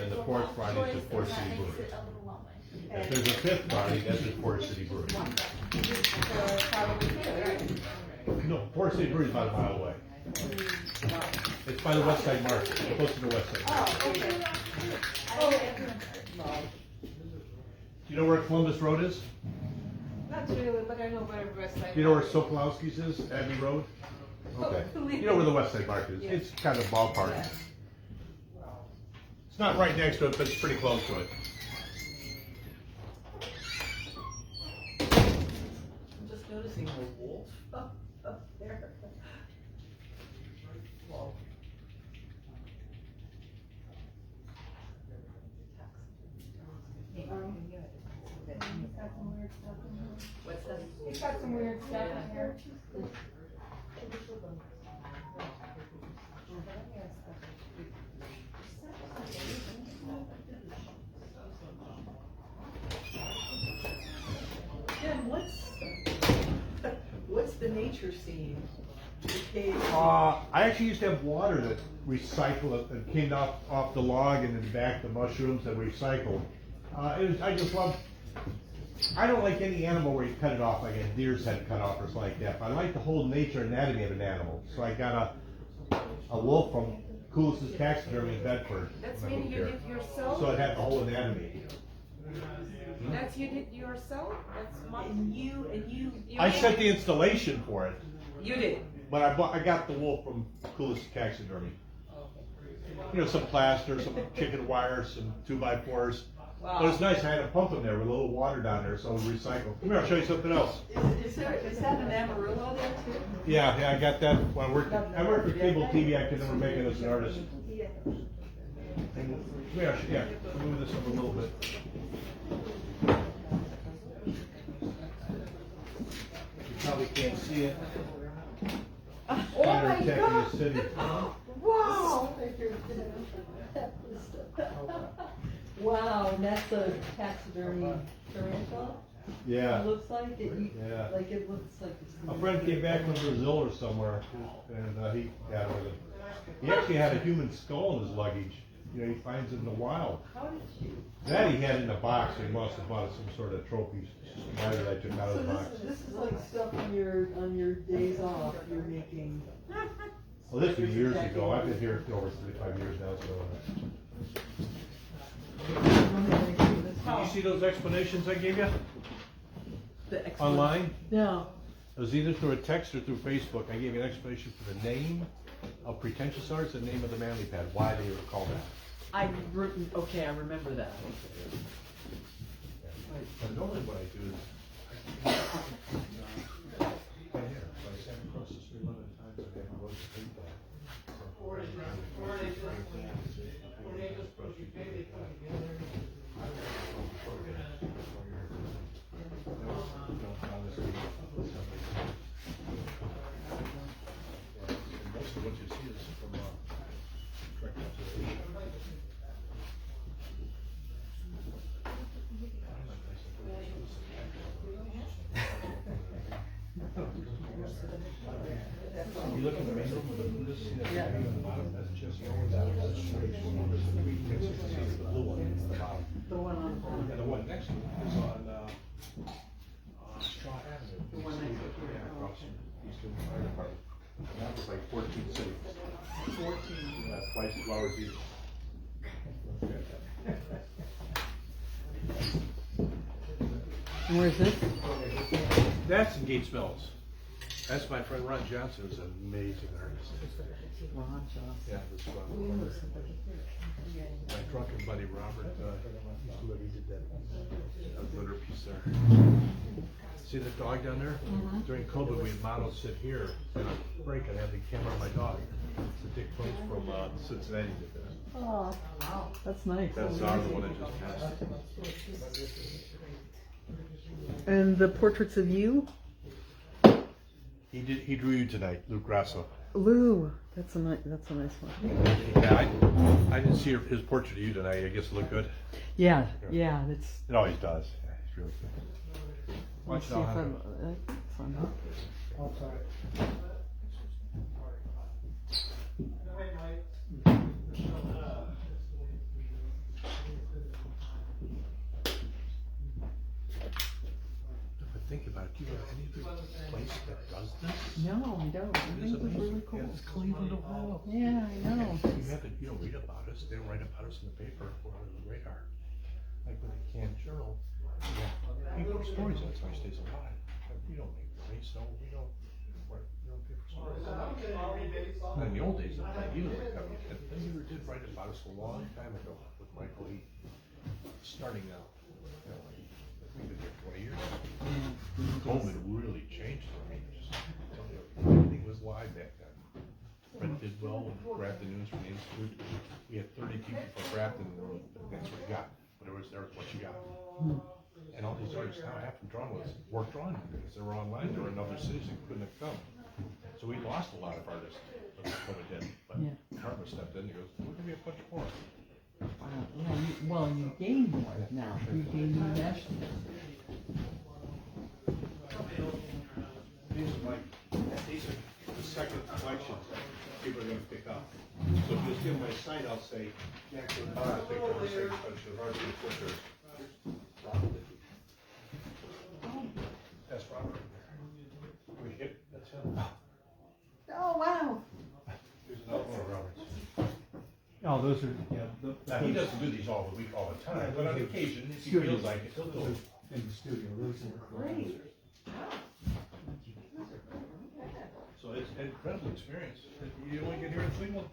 [SPEAKER 3] And the 4th Friday is the Forest City Brewery. If there's a 5th Friday, that's the Forest City Brewery. No, Forest City Brewery is about a mile away. It's by the West Side Market, close to the West Side Market.
[SPEAKER 8] Oh, okay. Oh,
[SPEAKER 3] Do you know where Columbus Road is?
[SPEAKER 8] not really, but I know where West Side.
[SPEAKER 3] Do you know where Sokolowski's is, Abbey Road? Okay. You know where the West Side Market is? It's kind of ballpark. It's not right next to it, but it's pretty close to it.
[SPEAKER 12] I'm just noticing a wolf up there. Well, what's that?
[SPEAKER 8] He's got some weird stuff in here.
[SPEAKER 12] Jim, what's the nature scene?
[SPEAKER 3] I actually used to have water that recycled and came off the log and then back the mushrooms that recycled. I just love. I don't like any animal where you cut it off, like a deer's head cut off or something like that. But I like the whole nature anatomy of an animal. So I got a wolf from Coolis's Taxidermy in Bedford.
[SPEAKER 8] That's
[SPEAKER 3] when I
[SPEAKER 8] meaning
[SPEAKER 3] moved
[SPEAKER 8] you
[SPEAKER 3] here.
[SPEAKER 8] did yourself?
[SPEAKER 3] So it had the whole anatomy.
[SPEAKER 8] That's you did yourself? That's my.
[SPEAKER 12] And you
[SPEAKER 3] I sent the installation for it,
[SPEAKER 12] You did.
[SPEAKER 3] but I got the wolf from Coolis's Taxidermy. You know, some plaster, some chicken wire, some 2x4s.
[SPEAKER 12] Wow.
[SPEAKER 3] But it's nice, I had a pump in there with a little water down there, so it would recycle. Come here, I'll show you something else.
[SPEAKER 12] Is that an Amarillo there too?
[SPEAKER 3] Yeah, I got that when I worked for cable TV. I could never make it as an artist. And, yeah, move this up a little bit. You probably can't see it.
[SPEAKER 8] Oh my
[SPEAKER 3] Tech in
[SPEAKER 8] God!
[SPEAKER 3] the city.
[SPEAKER 8] Wow!
[SPEAKER 12] Wow, and that's a taxidermy tarantula?
[SPEAKER 3] Yeah.
[SPEAKER 12] It looks like it,
[SPEAKER 3] Yeah.
[SPEAKER 12] like it looks like it's.
[SPEAKER 3] A friend came back from Brazil or somewhere, and he got it with him. He actually had a human skull in his luggage. You know, he finds it in the wild.
[SPEAKER 12] How did you?
[SPEAKER 3] That he had in a box. He must have bought some sort of trophies. That I took out
[SPEAKER 12] So
[SPEAKER 3] of the box.
[SPEAKER 12] this is like stuff on your days off, you're making.
[SPEAKER 3] Well, this was years ago. I've been here over 35 years now, so. Did you see those explanations I gave you online?
[SPEAKER 12] No.
[SPEAKER 3] It was either through a text or through Facebook. I gave you an explanation for the name of Pretentious Arts and the name of the manly pad, why they were called that.
[SPEAKER 12] Okay, I remember that.
[SPEAKER 3] But normally what I do is, right here, so I sat across the street 11 times and I have a road to read that. Most of what you see is from direct observation.
[SPEAKER 7] look in the main room with the Buddha, see that hanging on the bottom, that's just the only that was the blue one on the bottom.
[SPEAKER 12] The one on the
[SPEAKER 7] And the one next to it is on, Shaw Avenue.
[SPEAKER 12] The one next to it.
[SPEAKER 7] Yeah, across from Eastern Fire Department. And that was like 14 cities.
[SPEAKER 12] 14.
[SPEAKER 7] Yeah, twice as low as you.
[SPEAKER 4] And where's this?
[SPEAKER 7] That's in Gates Mills. That's my friend Ron Johnson, who's an amazing artist.
[SPEAKER 4] Ron Johnson.
[SPEAKER 7] Yeah, this one. My drunken buddy Robert, he did that glitter piece there. See the dog down there? During COVID, we had models sit here on a break and have the camera on my dog. So Dick Close from Cincinnati did that.
[SPEAKER 4] Oh, that's nice.
[SPEAKER 7] That's our one that just passed.
[SPEAKER 4] And the portraits of you?
[SPEAKER 7] He drew you tonight, Lou Grasso.
[SPEAKER 4] Lou, that's a nice one.
[SPEAKER 7] Yeah, I didn't see his portrait of you tonight. I guess it looked good.
[SPEAKER 4] Yeah, that's.
[SPEAKER 7] It always does. Yeah, he's really good.
[SPEAKER 4] Let's see if I'm. Fun.
[SPEAKER 1] Oh, sorry.
[SPEAKER 7] Think about it. Do you know any other place that does this?
[SPEAKER 4] No, I don't. I think it was really cool.
[SPEAKER 7] Yeah, it's Cleveland, Ohio.
[SPEAKER 4] Yeah, I know.
[SPEAKER 7] You have to, read about us. They don't write about us in the paper or on the radar. Like with a canned journal. Yeah. People have stories. That's why he stays alive. We don't make money, so we don't pay for stories. In the old days, you did write about us a long time ago with Michael E. Starting out. We've been here 20 years. COVID really changed things. Everything was live back then. Brent did well and grabbed the news from the Institute. We had 30 people for Grafton, and that's what you got. Whatever was there was what you got. And all these artists now have to draw with work drawing because they were online. They were in other cities and couldn't have come. So we lost a lot of artists when COVID hit. But Carver stepped in and goes, we're going to be a bunch more.
[SPEAKER 4] Well, you gain more now. You gain more national.
[SPEAKER 7] These are the second collections people are going to pick up. So if you see on my site, I'll say, Jack, I'll take the second collection of art and pictures. That's Robert. We hit, that's him.
[SPEAKER 4] Oh, wow.
[SPEAKER 7] Here's another one of Robert's.
[SPEAKER 10] Oh, those are,
[SPEAKER 7] Now, he doesn't do these all the time, but on occasion, if he feels like it, he'll do it.
[SPEAKER 10] in the studio, those are
[SPEAKER 8] Great.
[SPEAKER 7] So it's an incredible experience. You only get here in Cleveland.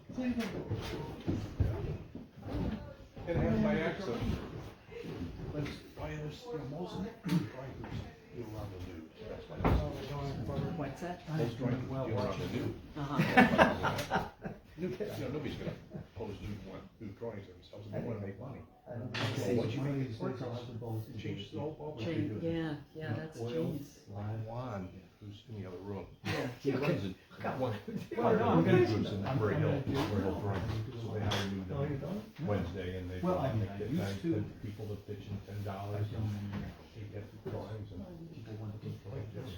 [SPEAKER 7] And it has my accent. But it's why there's most drawing groups deal around the nude. That's why
[SPEAKER 4] What's that?
[SPEAKER 7] most drawing groups deal around the nude. Nobody's gonna pose nude drawings of themselves and they wanna make money. Well, once you make it work, it changes the whole ballgame.
[SPEAKER 4] Yeah, that's genius.
[SPEAKER 7] Juan, who's in the other room.
[SPEAKER 4] Yeah.
[SPEAKER 7] He runs it. One groups in Murray Hill, drawing. So they hire me Wednesday and they get 10 people to pitch in $10 and they get the drawings and people want to play this.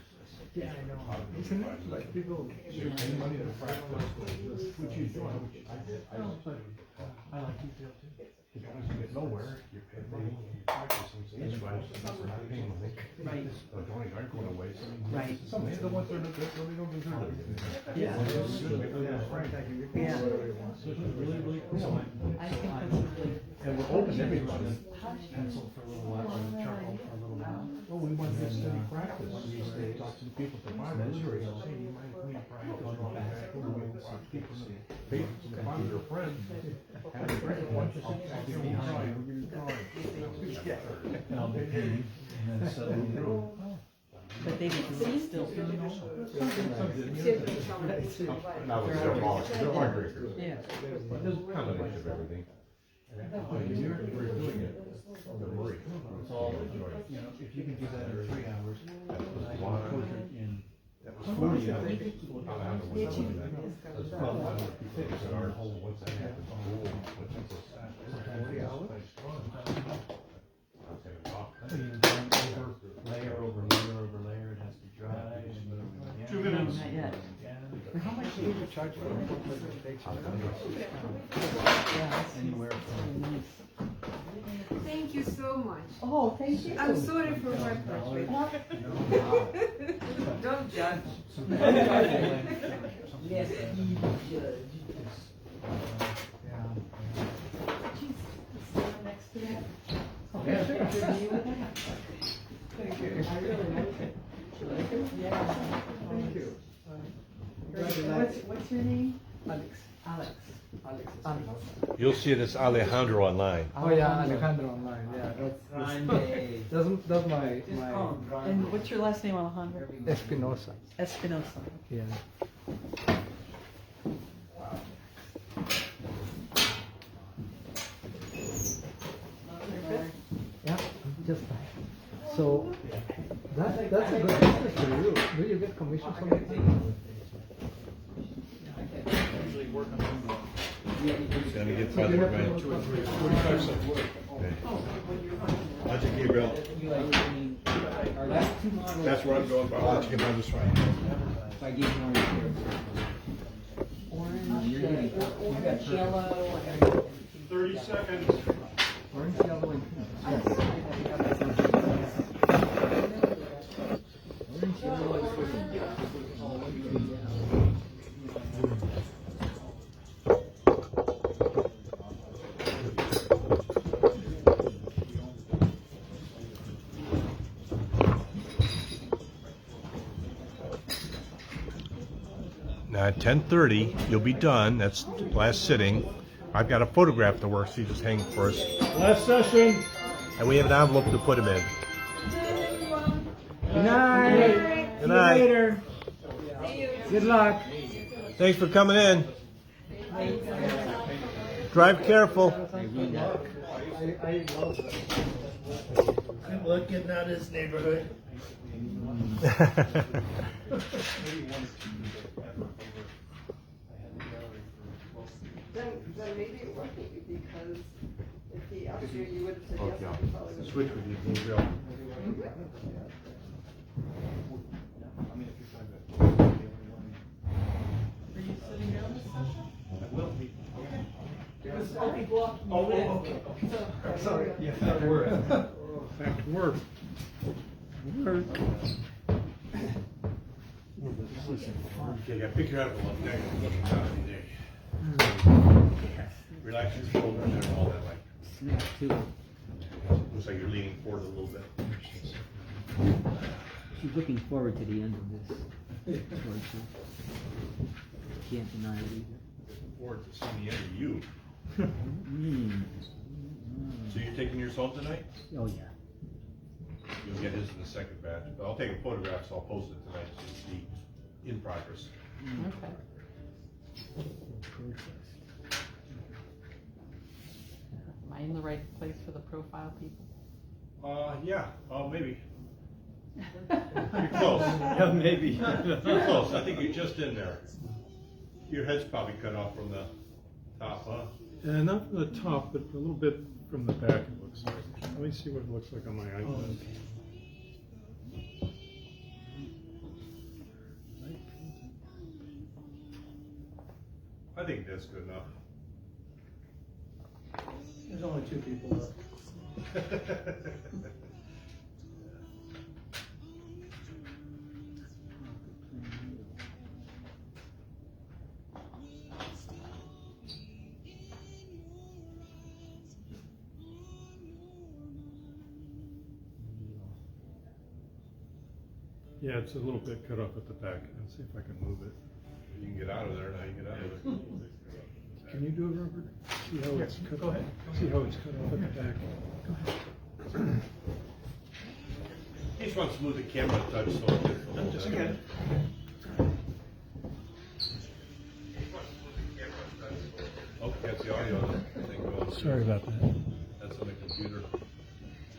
[SPEAKER 1] Yeah, I know. Isn't it? Like people.
[SPEAKER 7] So you're paying money to practice, which you do. I don't play.
[SPEAKER 1] I like detail too.
[SPEAKER 7] Because you get nowhere, you're paying money, you're practicing, so that's why we're not paying money.
[SPEAKER 4] Right.
[SPEAKER 7] The drawings aren't going away, so.
[SPEAKER 4] Right.
[SPEAKER 7] Some of the ones that they don't deserve it.
[SPEAKER 4] Yeah. Yeah.
[SPEAKER 7] So it's really, really cool.
[SPEAKER 4] I think that's really.
[SPEAKER 7] And we're open to everybody.
[SPEAKER 1] Pencil for a little while, or charcoal for a little while.
[SPEAKER 7] Well, we want to steady practice. Talk to the people at the farm. Hey, do you mind if we practice on back? People say, hey, if I'm your friend, have a drink, why don't you sit back here and try, we're gonna try.
[SPEAKER 10] and I'll be painting, and then settle through.
[SPEAKER 4] But they didn't sit still.
[SPEAKER 7] Now it's their boss, they're hard drinkers.
[SPEAKER 4] Yeah.
[SPEAKER 7] There's a combination of everything. We're doing it on the break.
[SPEAKER 10] It's all, if you can do that in 3 hours, I can portrait in
[SPEAKER 7] That was 40 hours. I don't know what's going on. There's 1,200 people that are whole, once that happens, what's it, 40 hours?
[SPEAKER 10] layer over layer over layer, it has to dry.
[SPEAKER 7] 2 minutes.
[SPEAKER 4] Not yet.
[SPEAKER 1] How much do you charge for a presentation? Anywhere from.
[SPEAKER 8] Thank you so much.
[SPEAKER 4] Oh, thank you.
[SPEAKER 8] I'm sorry for my portrait. Don't judge.
[SPEAKER 11] Yes,
[SPEAKER 4] Next to that.
[SPEAKER 1] Yeah.
[SPEAKER 4] Thank you. I really like it. You like it? Yeah. Thank you. What's your name?
[SPEAKER 1] Alex.
[SPEAKER 4] Alex.
[SPEAKER 1] Alex.
[SPEAKER 3] You'll see this Alejandro online.
[SPEAKER 1] Oh yeah, Alejandro online. Yeah, that's my
[SPEAKER 4] And what's your last name, Alejandro?
[SPEAKER 1] Espinosa.
[SPEAKER 4] Espinosa.
[SPEAKER 1] Yeah. Yeah, just fine. So that's a good business for you. Do you get commission from it?
[SPEAKER 3] Gonna get feathered, right?
[SPEAKER 7] 45 cents.
[SPEAKER 3] Logic Gabriel.
[SPEAKER 7] That's where I'm going, but I'll let you get by this way.
[SPEAKER 11] if I give you orange, you're getting, you got yellow,
[SPEAKER 7] 30 seconds.
[SPEAKER 11] orange, yellow, and pink. Orange, yellow, and pink.
[SPEAKER 3] Now at 10:30, you'll be done. That's last sitting. I've got a photograph to work, so you just hang it for us.
[SPEAKER 7] Last session.
[SPEAKER 3] And we have an envelope to put him in.
[SPEAKER 1] Good night.
[SPEAKER 3] Good night.
[SPEAKER 1] See you later. Good luck.
[SPEAKER 3] Thanks for coming in. Drive careful.
[SPEAKER 1] I love it.
[SPEAKER 7] Good luck getting out of this neighborhood.
[SPEAKER 4] Then maybe it wasn't because if he asked you, you would have said yes.
[SPEAKER 3] Okay.
[SPEAKER 4] You probably would.
[SPEAKER 3] Switch with you, Gabriel.
[SPEAKER 4] Are you sitting down this session?
[SPEAKER 3] I will be.
[SPEAKER 1] Oh, okay. Sorry. Yeah, that worked.
[SPEAKER 10] Back to work. Work.
[SPEAKER 3] Okay, I pick your head up a little bit. Relax your shoulders and all that, like.
[SPEAKER 11] Snap too.
[SPEAKER 3] Looks like you're leaning forward a little bit.
[SPEAKER 11] She's looking forward to the end of this. torture. Can't deny it either.
[SPEAKER 3] Forward to seeing the end of you. So you're taking yours home tonight?
[SPEAKER 11] Oh, yeah.
[SPEAKER 3] You'll get his in the second batch. But I'll take a photograph, so I'll post it tonight so you see in progress.
[SPEAKER 4] Okay. Am I in the right place for the profile people?
[SPEAKER 3] Yeah, maybe. You're close.
[SPEAKER 1] Yeah, maybe.
[SPEAKER 3] You're close. I think you're just in there. Your head's probably cut off from the top, huh?
[SPEAKER 10] And not from the top, but a little bit from the back, it looks like. Let me see what it looks like on my iPad.
[SPEAKER 3] I think that's good enough.
[SPEAKER 1] There's only 2 people left.
[SPEAKER 10] Yeah, it's a little bit cut off at the back. Let's see if I can move it.
[SPEAKER 3] You can get out of there now. You get out of it.
[SPEAKER 10] Can you do it, Robert? See how it's cut?
[SPEAKER 3] Go ahead.
[SPEAKER 10] See how it's cut off at the back?
[SPEAKER 3] He just wants to move the camera a touch so it gets a little
[SPEAKER 10] Just
[SPEAKER 3] bit.
[SPEAKER 10] kidding.
[SPEAKER 3] Oh, that's the audio thing going.
[SPEAKER 10] Sorry about that.
[SPEAKER 3] That's on the computer.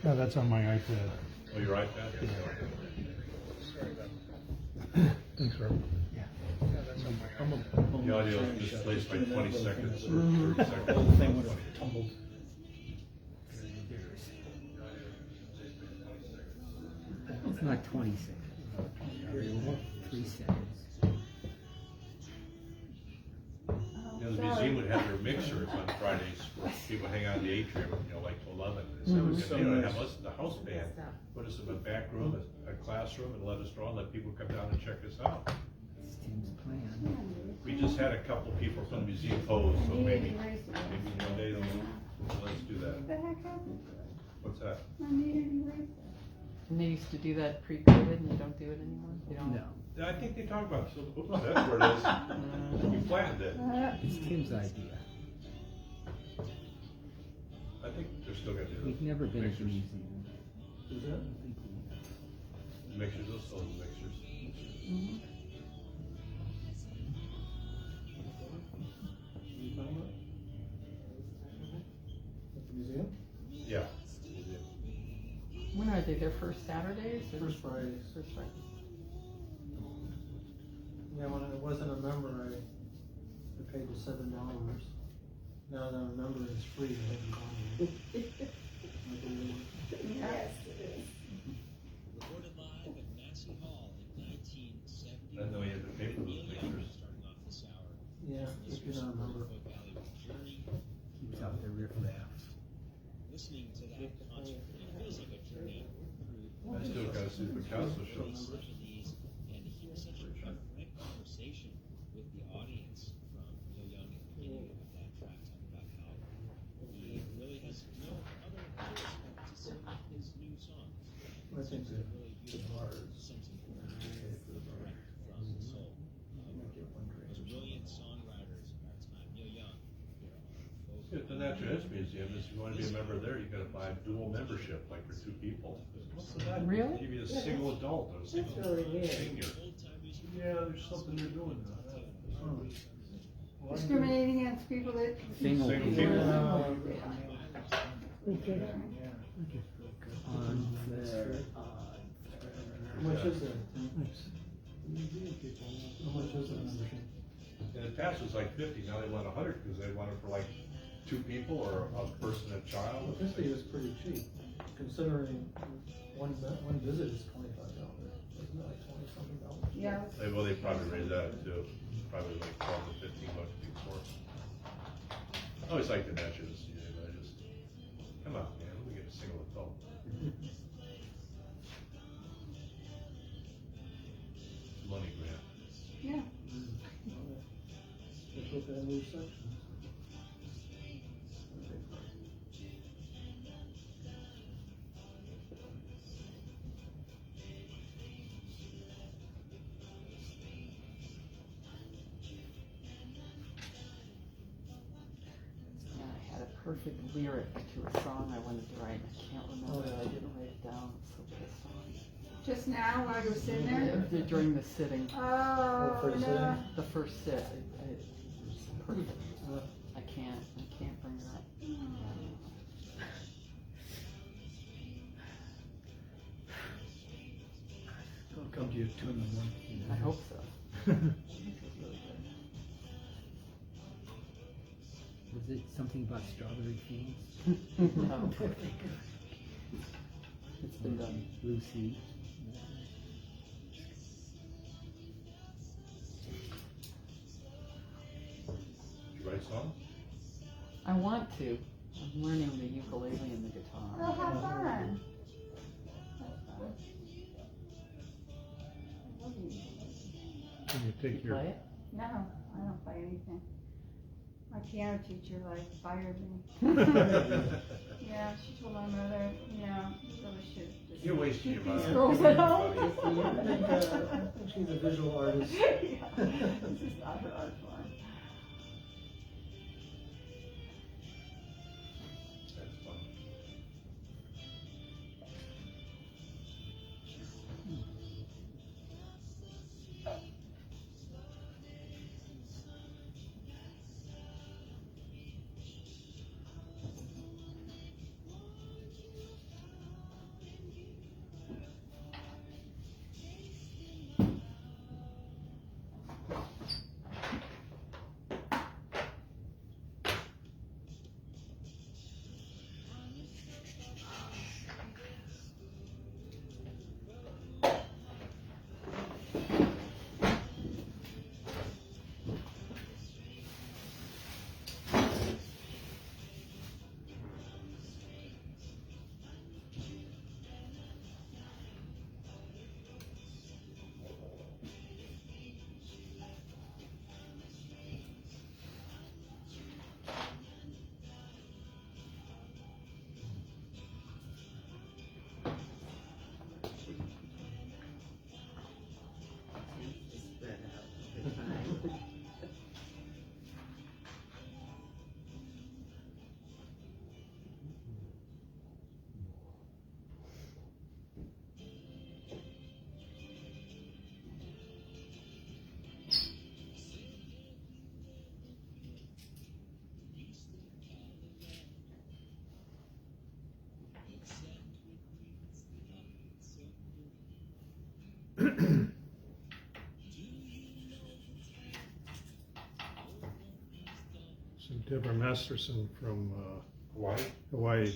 [SPEAKER 10] No, that's on my iPad.
[SPEAKER 3] Oh, your iPad?
[SPEAKER 10] Thanks, Robert.
[SPEAKER 3] The audio is displaced by 20 seconds or 30 seconds.
[SPEAKER 1] The thing would have tumbled.
[SPEAKER 11] It's not 20 seconds. 3 seconds.
[SPEAKER 7] have their mixers on Fridays where people hang out in the atrium, like till 11.
[SPEAKER 2] That was
[SPEAKER 7] And
[SPEAKER 2] so
[SPEAKER 7] they don't
[SPEAKER 2] nice.
[SPEAKER 7] have us, the house band, put us in a back room, a classroom, and let us draw, and let people come down and check us out.
[SPEAKER 11] It's Tim's plan.
[SPEAKER 7] We just had a couple people from the museum pose, so maybe one day they'll let us do that.
[SPEAKER 8] What the heck happened?
[SPEAKER 7] What's that?
[SPEAKER 8] I needed an eraser.
[SPEAKER 12] And they used to do that pre-COVID and you don't do it anymore? You don't?
[SPEAKER 11] No,
[SPEAKER 7] Yeah, I think they talk about, so, oops, that's where it is. We planned it.
[SPEAKER 11] it's Tim's idea.
[SPEAKER 7] I think they're still gonna do
[SPEAKER 11] We've
[SPEAKER 7] the
[SPEAKER 11] never been at the
[SPEAKER 7] mixers.
[SPEAKER 11] museum.
[SPEAKER 2] Is that?
[SPEAKER 11] I think we-
[SPEAKER 7] Mixers, they'll sell the mixers.
[SPEAKER 12] Mhm.
[SPEAKER 2] You talking about? At the museum?
[SPEAKER 7] Yeah.
[SPEAKER 12] When are they, their first Saturdays? Or
[SPEAKER 2] First Fridays.
[SPEAKER 12] First Fridays.
[SPEAKER 2] Yeah, when I wasn't a member, I paid the $7. Now that I'm a member, it's free. I haven't gone there.
[SPEAKER 8] Yes, it is.
[SPEAKER 6] Recorded live at Massey Hall in 1970.
[SPEAKER 7] And then we had to pay for those mixers.
[SPEAKER 6] Starting off this hour.
[SPEAKER 2] Yeah, if you're not a member.
[SPEAKER 6] Folk Valley Journey.
[SPEAKER 11] Keeps out their riffraff.
[SPEAKER 6] Listening to that concert, it feels like a journey through
[SPEAKER 7] I still gotta see the Picasso show.
[SPEAKER 6] the 70s, and to hear such a frank conversation with the audience from Neil Young at the beginning of that track, talking about how he really has no other choice but to sing his new songs.
[SPEAKER 2] I think
[SPEAKER 6] It's a really beautiful sentiment direct from the soul. Those brilliant songwriters of our time, Neil Young, here on Folk.
[SPEAKER 7] At the Natural History Museum, if you wanna be a member there, you gotta buy a dual membership, like for 2 people.
[SPEAKER 12] Really?
[SPEAKER 7] Give you a single adult or a single senior.
[SPEAKER 2] Yeah, there's something they're doing now.
[SPEAKER 8] Discriminating against people that.
[SPEAKER 11] Single
[SPEAKER 7] Single
[SPEAKER 11] people.
[SPEAKER 7] people.
[SPEAKER 11] Unfair.
[SPEAKER 2] How much is that? How much is that membership?
[SPEAKER 7] In the past, it was like 50, now they want 100, because they want it for like 2 people or a person, a child.
[SPEAKER 2] 50 is pretty cheap, considering one visit is $25. Isn't it like 20-something dollars?
[SPEAKER 8] Yeah.
[SPEAKER 7] Well, they probably raised that too, probably like 12 to 15 bucks before. I always like the Natural History Museum, I just, come on, man, let me get a single adult. Money grant.
[SPEAKER 8] Yeah.
[SPEAKER 2] They put that new section.
[SPEAKER 12] Yeah, I had a perfect lyric to a song I wanted to write. I can't remember. I didn't write it down. I'm so pissed off.
[SPEAKER 8] Just now while you were sitting there?
[SPEAKER 12] During the sitting.
[SPEAKER 8] Oh,
[SPEAKER 2] For the
[SPEAKER 8] no.
[SPEAKER 2] sitting?
[SPEAKER 12] The first sit. It's perfect. I can't bring it up.
[SPEAKER 2] It'll come to you at 2 in the morning.
[SPEAKER 12] I hope so.
[SPEAKER 11] Was it something about strawberry fields?
[SPEAKER 12] No. It's been done.
[SPEAKER 11] Lucy.
[SPEAKER 7] Did you write songs?
[SPEAKER 12] I want to. I'm learning the ukulele and the guitar.
[SPEAKER 8] Oh, have fun.
[SPEAKER 10] Can you take
[SPEAKER 12] You
[SPEAKER 10] your,
[SPEAKER 12] play it?
[SPEAKER 8] No, I don't play anything. My piano teacher fired me. Yeah, she told my mother, you really should just
[SPEAKER 7] You're wasting
[SPEAKER 8] keep
[SPEAKER 7] your
[SPEAKER 8] these
[SPEAKER 7] money.
[SPEAKER 8] girls at home.
[SPEAKER 2] I think she's a visual artist.
[SPEAKER 8] Yeah, this is not her art form.
[SPEAKER 7] That's fun.
[SPEAKER 10] Deborah Masterson from
[SPEAKER 7] Hawaii?
[SPEAKER 10] Hawaii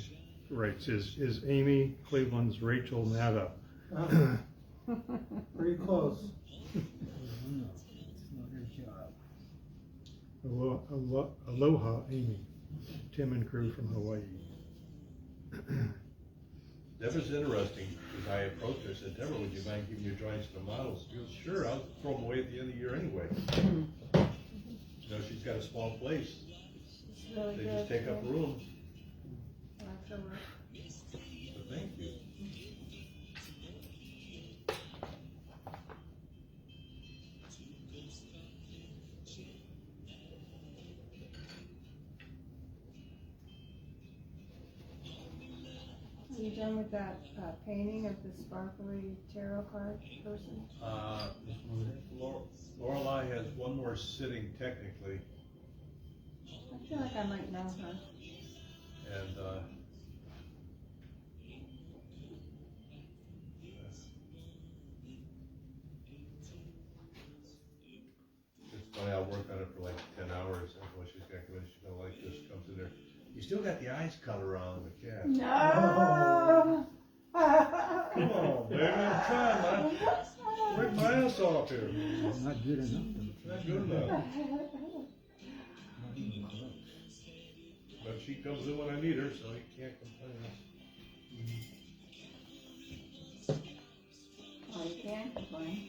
[SPEAKER 10] writes, is Amy Cleveland's Rachel Maddow?
[SPEAKER 2] Pretty close.
[SPEAKER 11] It's not her job.
[SPEAKER 10] Aloha, Amy. Tim and crew from Hawaii.
[SPEAKER 3] Deborah's interesting, because I approached her, I said, Deborah, would you mind giving your drawings to the models? She goes, sure, I'll throw them away at the end of the year anyway. You know, she's got a small place.
[SPEAKER 8] It's really
[SPEAKER 3] They
[SPEAKER 8] good.
[SPEAKER 3] just take up room.
[SPEAKER 8] I like her work.
[SPEAKER 3] So thank you.
[SPEAKER 8] Are you done with that painting of the sparkly tarot card person?
[SPEAKER 3] Lorelei has one more sitting technically,
[SPEAKER 8] I feel like I might know her.
[SPEAKER 3] and it's funny, I'll work on it for like 10 hours, and when she's gonna come in, she's gonna like this, comes in there. You still got the eyes cut around the cat.
[SPEAKER 8] No!
[SPEAKER 3] Come on, baby, I'm trying, man. Break my ass off here.
[SPEAKER 11] Not good enough.
[SPEAKER 3] Not good enough.
[SPEAKER 11] Not even close.
[SPEAKER 3] But she comes in when I need her, so you can't complain.
[SPEAKER 8] Oh, you can complain.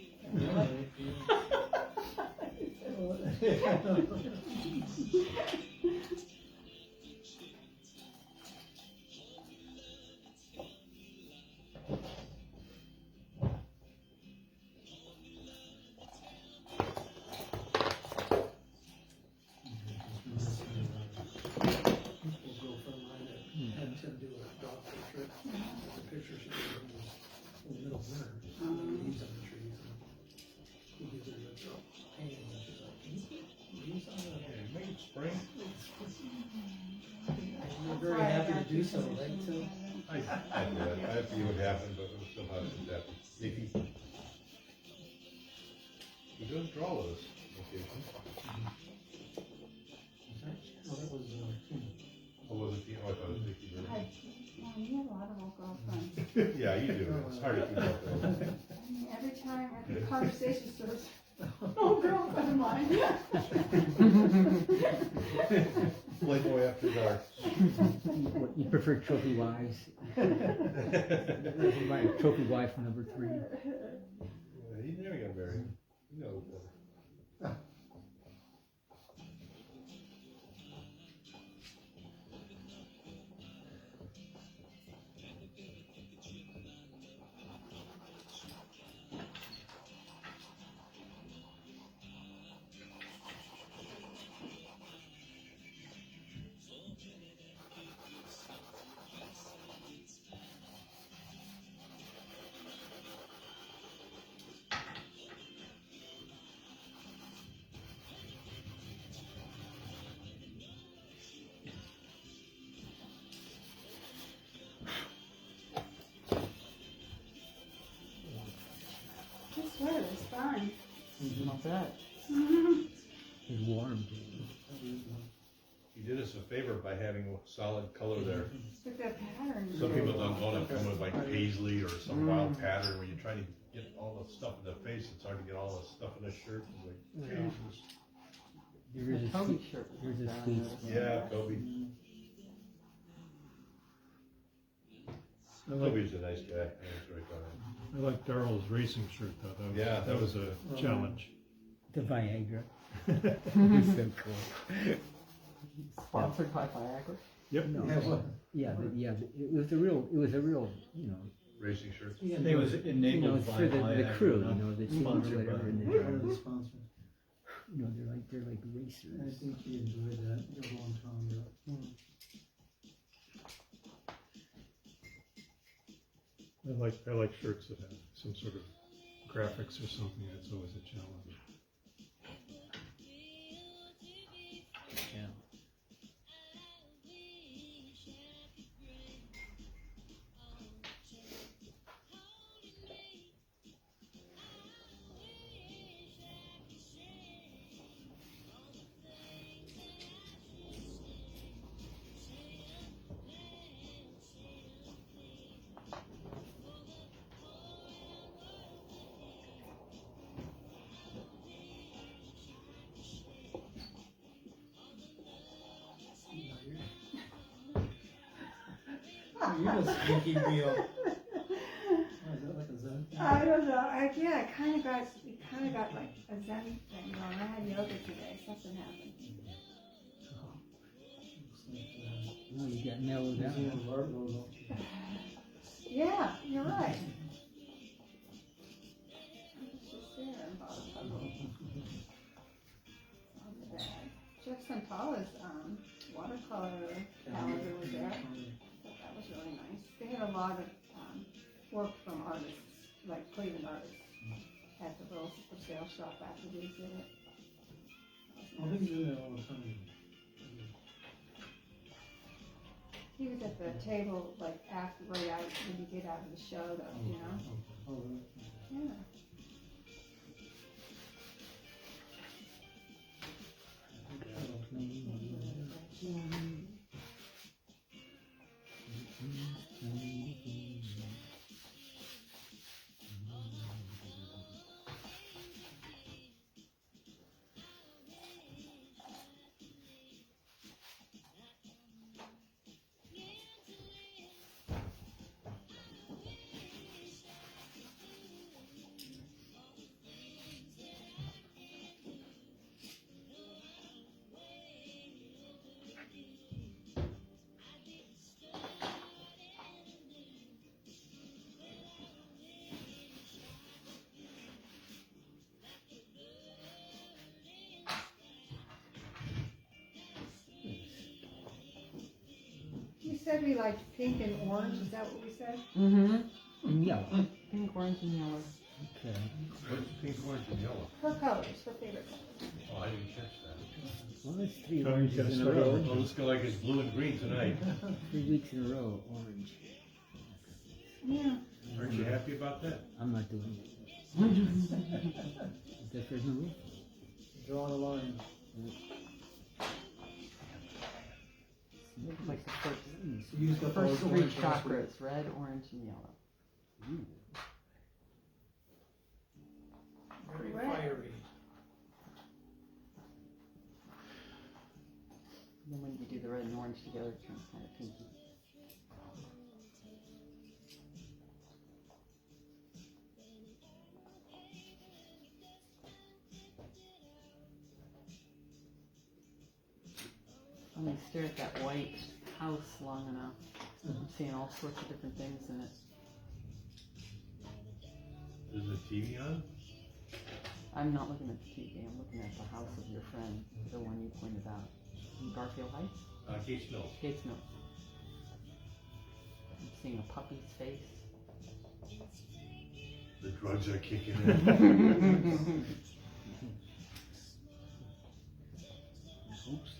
[SPEAKER 2] Had Tim do a dog portrait. The picture she did was in the middle of winter. Leaves on the trees. And he gives her a painting and she's like, can you put leaves on the
[SPEAKER 3] Yeah, make it spring.
[SPEAKER 2] You're very happy to do so, right, Tim?
[SPEAKER 3] I did. I see what happened, but it was still not as happy. Nikki. He does draw with us occasionally.
[SPEAKER 2] Oh, that was Tim.
[SPEAKER 3] Oh, was it? Oh, I thought it was Nikki.
[SPEAKER 8] You have a lot of old girlfriends.
[SPEAKER 3] Yeah, you do. It's hard to keep up with.
[SPEAKER 8] I mean, every time, every conversation starts, oh, girlfriend of mine.
[SPEAKER 3] Playboy after dark.
[SPEAKER 11] You prefer trophy wives? Trophy wife number 3.
[SPEAKER 3] Yeah, he never got married. He knows better.
[SPEAKER 8] This sweater is fine.
[SPEAKER 11] Not bad. It's warm too.
[SPEAKER 3] He did us a favor by having a solid color there.
[SPEAKER 8] Look at that pattern.
[SPEAKER 3] Some people don't come with like paisley or some wild pattern where you're trying to get all the stuff in the face. It's hard to get all the stuff in the shirt. It's like, Jesus.
[SPEAKER 11] Here's a
[SPEAKER 12] Toby
[SPEAKER 11] sweet
[SPEAKER 12] shirt.
[SPEAKER 11] Here's a sweet.
[SPEAKER 3] Yeah, Toby. Toby's a nice guy. I enjoy talking.
[SPEAKER 10] I like Darrell's racing shirt though.
[SPEAKER 3] Yeah,
[SPEAKER 10] that was a challenge.
[SPEAKER 11] The Viagra. It's so cool.
[SPEAKER 12] Sponsored by Viagra.
[SPEAKER 10] Yep.
[SPEAKER 11] No, it was a real, you know,
[SPEAKER 3] Racing shirts.
[SPEAKER 1] It was
[SPEAKER 11] you know,
[SPEAKER 1] enabled
[SPEAKER 11] it's
[SPEAKER 1] by
[SPEAKER 11] for the
[SPEAKER 1] Viagra,
[SPEAKER 11] crew,
[SPEAKER 1] not
[SPEAKER 11] you know, the team or
[SPEAKER 1] sponsored
[SPEAKER 11] whatever,
[SPEAKER 1] by-
[SPEAKER 11] and
[SPEAKER 2] One of
[SPEAKER 11] they,
[SPEAKER 2] the sponsors.
[SPEAKER 11] you know, they're like racers.
[SPEAKER 2] I think he enjoyed that. You'll go on Tom, yeah.
[SPEAKER 10] I like shirts that have some sort of graphics or something. That's always a challenge.
[SPEAKER 11] Yeah.
[SPEAKER 2] You're the squeaky wheel. Oh, is that like a Zen thing?
[SPEAKER 8] I don't know. Yeah, it kind of got like a Zen thing going. I had yoga today. Something happened.
[SPEAKER 11] No, you got mellowed down.
[SPEAKER 8] Yeah, you're right. I was just there and bought a puzzle on the bag. Jeff Santala's watercolor calendar was there. Thought that was really nice. They had a lot of work from artists, like Cleveland artists, at the little for sale shop after we did it.
[SPEAKER 2] I think you do that all the time.
[SPEAKER 8] He was at the table like after, right out when you get out of the show, though, you know.
[SPEAKER 2] Oh, really?
[SPEAKER 8] Yeah. You said we liked pink and orange, is that what we said?
[SPEAKER 11] Mm-hmm. And yellow.
[SPEAKER 12] Pink, orange, and yellow.
[SPEAKER 11] Okay.
[SPEAKER 3] What's pink, orange, and yellow?
[SPEAKER 8] Her colors, her favorite colors.
[SPEAKER 3] Oh, I didn't catch that.
[SPEAKER 11] Well, that's 3
[SPEAKER 2] Tony,
[SPEAKER 11] oranges
[SPEAKER 2] gotta
[SPEAKER 11] in a
[SPEAKER 2] start
[SPEAKER 11] row.
[SPEAKER 2] over.
[SPEAKER 3] Well, let's go like it's blue and green tonight.
[SPEAKER 11] 3 weeks in a row, orange.
[SPEAKER 8] Yeah.
[SPEAKER 3] Aren't you happy about that?
[SPEAKER 11] I'm not doing it. Is that no rule?
[SPEAKER 2] Draw the line.
[SPEAKER 12] Looks like the first,
[SPEAKER 2] Use the
[SPEAKER 12] first three
[SPEAKER 2] orange last week.
[SPEAKER 12] chakras, red, orange, and yellow.
[SPEAKER 11] Ooh.
[SPEAKER 2] Very
[SPEAKER 8] Red.
[SPEAKER 2] fiery.
[SPEAKER 12] And then when you do the red and orange together, it turns kind of pinky. When you stare at that white house long enough, I'm seeing all sorts of different things in it.
[SPEAKER 3] Is the TV on?
[SPEAKER 12] I'm not looking at the TV, I'm looking at the house of your friend, the one you pointed out. In Garfield Heights?
[SPEAKER 3] Gates Mills.
[SPEAKER 12] Gates Mills. I'm seeing a puppy's face.
[SPEAKER 3] The drugs are kicking in.
[SPEAKER 11] Oops.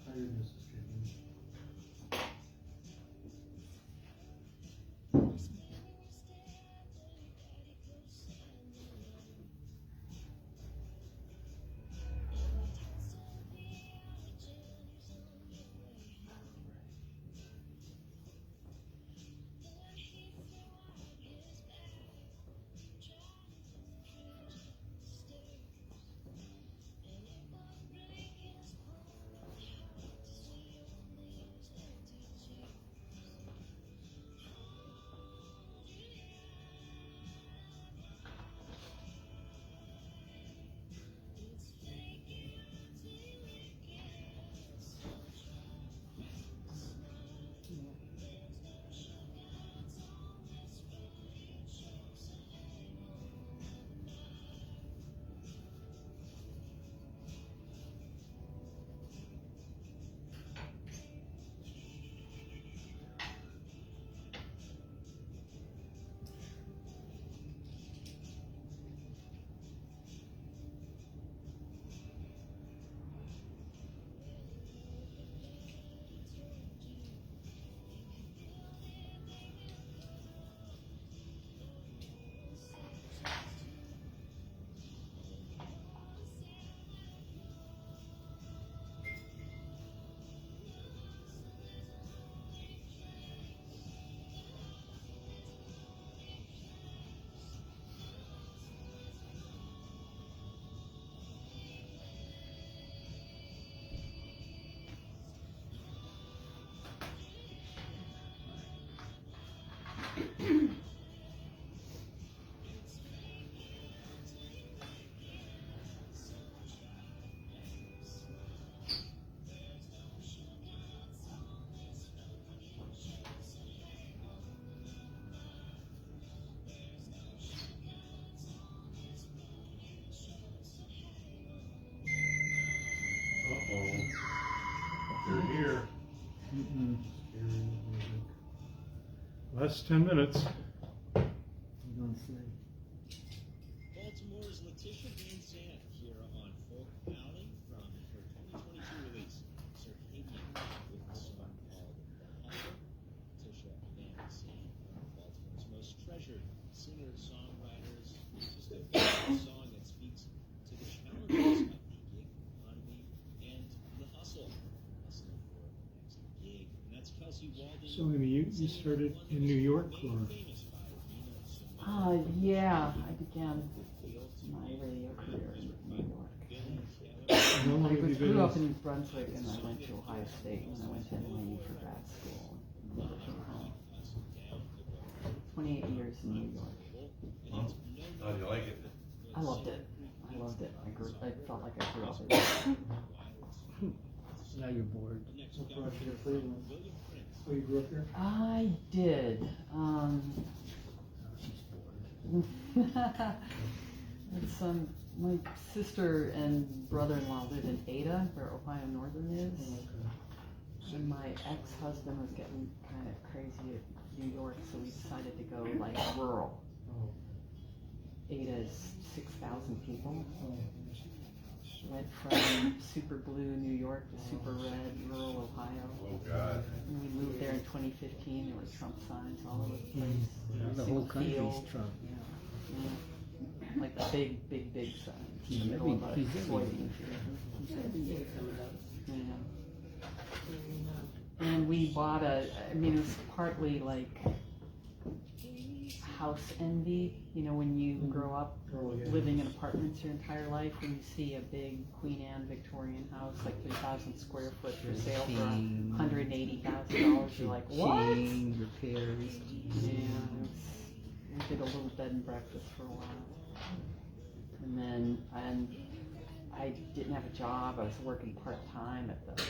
[SPEAKER 2] Tiredness is kicking in.
[SPEAKER 10] Yes, 10 minutes.
[SPEAKER 6] Baltimore's Letitia Van Sant here on Folk Alley from her 2022 release, Circadian, with a song called The Hustle. Letitia Van Sant, one of Baltimore's most treasured singer-songwriters. It's just a beautiful song that speaks to the challenges of the gig economy and the hustle. Hustling for the next gig. And that's Kelsey Walden.
[SPEAKER 10] So, Amy, you started in New York, or?
[SPEAKER 12] Yeah, I began my radio career in New York.
[SPEAKER 10] How long have you been?
[SPEAKER 12] Grew up in Brunswick, and I went to Ohio State, and I went to NYU for grad school. And never came home. 28 years in New York.
[SPEAKER 7] How do you like it?
[SPEAKER 12] I loved it. I loved it. I felt like I grew up in it.
[SPEAKER 11] Now you're bored.
[SPEAKER 2] What brought you to Cleveland? Oh, you grew up here?
[SPEAKER 12] I did. It's, my sister and brother-in-law live in Ada, where Ohio Northern is. And my ex-husband was getting kind of crazy at New York, so we decided to go like rural. Ada is 6,000 people. Went from super blue New York to super red rural Ohio.
[SPEAKER 7] Oh, God.
[SPEAKER 12] And we moved there in 2015. There were Trump signs all over the place.
[SPEAKER 11] The whole country's Trump.
[SPEAKER 12] Yeah. Like the big signs in the middle of a soybean field. Yeah. And we bought it was partly like house envy, when you grow up living in apartments your entire life, when you see a big Queen Anne Victorian house, like 3,000 square foot for sale for $180,000, you're like, what?
[SPEAKER 11] Repairs.
[SPEAKER 12] Yeah, we did a little bed and breakfast for a while. And then I didn't have a job. I was working part-time at the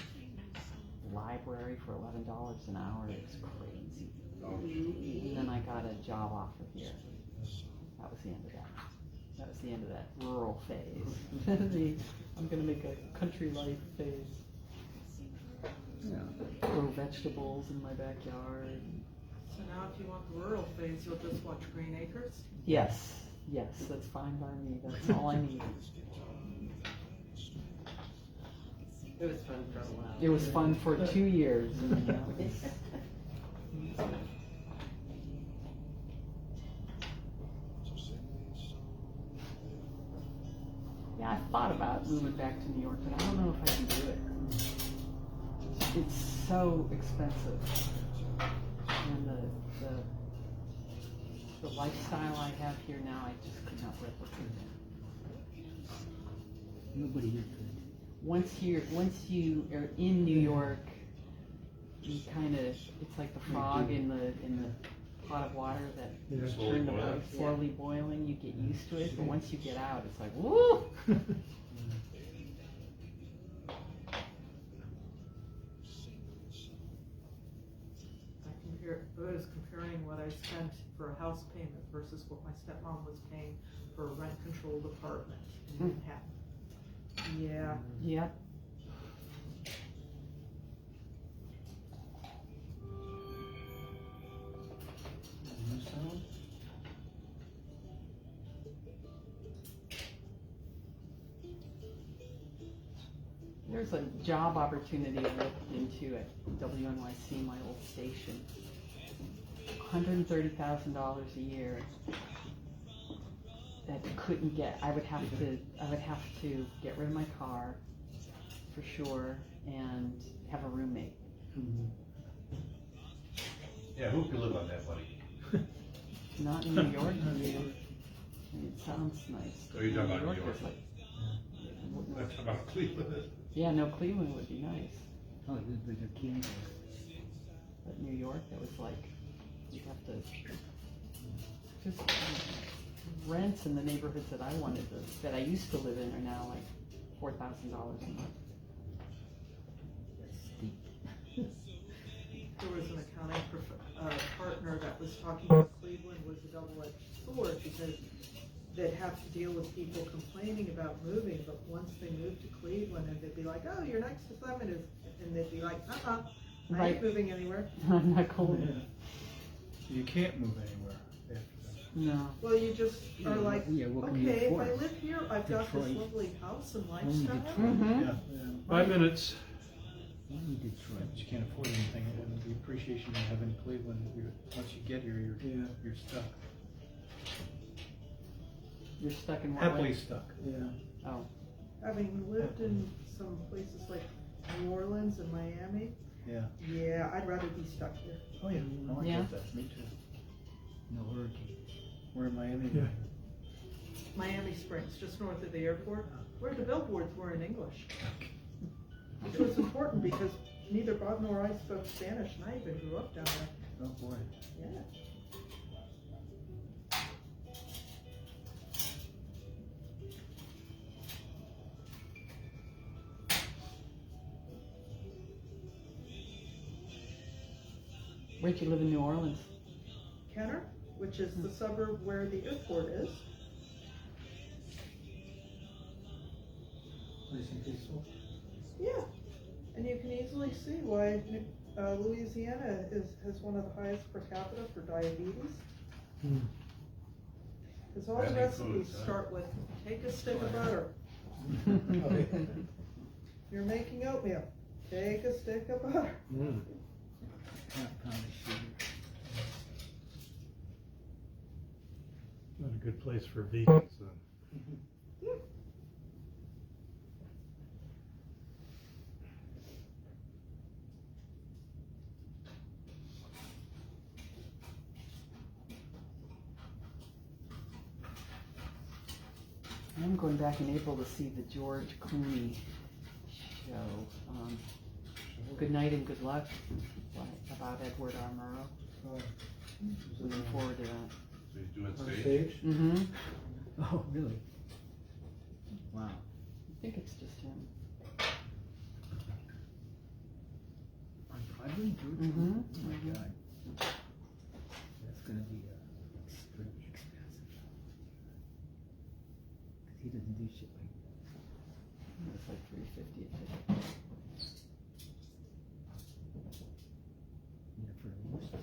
[SPEAKER 12] library for $11 an hour. It was crazy. And then I got a job offer here. That was the end of that. That was the end of that rural phase. I'm going to make a country life phase. Grow vegetables in my backyard.
[SPEAKER 4] So now if you want the rural phase, you'll just watch Green Acres?
[SPEAKER 12] Yes, that's fine by me. That's all I need.
[SPEAKER 4] It was fun for a while.
[SPEAKER 12] It was fun for 2 years. Yeah, I thought about moving back to New York, but I don't know if I can do it. It's so expensive, and the lifestyle I have here now, I just could not replicate it.
[SPEAKER 11] Nobody here could.
[SPEAKER 12] Once you are in New York, you it's like the frog in the pot of water that turned about slowly boiling. You get used to it, but once you get out, it's like, woo!
[SPEAKER 4] I was comparing what I spent for a house payment versus what my stepmom was paying for a rent-controlled apartment in Manhattan. Yeah.
[SPEAKER 12] Yeah. There's a job opportunity I looked into at WNYC, my old station. $130,000 a year. That couldn't get. I would have to get rid of my car, for sure, and have a roommate.
[SPEAKER 7] Yeah, who could live on that money?
[SPEAKER 12] Not in New York. It sounds nice.
[SPEAKER 7] So you're talking about New York?
[SPEAKER 12] Is like,
[SPEAKER 7] I'm talking about Cleveland.
[SPEAKER 12] yeah, no, Cleveland would be nice.
[SPEAKER 11] Oh, but they're kidding.
[SPEAKER 12] But New York, that was like, you'd have to just rents in the neighborhoods that I that I used to live in are now like $4,000 a month.
[SPEAKER 4] There was an accounting partner that was talking about Cleveland was a double-edged sword because they'd have to deal with people complaining about moving, but once they moved to Cleveland and they'd be like, oh, you're next to Summit, and they'd be like, I ain't moving anywhere.
[SPEAKER 12] I'm not going.
[SPEAKER 1] So you can't move anywhere after that.
[SPEAKER 12] No.
[SPEAKER 8] Well, you just are like,
[SPEAKER 11] Yeah, what can you
[SPEAKER 8] okay, if I
[SPEAKER 11] afford?
[SPEAKER 8] live here, I've got this
[SPEAKER 11] Detroit.
[SPEAKER 8] lovely house and
[SPEAKER 11] Only
[SPEAKER 8] lifestyle.
[SPEAKER 11] Detroit.
[SPEAKER 8] Mhm.
[SPEAKER 1] Yeah.
[SPEAKER 10] 5 minutes.
[SPEAKER 11] Only Detroit.
[SPEAKER 1] But you can't afford anything, and the appreciation you have in Cleveland, once you get here, you're stuck.
[SPEAKER 12] You're stuck in what
[SPEAKER 1] Happily
[SPEAKER 12] way?
[SPEAKER 1] stuck. Yeah.
[SPEAKER 12] Oh.
[SPEAKER 8] Having lived in some places like New Orleans and Miami,
[SPEAKER 1] Yeah.
[SPEAKER 8] yeah, I'd rather be stuck here.
[SPEAKER 1] Oh yeah. No, I
[SPEAKER 12] Yeah.
[SPEAKER 1] get that. Me too.
[SPEAKER 11] No hurricane.
[SPEAKER 1] We're in Miami.
[SPEAKER 10] Yeah.
[SPEAKER 8] Miami Springs, just north of the airport, where the billboards were in English. Which was important because neither Bob nor I spoke Spanish, and I even grew up down there.
[SPEAKER 1] Oh boy.
[SPEAKER 8] Yeah.
[SPEAKER 12] Where'd you live in New Orleans?
[SPEAKER 8] Kenner, which is the suburb where the airport is.
[SPEAKER 1] Nice and peaceful.
[SPEAKER 8] Yeah, and you can easily see why Louisiana has one of the highest per capita for diabetes. Because all the
[SPEAKER 7] Fatty
[SPEAKER 8] recipes
[SPEAKER 7] foods, huh?
[SPEAKER 8] start with, take a stick of butter. You're making oatmeal, take a stick of butter.
[SPEAKER 11] Half pound of sugar.
[SPEAKER 10] Not a good place for vegans then.
[SPEAKER 12] I'm going back in April to see the George Clooney show. Good Night and Good Luck, about Edward R. Murrow. Looking forward to that.
[SPEAKER 7] So he's doing
[SPEAKER 1] On
[SPEAKER 7] stage?
[SPEAKER 1] stage?
[SPEAKER 12] Mm-hmm.
[SPEAKER 11] Oh, really? Wow.
[SPEAKER 12] I think it's just him.
[SPEAKER 11] On Broadway, George?
[SPEAKER 12] Mhm.
[SPEAKER 11] Oh my God. That's gonna be extremely expensive. 'Cause he doesn't do shit like that.
[SPEAKER 12] It's like $350 a ticket.
[SPEAKER 11] Yeah, for the most.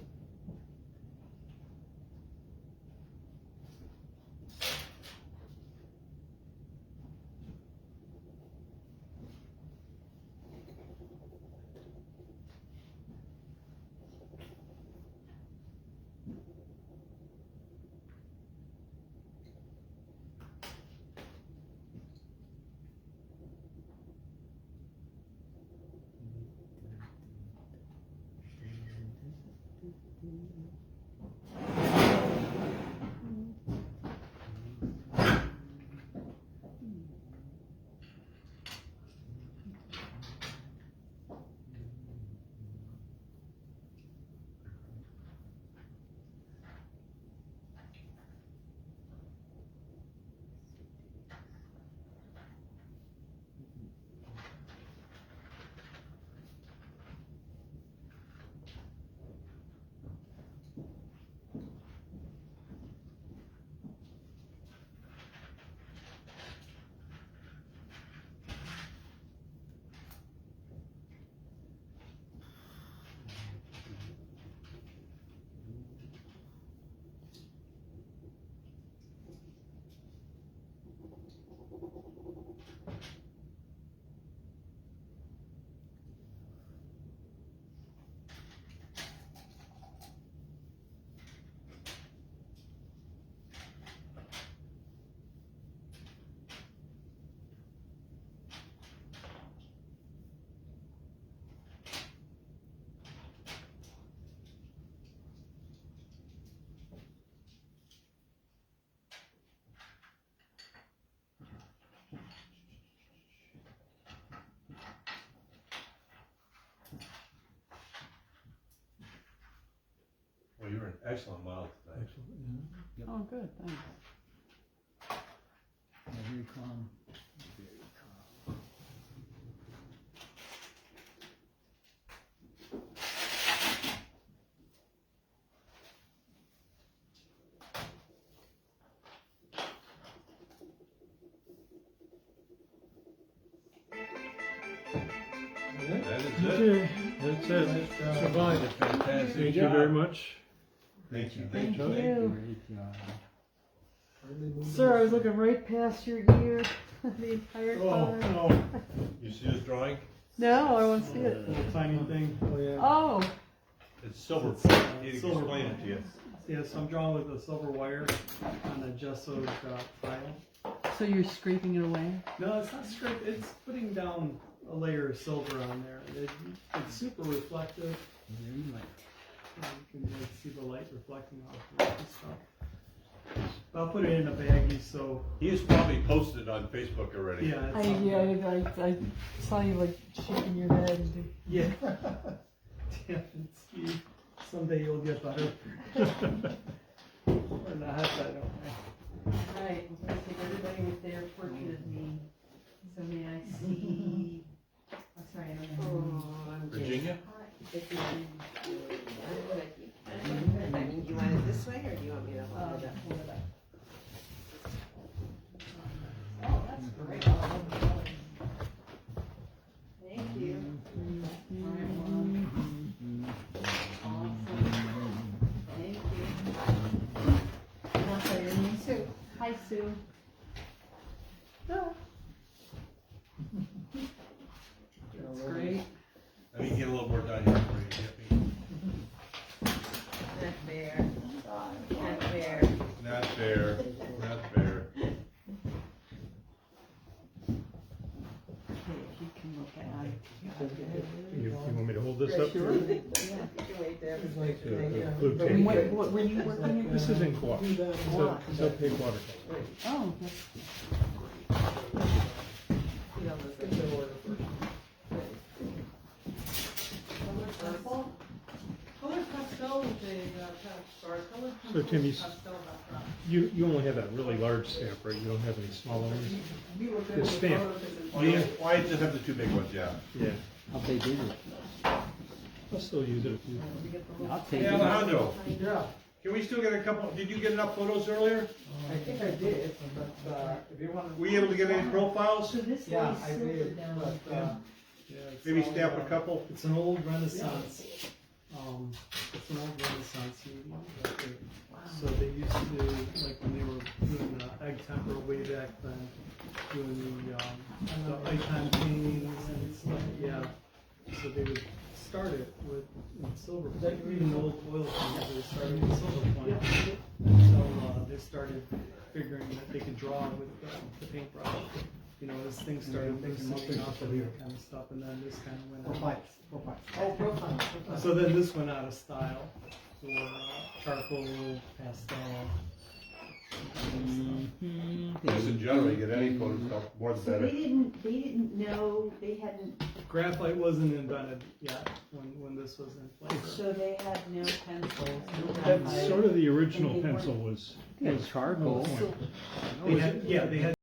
[SPEAKER 3] Well, you were an excellent model tonight.
[SPEAKER 10] Excellent, yeah.
[SPEAKER 12] Oh, good, thanks.
[SPEAKER 11] Yeah, very calm. Very calm.
[SPEAKER 3] That is it.
[SPEAKER 10] Okay, that's it.
[SPEAKER 1] Survived it. Fantastic.
[SPEAKER 10] Thank you very much.
[SPEAKER 3] Thank you.
[SPEAKER 4] Thank
[SPEAKER 3] Joe.
[SPEAKER 4] you.
[SPEAKER 12] Great job.
[SPEAKER 4] Sir, I was looking right past your ear the entire time.
[SPEAKER 1] Oh,
[SPEAKER 3] You see this drawing?
[SPEAKER 4] No, I want to see it.
[SPEAKER 1] little tiny thing. Oh, yeah.
[SPEAKER 4] Oh,
[SPEAKER 3] It's silver. He can
[SPEAKER 1] Silver.
[SPEAKER 3] explain it to you.
[SPEAKER 1] Yes, I'm drawing with a silver wire on a gessoed tile.
[SPEAKER 4] so you're scraping it away?
[SPEAKER 1] No, it's not scraped. It's putting down a layer of silver on there. It's super reflective.
[SPEAKER 12] Very light.
[SPEAKER 1] You can like see the light reflecting off of it and stuff. I'll put it in a baggie, so
[SPEAKER 3] He has probably posted on Facebook already.
[SPEAKER 1] yeah.
[SPEAKER 4] I saw you like shaking your head.
[SPEAKER 1] Yeah. Damn it, Steve. Someday you'll get better. Or not, I don't know.
[SPEAKER 4] Alright, I'm gonna take everybody with their portrait of me. So may I see? Oh, sorry, I don't know.
[SPEAKER 3] Virginia?
[SPEAKER 13] I mean, do you want it this way, or do you want me to hold it up?
[SPEAKER 4] Hold it up.
[SPEAKER 13] Oh, that's great. Thank you. Awesome. Thank you.
[SPEAKER 4] And I'll say your name.
[SPEAKER 13] Sue.
[SPEAKER 4] Hi, Sue. Oh. That's great.
[SPEAKER 3] Let me get a little more done here for you.
[SPEAKER 13] Not fair. Not fair.
[SPEAKER 3] Not fair. Not fair.
[SPEAKER 12] You can look at it.
[SPEAKER 10] You want me to hold this up?
[SPEAKER 4] Sure.
[SPEAKER 13] You can wait there.
[SPEAKER 10] Blue
[SPEAKER 4] And
[SPEAKER 10] tape.
[SPEAKER 4] what were you working in?
[SPEAKER 10] This is in gouache. It's a opaque watercolor.
[SPEAKER 4] Oh, that's
[SPEAKER 1] Color pastel with a
[SPEAKER 10] So Tim, you only have that really large stamp, right? You don't have any smaller ones? The stamp.
[SPEAKER 3] Why just have the two big ones, yeah.
[SPEAKER 10] Yeah.
[SPEAKER 12] How big is it?
[SPEAKER 10] I'll still use it if you.
[SPEAKER 12] I'll take
[SPEAKER 3] Hey,
[SPEAKER 12] it.
[SPEAKER 3] Alejandro,
[SPEAKER 1] Yeah,
[SPEAKER 3] can we still get a couple, did you get enough photos earlier?
[SPEAKER 1] I think I did, but if you want.
[SPEAKER 3] Were you able to get any profiles?
[SPEAKER 4] so this
[SPEAKER 1] Yeah,
[SPEAKER 4] way
[SPEAKER 1] I did,
[SPEAKER 4] silted down.
[SPEAKER 1] but, yeah, it's
[SPEAKER 3] Maybe
[SPEAKER 1] all,
[SPEAKER 3] stamp a couple?
[SPEAKER 1] It's an old Renaissance, it's an old Renaissance medium. that they- So they used to, like when they were doing egg tempera way back then, doing the icon paintings and stuff, yeah. So they would start it with silver, even the old oil painters, they started with silver point. Until they started figuring that they could draw with the paintbrush. You know, as things started mixing up and off of that kind of stuff, and then this kind of went out.
[SPEAKER 13] Oh, profile.
[SPEAKER 1] So then this went out of style for charcoal, pastel.
[SPEAKER 3] Just in general, you get any photos, more the
[SPEAKER 13] So
[SPEAKER 3] better.
[SPEAKER 13] they didn't know, they hadn't,
[SPEAKER 1] Graphite wasn't invented yet when this was in place.
[SPEAKER 13] so they had no pencils, no
[SPEAKER 10] That's
[SPEAKER 13] graphite.
[SPEAKER 10] sort of the original
[SPEAKER 13] And they
[SPEAKER 10] pencil was
[SPEAKER 12] Yeah, charcoal.
[SPEAKER 10] point.
[SPEAKER 1] They had